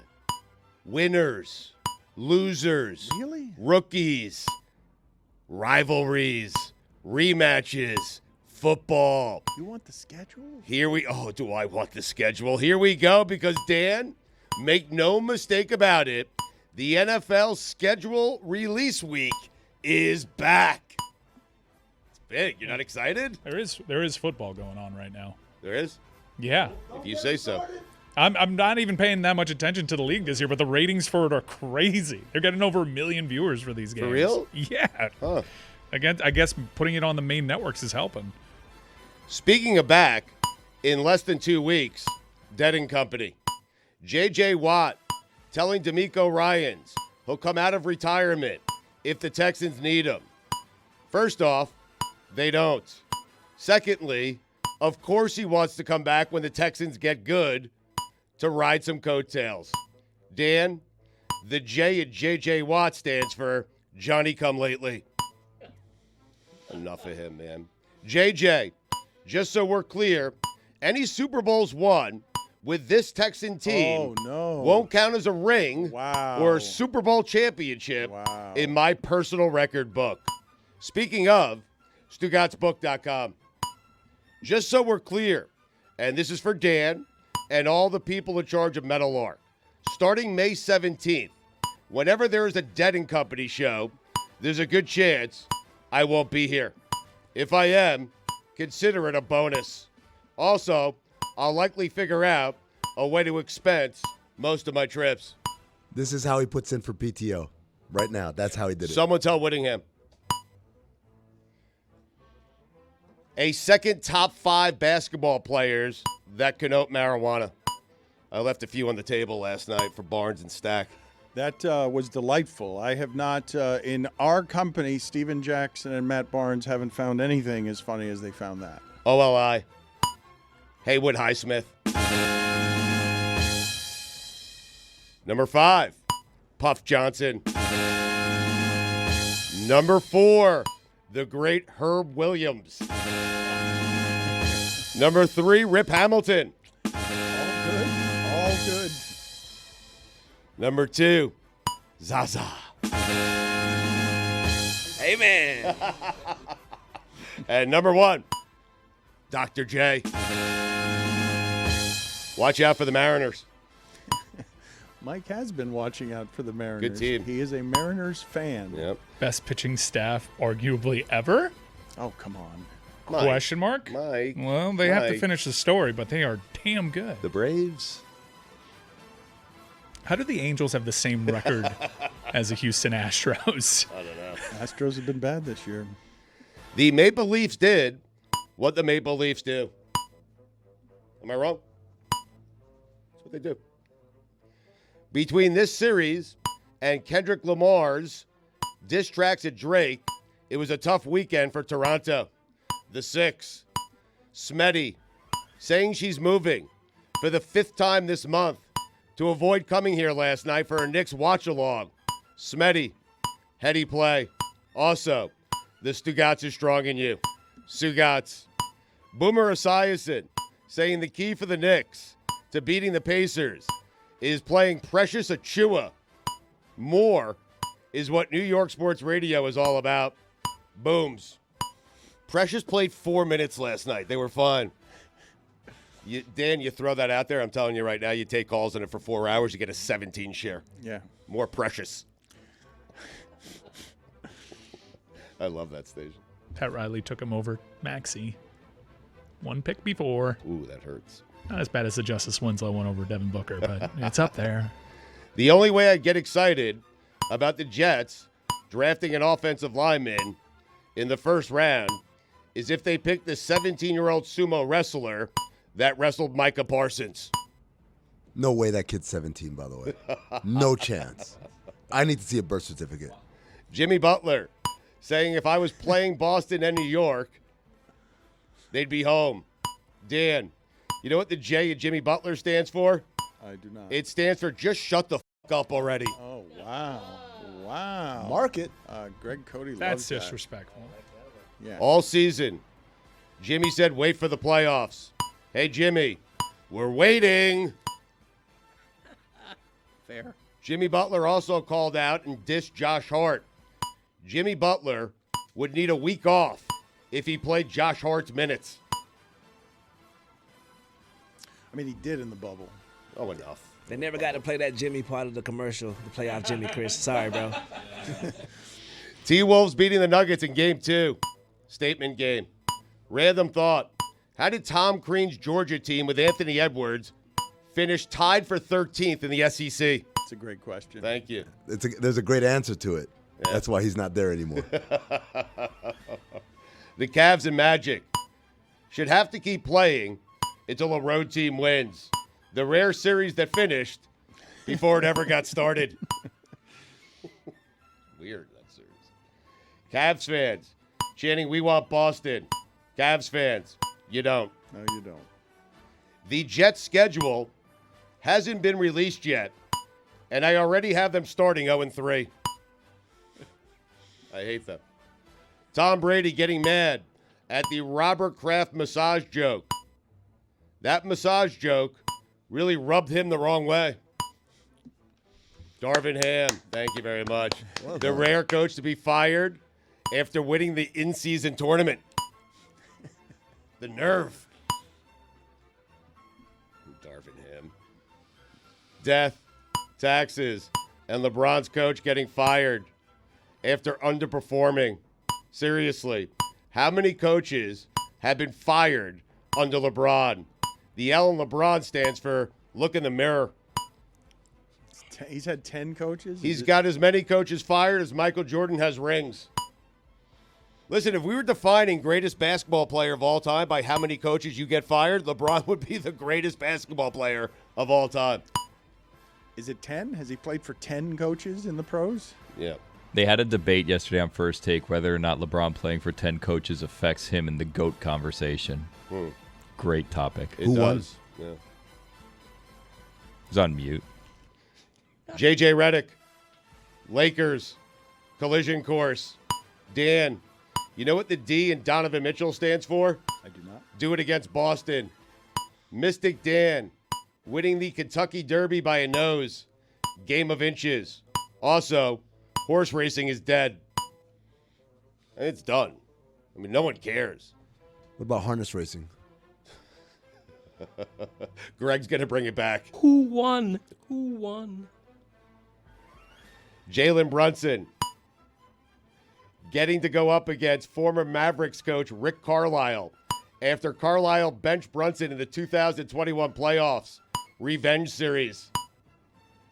Winners? Losers? Really? Rookies? Rivalries? Rematches? Football? You want the schedule? Do I want the schedule? Here we go, because Dan, make no mistake about it, the NFL schedule release week is back. It's big. You're not excited? There is football going on right now. There is? Yeah. If you say so. I'm not even paying that much attention to the league this year, but the ratings for it are crazy. They're getting over 1 million viewers for these games. For real? Yeah. Huh. Again, I guess putting it on the main networks is helping. Speaking of back, in less than 2 weeks, Dead & Company. J.J. Watt telling D'Amico Ryans he'll come out of retirement if the Texans need him. First off, they don't. Secondly, of course he wants to come back when the Texans get good to ride some coattails. Dan, the J at J.J. Watt stands for Johnny Come Lately. Enough of him, man. JJ, just so we're clear, any Super Bowls won with this Texan team won't count as a ring or a Super Bowl championship in my personal record book. Speaking of, StugottsBook.com. Just so we're clear, and this is for Dan and all the people in charge of Metal Arc, starting May 17th, whenever there is a Dead & Company show, there's a good chance I won't be here. If I am, consider it a bonus. Also, I'll likely figure out a way to expense most of my trips. This is how he puts in for PTO. Right now, that's how he did it. Someone tell Whittingham. A second top 5 basketball players that connote marijuana. I left a few on the table last night for Barnes and Stack. That was delightful. I have not, in our company, Steven Jackson and Matt Barnes haven't found anything as funny as they found that. OLI. Haywood Highsmith. Number 5, Puff Johnson. Number 4, the great Herb Williams. Number 3, Rip Hamilton. All good. Number 2, Zaza. Amen. And number 1, Dr. J. Watch out for the Mariners. Mike has been watching out for the Mariners. Good team. He is a Mariners fan. Yep. Best pitching staff, arguably ever? Oh, come on. Mike. Question mark? Mike. Well, they have to Mike. finish the story, but they are damn good. The Braves. How do the Angels have the same record as the Houston Astros? I don't know. Astros have been bad this year. The Maple Leafs did what the Maple Leafs do. Am I wrong? That's what they do. Between this series and Kendrick Lamar's diss tracks at Drake, it was a tough weekend for Toronto. The Six, Smetty, saying she's moving for the 5th time this month to avoid coming here last night for a Knicks watch-along. Smetty, heady play. Also, the Stugotz is strong in you. Stugotz. Boomer Esiason saying the key for the Knicks to beating the Pacers is playing Precious Achua. More is what New York sports radio is all about. Booms. Precious played 4 minutes last night. They were fine. Dan, you throw that out there. I'm telling you right now, you take calls on it for 4 hours, you get a 17 share. Yeah. More Precious. I love that station. Pat Riley took him over Maxey. 1 pick before. Ooh, that hurts. Not as bad as the Justice Winslow one over Devin Booker, but it's up there. The only way I get excited about the Jets drafting an offensive lineman in the first round is if they pick the 17-year-old sumo wrestler that wrestled Micah Parsons. No way that kid's 17, by the way. No chance. I need to see a birth certificate. Jimmy Butler saying if I was playing Boston and New York, they'd be home. Dan, you know what the J in Jimmy Butler stands for? I do not. It stands for just shut the f*** up already. Oh, wow. Wow. Mark it. Greg Cody That's loves that. disrespectful. Yeah. All season, Jimmy said wait for the playoffs. Hey, Jimmy, we're waiting. Fair. Jimmy Butler also called out and dissed Josh Hart. Jimmy Butler would need a week off if he played Josh Hart's minutes. I mean, he did in the bubble. Oh, enough. They never got to play that Jimmy part of the commercial, the playoff Jimmy, Chris. Sorry, bro. T-Wolves beating the Nuggets in Game 2. Statement game. Random thought. How did Tom Crean's Georgia team with Anthony Edwards finish tied for 13th in the SEC? It's a great question. Thank you. There's a great answer to it. Yeah. That's why he's not there anymore. The Cavs and Magic should have to keep playing until a road team wins. The rare series that finished before it ever got started. Weird, that series. Cavs fans chanting, "We want Boston." Cavs fans, you don't. No, you don't. The Jets' schedule hasn't been released yet, and I already have them starting 0-3. I hate them. Tom Brady getting mad at the Robert Kraft massage joke. That massage joke really rubbed him the wrong way. Darvin Ham, thank you very much. Well the done. rare coach to be fired after winning the in-season tournament. The nerve. Darvin Ham. Death, taxes, and LeBron's coach getting fired after underperforming. Seriously, how many coaches have been fired under LeBron? The L in LeBron stands for look in the mirror. He's had 10 coaches? He's got as many coaches fired as Michael Jordan has rings. Listen, if we were defining greatest basketball player of all time by how many coaches you get fired, LeBron would be the greatest basketball player of all time. Is it 10? Has he played for 10 coaches in the pros? Yeah. They had a debate yesterday on First Take whether or not LeBron playing for 10 coaches affects him in the GOAT conversation. Great topic. It does. Yeah. He's on mute. JJ Redick, Lakers, collision course. Dan, you know what the D in Donovan Mitchell stands for? I do not. Do it against Boston. Mystic Dan, winning the Kentucky Derby by a nose. Game of inches. Also, horse racing is dead. It's done. I mean, no one cares. What about harness racing? Greg's going to bring it back. Who won? Who won? Jalen Brunson getting to go up against former Mavericks coach Rick Carlisle after Carlisle benched Brunson in the 2021 playoffs revenge series.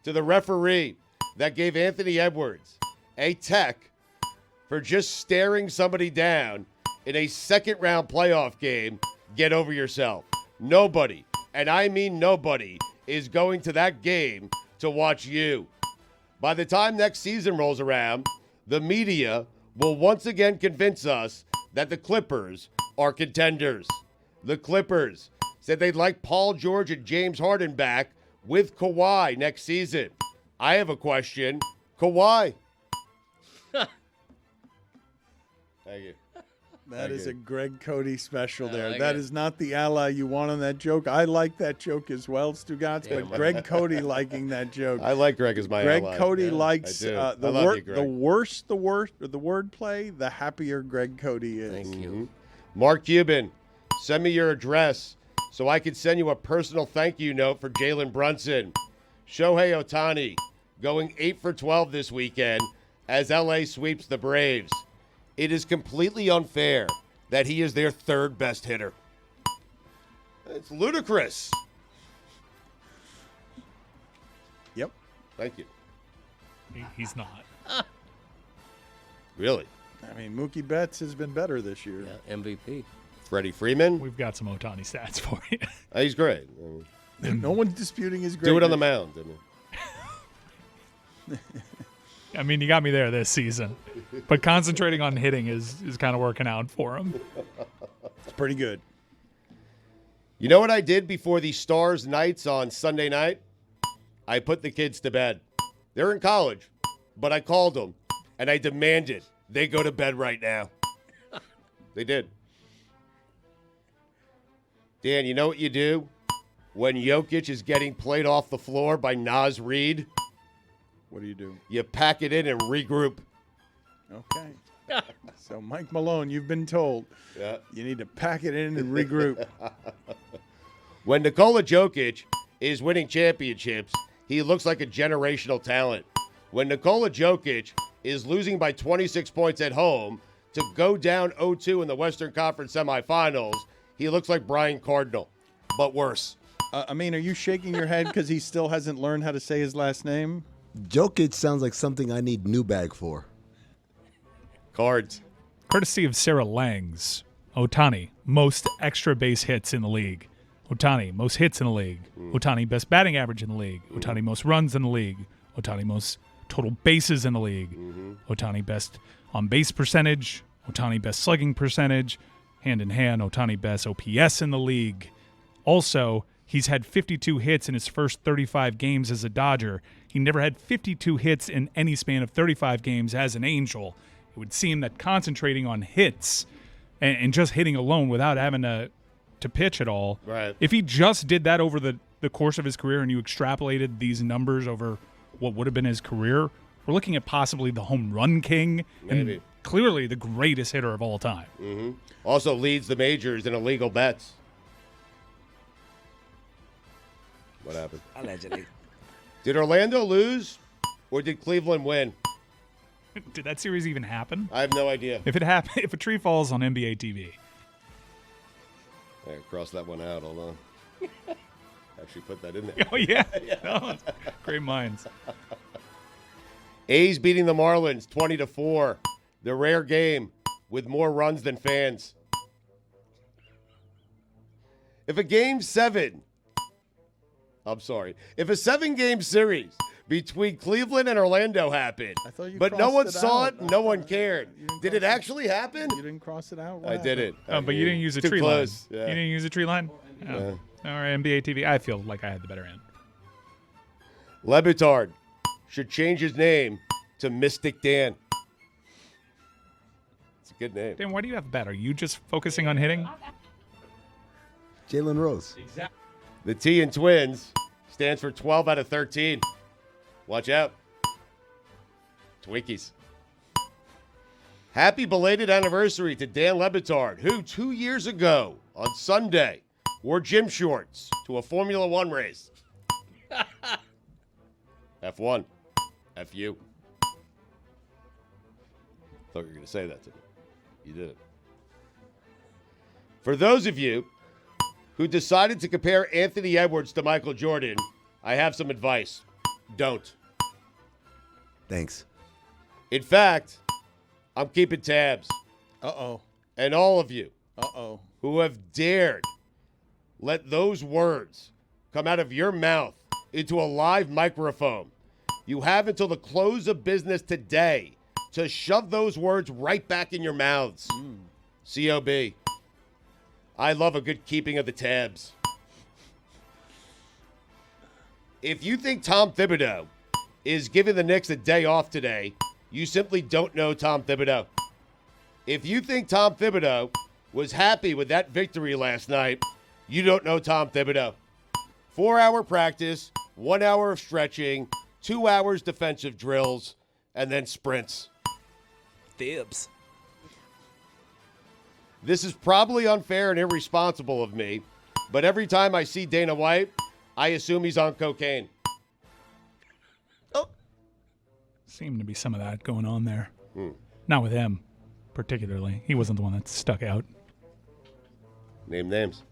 To the referee that gave Anthony Edwards a tech for just staring somebody down in a second-round playoff game, get over yourself. Nobody, and I mean nobody, is going to that game to watch you. By the time next season rolls around, the media will once again convince us that the Clippers are contenders. The Clippers said they'd like Paul George and James Harden back with Kawhi next season. I have a question. Kawhi. Thank you. That is a Greg Cody special there. like That it. is not the ally you want on that joke. I like that joke as well, Stugotz, but Greg Cody liking that joke. I like Greg as my Greg ally. Cody Yeah, likes I do. the I love you, Greg. the worse the wordplay, the happier Greg Cody is. Thank you. Mark Cuban, send me your address so I can send you a personal thank you note for Jalen Brunson. Shohei Ohtani going 8 for 12 this weekend as LA sweeps the Braves. It is completely unfair that he is their third best hitter. It's ludicrous. Yep. Thank you. He's not. Really? I mean, Mookie Betts has been better this year. Yeah, MVP. Freddie Freeman? We've got some Ohtani stats for you. He's great. No one's disputing his greatness. Do it on the mound. I mean. I mean, you got me there this season. But concentrating on hitting is kind of working out for him. It's pretty good. You know what I did before the Stars Knights on Sunday night? I put the kids to bed. They're in college, but I called them, and I demanded they go to bed right now. They did. Dan, you know what you do when Jokic is getting played off the floor by Naz Reid? What do? You pack it in and regroup. Okay. So, Mike Malone, you've been told you need to pack it in and regroup. When Nikola Jokic is winning championships, he looks like a generational talent. When Nikola Jokic is losing by 26 points at home to go down 0-2 in the Western Conference semifinals, he looks like Brian Cardinal, but worse. I mean, are you shaking your head because he still hasn't learned how to say his last name? Jokic sounds like something I need new bag for. Cards. Courtesy of Sarah Langs. Ohtani, most extra base hits in the league. Ohtani, most hits in the league. Ohtani, best batting average in the league. Ohtani, most runs in the league. Ohtani, most total bases in the league. Ohtani, best on base percentage. Ohtani, best slugging percentage. Hand in hand, Ohtani, best OPS in the league. Also, he's had 52 hits in his first 35 games as a Dodger. He never had 52 hits in any span of 35 games as an Angel. It would seem that concentrating on hits and just hitting alone without having to pitch at all, right. If he just did that over the course of his career and you extrapolated these numbers over what would have been his career, we're looking at possibly the home run king Maybe. and clearly the greatest hitter of all time. Mm-hmm. Also leads the majors in illegal bets. What happened? Allegedly. Did Orlando lose or did Cleveland win? Did that series even happen? I have no idea. If it happened, if a tree falls on NBA TV. I cross that one out. Hold on. Actually put that in there. Oh, yeah. No, great minds. A's beating the Marlins 20-4. The rare game with more runs than fans. If a game 7, I'm sorry, if a 7-game series between Cleveland and Orlando happened, but no crossed one it saw out. it, no one cared. Did it actually happen? You didn't cross it out? I did it. Oh, but you didn't use a Too tree close. line. Yeah. You didn't use a tree line? Oh. Yeah. All right, NBA TV. I feel like I had the better end. Le Batard should change his name to Mystic Dan. It's a good name. Dan, why do you have bet? Are you just focusing on hitting? Jalen Rose. Exactly. The T in Twins stands for 12 out of 13. Watch out. Twinkies. Happy belated anniversary to Dan Le Batard, who 2 years ago on Sunday wore gym shorts to a Formula One race. F1. F-U. Thought you were going to say that to me. You did it. For those of you who decided to compare Anthony Edwards to Michael Jordan, I have some advice. Don't. Thanks. In fact, I'm keeping tabs. Uh-oh. And all of you Uh-oh. who have dared let those words come out of your mouth into a live microphone, you have until the close of business today to shove those words right back in your mouths. COB. I love a good keeping of the tabs. If you think Tom Thibodeau is giving the Knicks a day off today, you simply don't know Tom Thibodeau. If you think Tom Thibodeau was happy with that victory last night, you don't know Tom Thibodeau. 4-hour practice, 1 hour of stretching, 2 hours defensive drills, and then sprints. Thibs. This is probably unfair and irresponsible of me, but every time I see Dana White, I assume he's on cocaine. Seemed to be some of that going on there. Not with him, particularly. He wasn't the one that stuck out. Name names.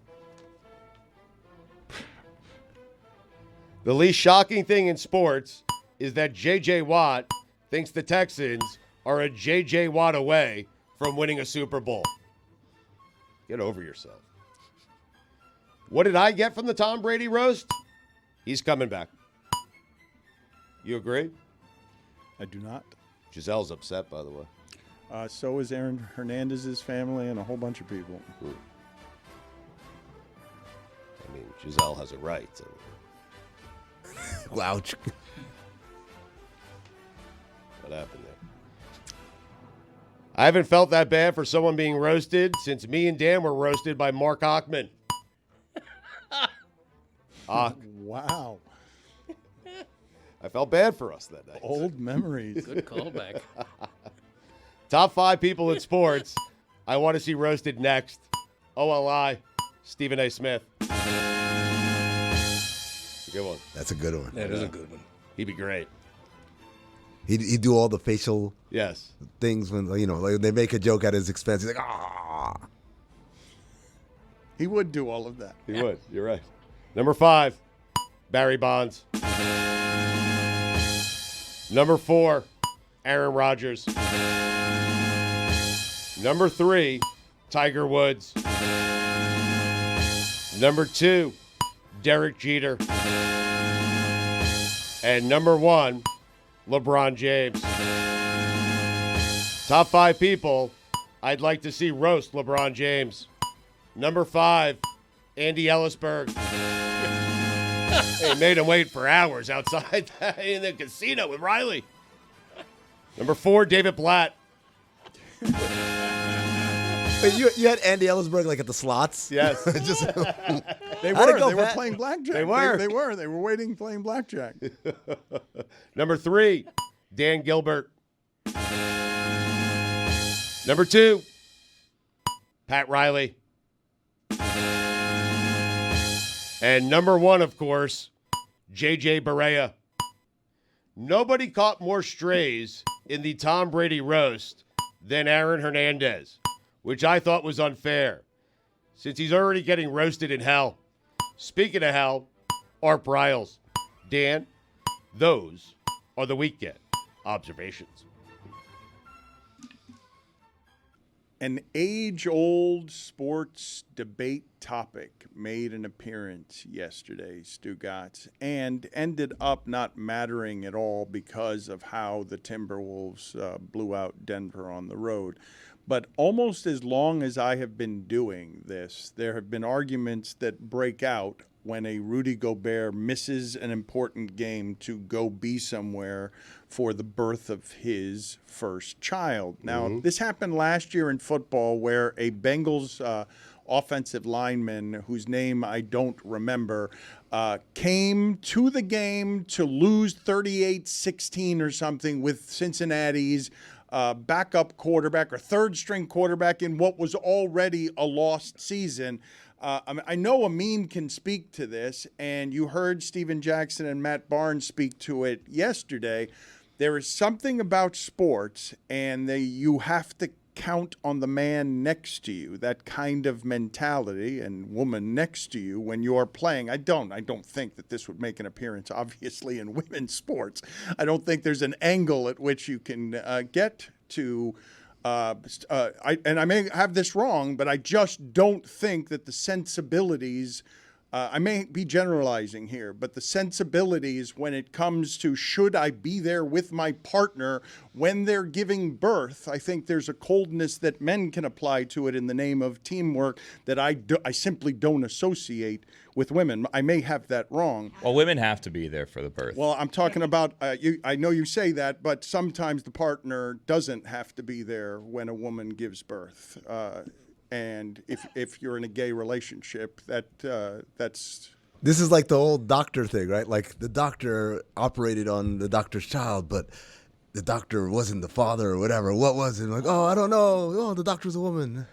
The least shocking thing in sports is that J.J. Watt thinks the Texans are a J.J. Watt away from winning a Super Bowl. Get over yourself. What did I get from the Tom Brady roast? He's coming back. You agree? I do not. Giselle's upset, by the way. So is Aaron Hernandez's family and a whole bunch of people. I mean, Giselle has a right. Ouch. What happened there? I haven't felt that bad for someone being roasted since me and Dan were roasted by Mark Ockman. Wow. I felt bad for us that night. Old memories. Good callback. Top 5 people in sports I want to see roasted next. OLI, Stephen A. Smith. Good one. That's a good one. That is a good one. He'd be great. He'd do all the facial things when, like they make a joke at his expense. He's like, ah. He would do all of that. He would. You're right. Number 5, Barry Bonds. Number 4, Aaron Rodgers. Number 3, Tiger Woods. Number 2, Derek Jeter. And number 1, LeBron James. Top 5 people I'd like to see roast LeBron James. Number 5, Andy Ellisberg. They made him wait for hours outside in the casino with Riley. Number 4, David Blatt. Wait, you had Andy Ellisberg like at the slots? Yes. They How'd it go, were Pat? playing blackjack. They were. They were waiting playing blackjack. Number 3, Dan Gilbert. Number 2, Pat Riley. And number 1, of course, J.J. Barea. Nobody caught more strays in the Tom Brady roast than Aaron Hernandez, which I thought was unfair, since he's already getting roasted in hell. Speaking of hell, Art Briles. Dan, those are the weekend observations. An age-old sports debate topic made an appearance yesterday, Stugotz, and ended up not mattering at all because of how the Timberwolves blew out Denver on the road. But almost as long as I have been doing this, there have been arguments that break out when a Rudy Gobert misses an important game to go be somewhere for the birth of his first child. Now, this happened last year in football where a Bengals offensive lineman, whose name I don't remember, came to the game to lose 38-16 or something with Cincinnati's backup quarterback or third-string quarterback in what was already a lost season. I know Amin can speak to this, and you heard Steven Jackson and Matt Barnes speak to it yesterday. There is something about sports, and you have to count on the man next to you, that kind of mentality and woman next to you when you're playing. I don't think that this would make an appearance, obviously, in women's sports. I don't think there's an angle at which you can get to. And I may have this wrong, but I just don't think that the sensibilities, I may be generalizing here, but the sensibilities when it comes to should I be there with my partner when they're giving birth, I think there's a coldness that men can apply to it in the name of teamwork that I simply don't associate with women. I may have that wrong. Well, women have to be there for the birth. Well, I'm talking about, I know you say that, but sometimes the partner doesn't have to be there when a woman gives birth. And if you're in a gay relationship, that's... This is like the old doctor thing, right? Like the doctor operated on the doctor's child, but the doctor wasn't the father or whatever. What was it? Like, oh, I don't know. Oh, the doctor's a woman.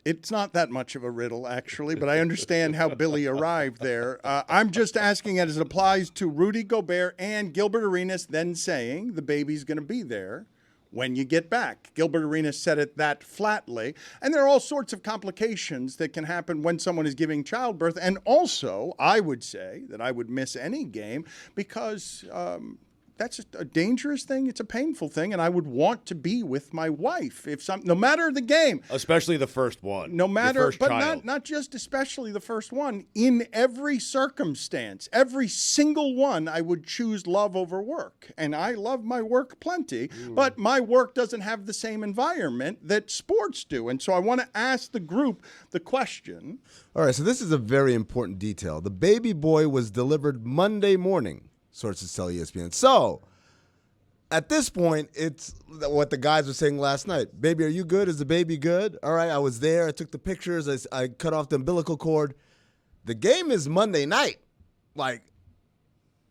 It's not that much of a riddle, actually, but I understand how Billy arrived there. I'm just asking as it applies to Rudy Gobert and Gilbert Arenas then saying the baby's going to be there when you get back. Gilbert Arenas said it that flatly. And there are all sorts of complications that can happen when someone is giving childbirth. And also, I would say that I would miss any game because that's a dangerous thing. It's a painful thing. And I would want to be with my wife no matter the game. Especially the first one. No matter, first but child. not just especially the first one. In every circumstance, every single one, I would choose love over work. And I love my work plenty, but my work doesn't have the same environment that sports do. And so I want to ask the group the question. All right, so this is a very important detail. The baby boy was delivered Monday morning, sources tell ESPN. So, at this point, it's what the guys were saying last night. Baby, are you good? Is the baby good? All right, I was there. I took the pictures. I cut off the umbilical cord. The game is Monday night. Like,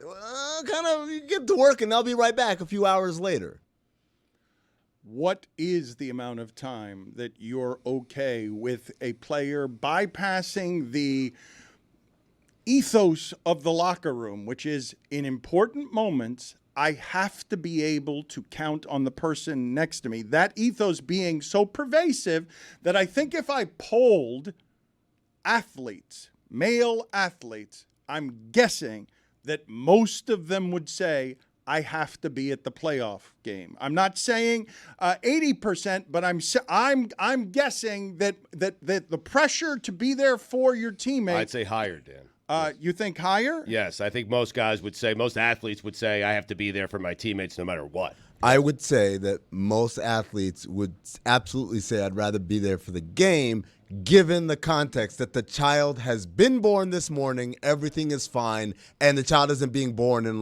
you get to work and I'll be right back a few hours later. What is the amount of time that you're okay with a player bypassing the ethos of the locker room, which is in important moments, I have to be able to count on the person next to me. That ethos being so pervasive that I think if I polled athletes, male athletes, I'm guessing that most of them would say, I have to be at the playoff game. I'm not saying 80%, but I'm guessing that the pressure to be there for your teammate. I'd say higher, Dan. You think higher? Yes, I think most athletes would say, I have to be there for my teammates no matter what. I would say that most athletes would absolutely say, I'd rather be there for the game, given the context that the child has been born this morning, everything is fine, and the child isn't being born in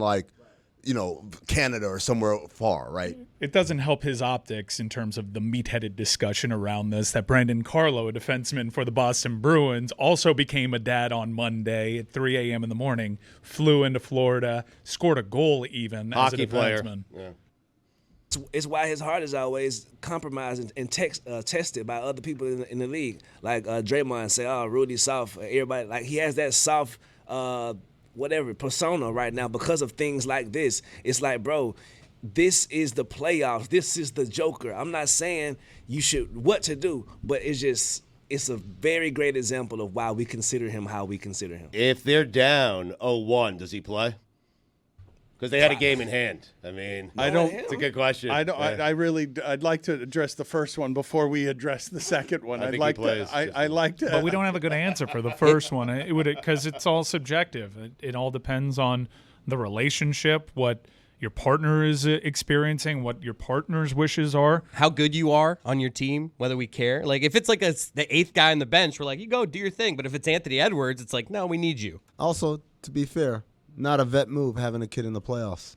Canada or somewhere far, right? It doesn't help his optics in terms of the meat-headed discussion around this that Brandon Carlo, a defenseman for the Boston Bruins, also became a dad on Monday at 3 a.m. in the morning, flew into Florida, scored a goal even Hockey as a player. defenseman. Yeah. It's why his heart is always compromised and tested by other people in the league. Like Draymond say, oh, Rudy's soft. Everybody, like he has that soft persona right now because of things like this. It's like, bro, this is the playoffs. This is the Joker. I'm not saying you should what to do, but it's a very great example of why we consider him how we consider him. If they're down 0-1, does he play? Because they had a game in hand. I mean, it's a good question. I'd like to address the first one before we address the second one. I'd like to. But we don't have a good answer for the first one. It would because it's all subjective. It all depends on the relationship, what your partner is experiencing, what your partner's wishes are, how good you are on your team, whether we care. Like if it's like the eighth guy on the bench, we're like, you go do your thing. But if it's Anthony Edwards, it's like, no, we need you. Also, to be fair, not a vet move having a kid in the playoffs.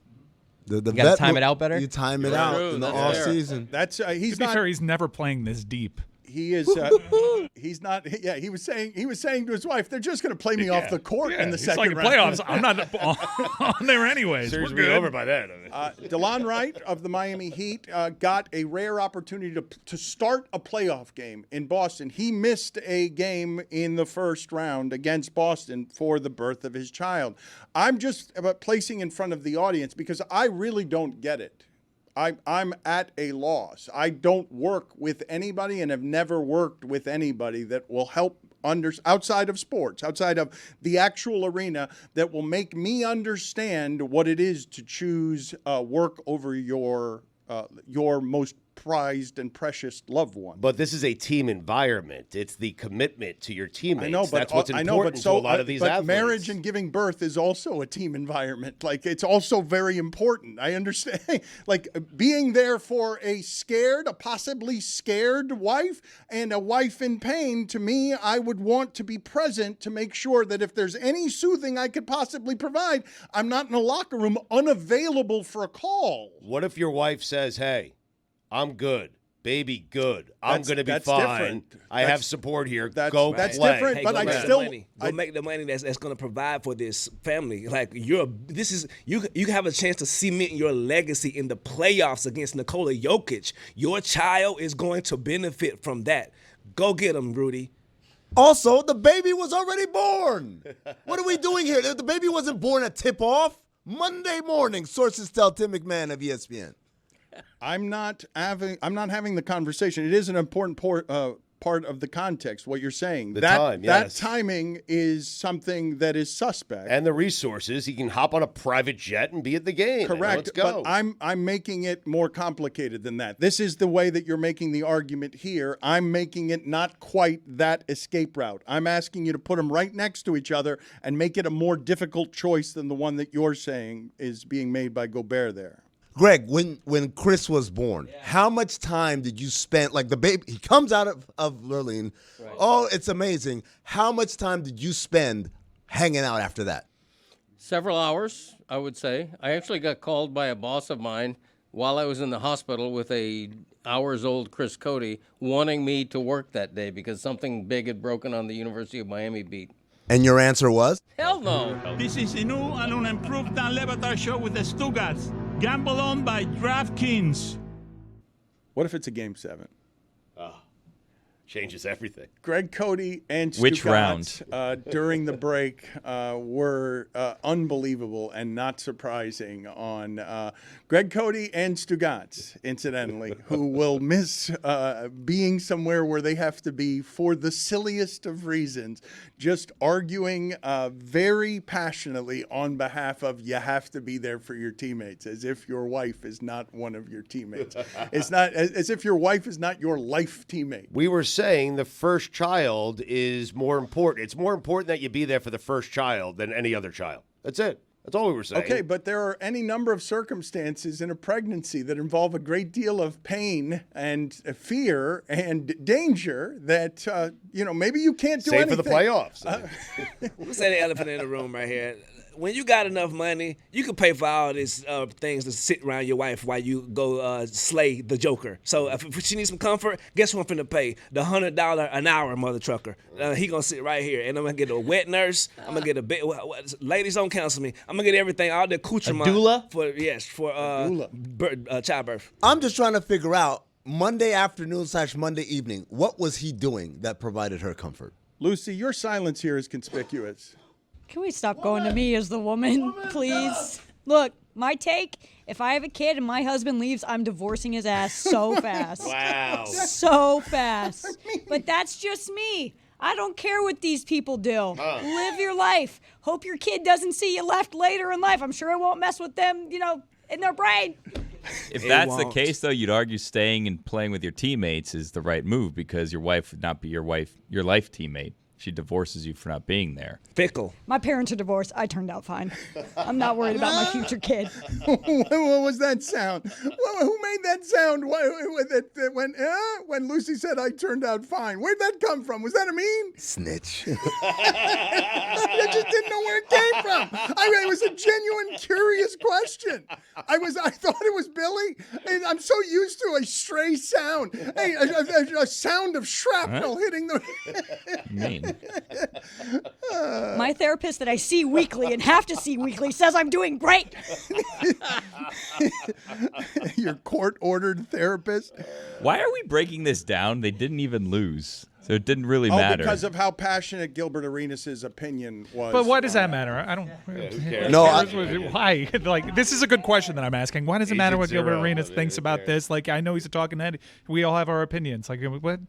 You got to time it out better? You time it out in the off season. That's to be fair, he's never playing this deep. He is He's not. Yeah, he was saying to his wife, they're just going to play me off the court in the it's second like round. playoffs. I'm not on there anyways. Series We're will be good. over by then. DeLon Wright of the Miami Heat got a rare opportunity to start a playoff game in Boston. He missed a game in the first round against Boston for the birth of his child. I'm just placing in front of the audience because I really don't get it. I'm at a loss. I don't work with anybody and have never worked with anybody that will help outside of sports, outside of the actual arena, that will make me understand what it is to choose work over your most prized and precious loved one. But this is a team environment. It's the commitment to your teammates. I know, but that's what's important to a lot of these athletes. Marriage and giving birth is also a team environment. Like, it's also very important. I understand. Like, being there for a possibly scared wife and a wife in pain, to me, I would want to be present to make sure that if there's any soothing I could possibly provide, I'm not in a locker room unavailable for a call. What if your wife says, hey, I'm good. Baby, good. I'm going to be fine. I have support here. Go that's play. different, Hey, but go I make still the money. Make the money that's going to provide for this family. Like, you have a chance to cement your legacy in the playoffs against Nikola Jokic. Your child is going to benefit from that. Go get him, Rudy. Also, the baby was already born. What are we doing here? The baby wasn't born at tip-off. Monday morning, sources tell Tim McMahon of ESPN. I'm not having the conversation. It is an important part of the context, what you're saying. That timing is something that is suspect. And the resources, he can hop on a private jet and be at the game. Correct. Let's go. But I'm making it more complicated than that. This is the way that you're making the argument here. I'm making it not quite that escape route. I'm asking you to put them right next to each other and make it a more difficult choice than the one that you're saying is being made by Gobert there. Greg, when Chris was born, how much time did you spend, like the baby, he comes out of Lurleen. Right. Oh, it's amazing. How much time did you spend hanging out after that? Several hours, I would say. I actually got called by a boss of mine while I was in the hospital with a hours-old Chris Cody wanting me to work that day because something big had broken on the University of Miami beat. And your answer was? Hell no. This is the new and unimproved Dan Le Batard Show with the Stugotz. Gamble on by DraftKings. What if it's a Game 7? Changes everything. Greg Cody and Which Stugotz, round? During the break were unbelievable and not surprising on Greg Cody and Stugotz, incidentally, who will miss being somewhere where they have to be for the silliest of reasons, just arguing very passionately on behalf of you have to be there for your teammates, as if your wife is not one of your teammates. It's not as if your wife is not your life teammate. We were saying the first child is more important. It's more important that you be there for the first child than any other child. That's it. That's all we were saying. Okay, but there are any number of circumstances in a pregnancy that involve a great deal of pain and fear and danger that, maybe you can't do Save anything. for the playoffs. Let's say the elephant in the room right here. When you got enough money, you can pay for all these things to sit around your wife while you go slay the Joker. So if she needs some comfort, guess who I'm finna pay? The $100 an hour mother trucker. He gonna sit right here, and I'm gonna get a wet nurse. I'm gonna get a bit. Ladies, don't counsel me. I'm gonna get everything, all the accoutrement. A doula? For childbirth. I'm just trying to figure out Monday afternoon / Monday evening, what was he doing that provided her comfort? Lucy, your silence here is conspicuous. Can we stop going to me as the woman, please? Look, my take, if I have a kid and my husband leaves, I'm divorcing his ass so fast. Wow. So fast. But that's just me. I don't care what these people do. Live your life. Hope your kid doesn't see you left later in life. I'm sure it won't mess with them, in their brain. If that's the case, though, you'd argue staying and playing with your teammates is the right move because your wife would not be your life teammate. she divorces you for not being there. Fickle. My parents are divorced. I turned out fine. I'm not worried about my future kid. What was that sound? Who made that sound when Lucy said I turned out fine? Where'd that come from? Was that a meme? Snitch. I just didn't know where it came from. It was a genuine, curious question. I thought it was Billy. And I'm so used to a stray sound, a sound of shrapnel hitting the. Mean. My therapist that I see weekly and have to see weekly says I'm doing great. Your court-ordered therapist. Why are we breaking this down? They didn't even lose, so it didn't really matter. Because of how passionate Gilbert Arenas' opinion was. But why does that matter? I don't. who cares? No, why? Like, this is a good question that I'm asking. Why does it matter what Agent Gilbert Zero. Arenas thinks about this? Like, I know he's a talking head. We all have our opinions. Like, what?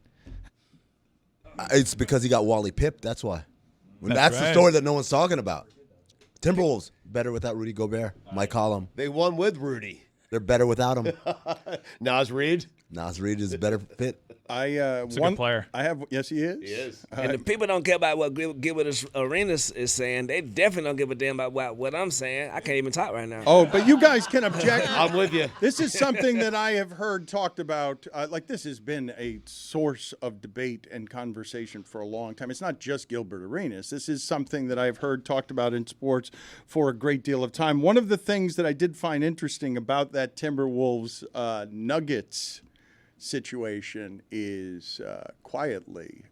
It's because he got Wally pipped. That's why. That's The right. story that no one's talking about. Timberwolves better without Rudy Gobert. Mike Collum. They won with Rudy. They're better without him. Nas Reed. Nas Reed is a better fit. He's a good player. Yes, he is. He is. And the people don't care about what Gilbert Arenas is saying. They definitely don't give a damn about what I'm saying. I can't even talk right now. Oh, but you guys can object. I'm with you. This is something that I have heard talked about. This has been a source of debate and conversation for a long time. It's not just Gilbert Arenas. This is something that I've heard talked about in sports for a great deal of time. One of the things that I did find interesting about that Timberwolves Nuggets situation is quietly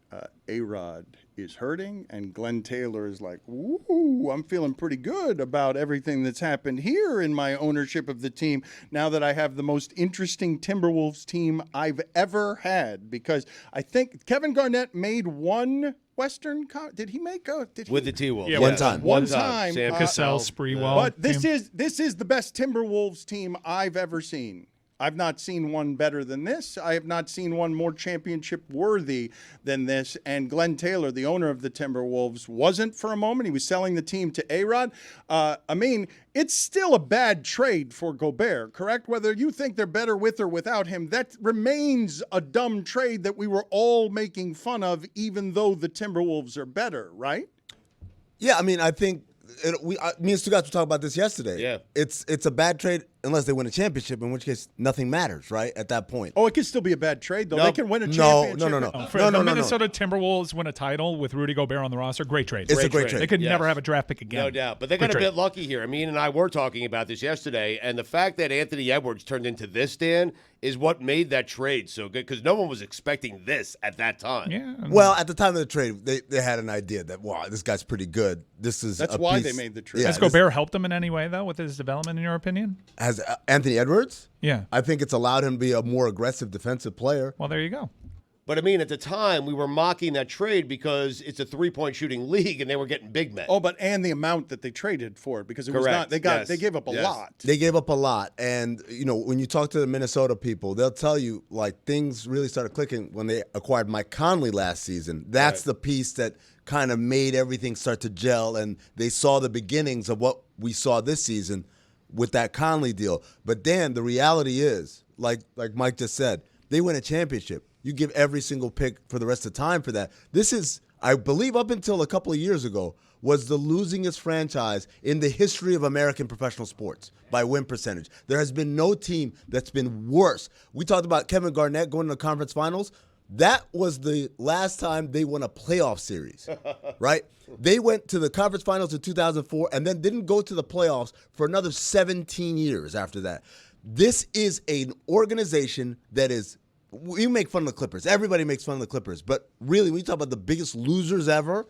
A-Rod is hurting and Glenn Taylor is like, ooh, I'm feeling pretty good about everything that's happened here in my ownership of the team now that I have the most interesting Timberwolves team I've ever had, because I think Kevin Garnett made one Western did he make a with the T-Wolves? Yeah, One time. One time. Sam Cassell, Sprewell. But this is the best Timberwolves team I've ever seen. I've not seen one better than this. I have not seen one more championship worthy than this. And Glenn Taylor, the owner of the Timberwolves, wasn't for a moment. He was selling the team to A-Rod. It's still a bad trade for Gobert, correct? Whether you think they're better with or without him, that remains a dumb trade that we were all making fun of, even though the Timberwolves are better, right? Yeah, I think me and Stugotz were talking about this yesterday. Yeah. It's a bad trade unless they win a championship, in which case nothing matters, right? At that point. Oh, it could still be a bad trade, though. Nope. They can win a No, championship. no. For the Minnesota Timberwolves win a title with Rudy Gobert on the roster, great trade. It's a great trade. They could Yes. never have a draft pick again. No doubt. But they got a bit lucky here. Amin and I were talking about this yesterday, and the fact that Anthony Edwards turned into this, Dan, is what made that trade so good, because no one was expecting this at that time. Yeah. Well, at the time of the trade, they had an idea that, wow, this guy's pretty good. That's why they made the trade. Has Gobert helped him in any way, though, with his development, in your opinion? Has Anthony Edwards? Yeah. I think it's allowed him to be a more aggressive defensive player. Well, there you go. But at the time, we were mocking that trade because it's a three-point shooting league, and they were getting big men. Oh, and the amount that they traded for it, because it was not. They gave up a lot. They gave up a lot, and when you talk to the Minnesota people, they'll tell you things really started clicking when they acquired Mike Conley last season. That's the piece that kind of made everything start to gel, and they saw the beginnings of what we saw this season with that Conley deal. But Dan, the reality is, like Mike just said, they win a championship. You give every single pick for the rest of the time for that. This is, I believe, up until a couple of years ago, was the losingest franchise in the history of American professional sports by win percentage. There has been no team that's been worse. We talked about Kevin Garnett going to the conference finals. That was the last time they won a playoff series, right? They went to the conference finals in 2004 and then didn't go to the playoffs for another 17 years after that. This is an organization that is, we make fun of the Clippers. Everybody makes fun of the Clippers. But really, when you talk about the biggest losers ever,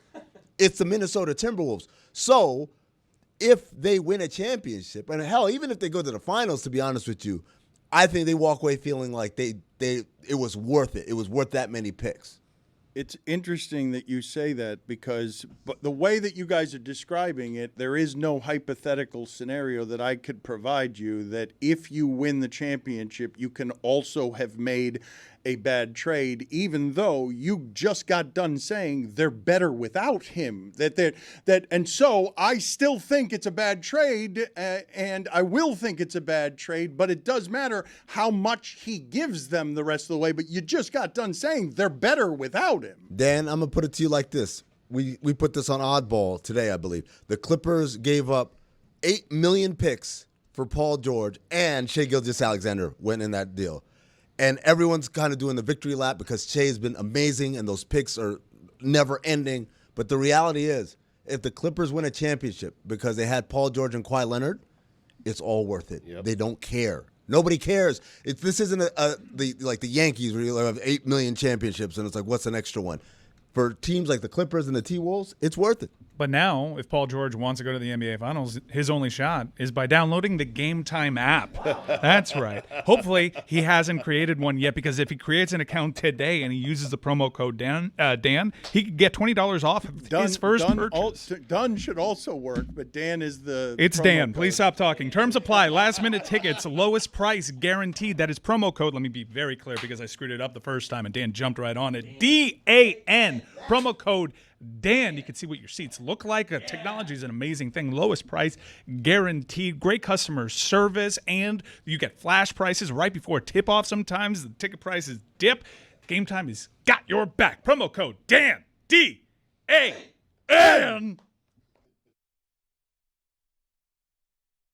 it's the Minnesota Timberwolves. So if they win a championship, and hell, even if they go to the finals, to be honest with you, I think they walk away feeling like it was worth it. It was worth that many picks. It's interesting that you say that, because the way that you guys are describing it, there is no hypothetical scenario that I could provide you that if you win the championship, you can also have made a bad trade, even though you just got done saying they're better without him. And so I still think it's a bad trade, and I will think it's a bad trade, but it does matter how much he gives them the rest of the way. But you just got done saying they're better without him. Dan, I'm going to put it to you like this. we put this on Oddball today, I believe. The Clippers gave up 8 million picks for Paul George, and Shai Gilgeous-Alexander went in that deal. And everyone's kind of doing the victory lap because Shai's been amazing, and those picks are never ending. But the reality is, if the Clippers win a championship because they had Paul George and Kawhi Leonard, it's all worth it. They don't care. Nobody cares. This isn't the Yankees where you have 8 million championships and it's like, what's an extra one? For teams like the Clippers and the T-Wolves, it's worth it. But now, if Paul George wants to go to the NBA Finals, his only shot is by downloading the Game Time app. That's right. Hopefully, he hasn't created one yet, because if he creates an account today and he uses the promo code Dan, he could get $20 off his first purchase. Done should also work, but Dan is the It's promo Dan. code. Please stop talking. Terms apply. Last-minute tickets, lowest price guaranteed. That is promo code. Let me be very clear because I screwed it up the first time and Dan jumped right on it. DAN. Promo code Dan. You can see what your seats look like. Technology is an amazing thing. Lowest price guaranteed. Great customer service, and you get flash prices right before tip-off sometimes. The ticket prices dip. Game Time has got your back. Promo code Dan. DAN.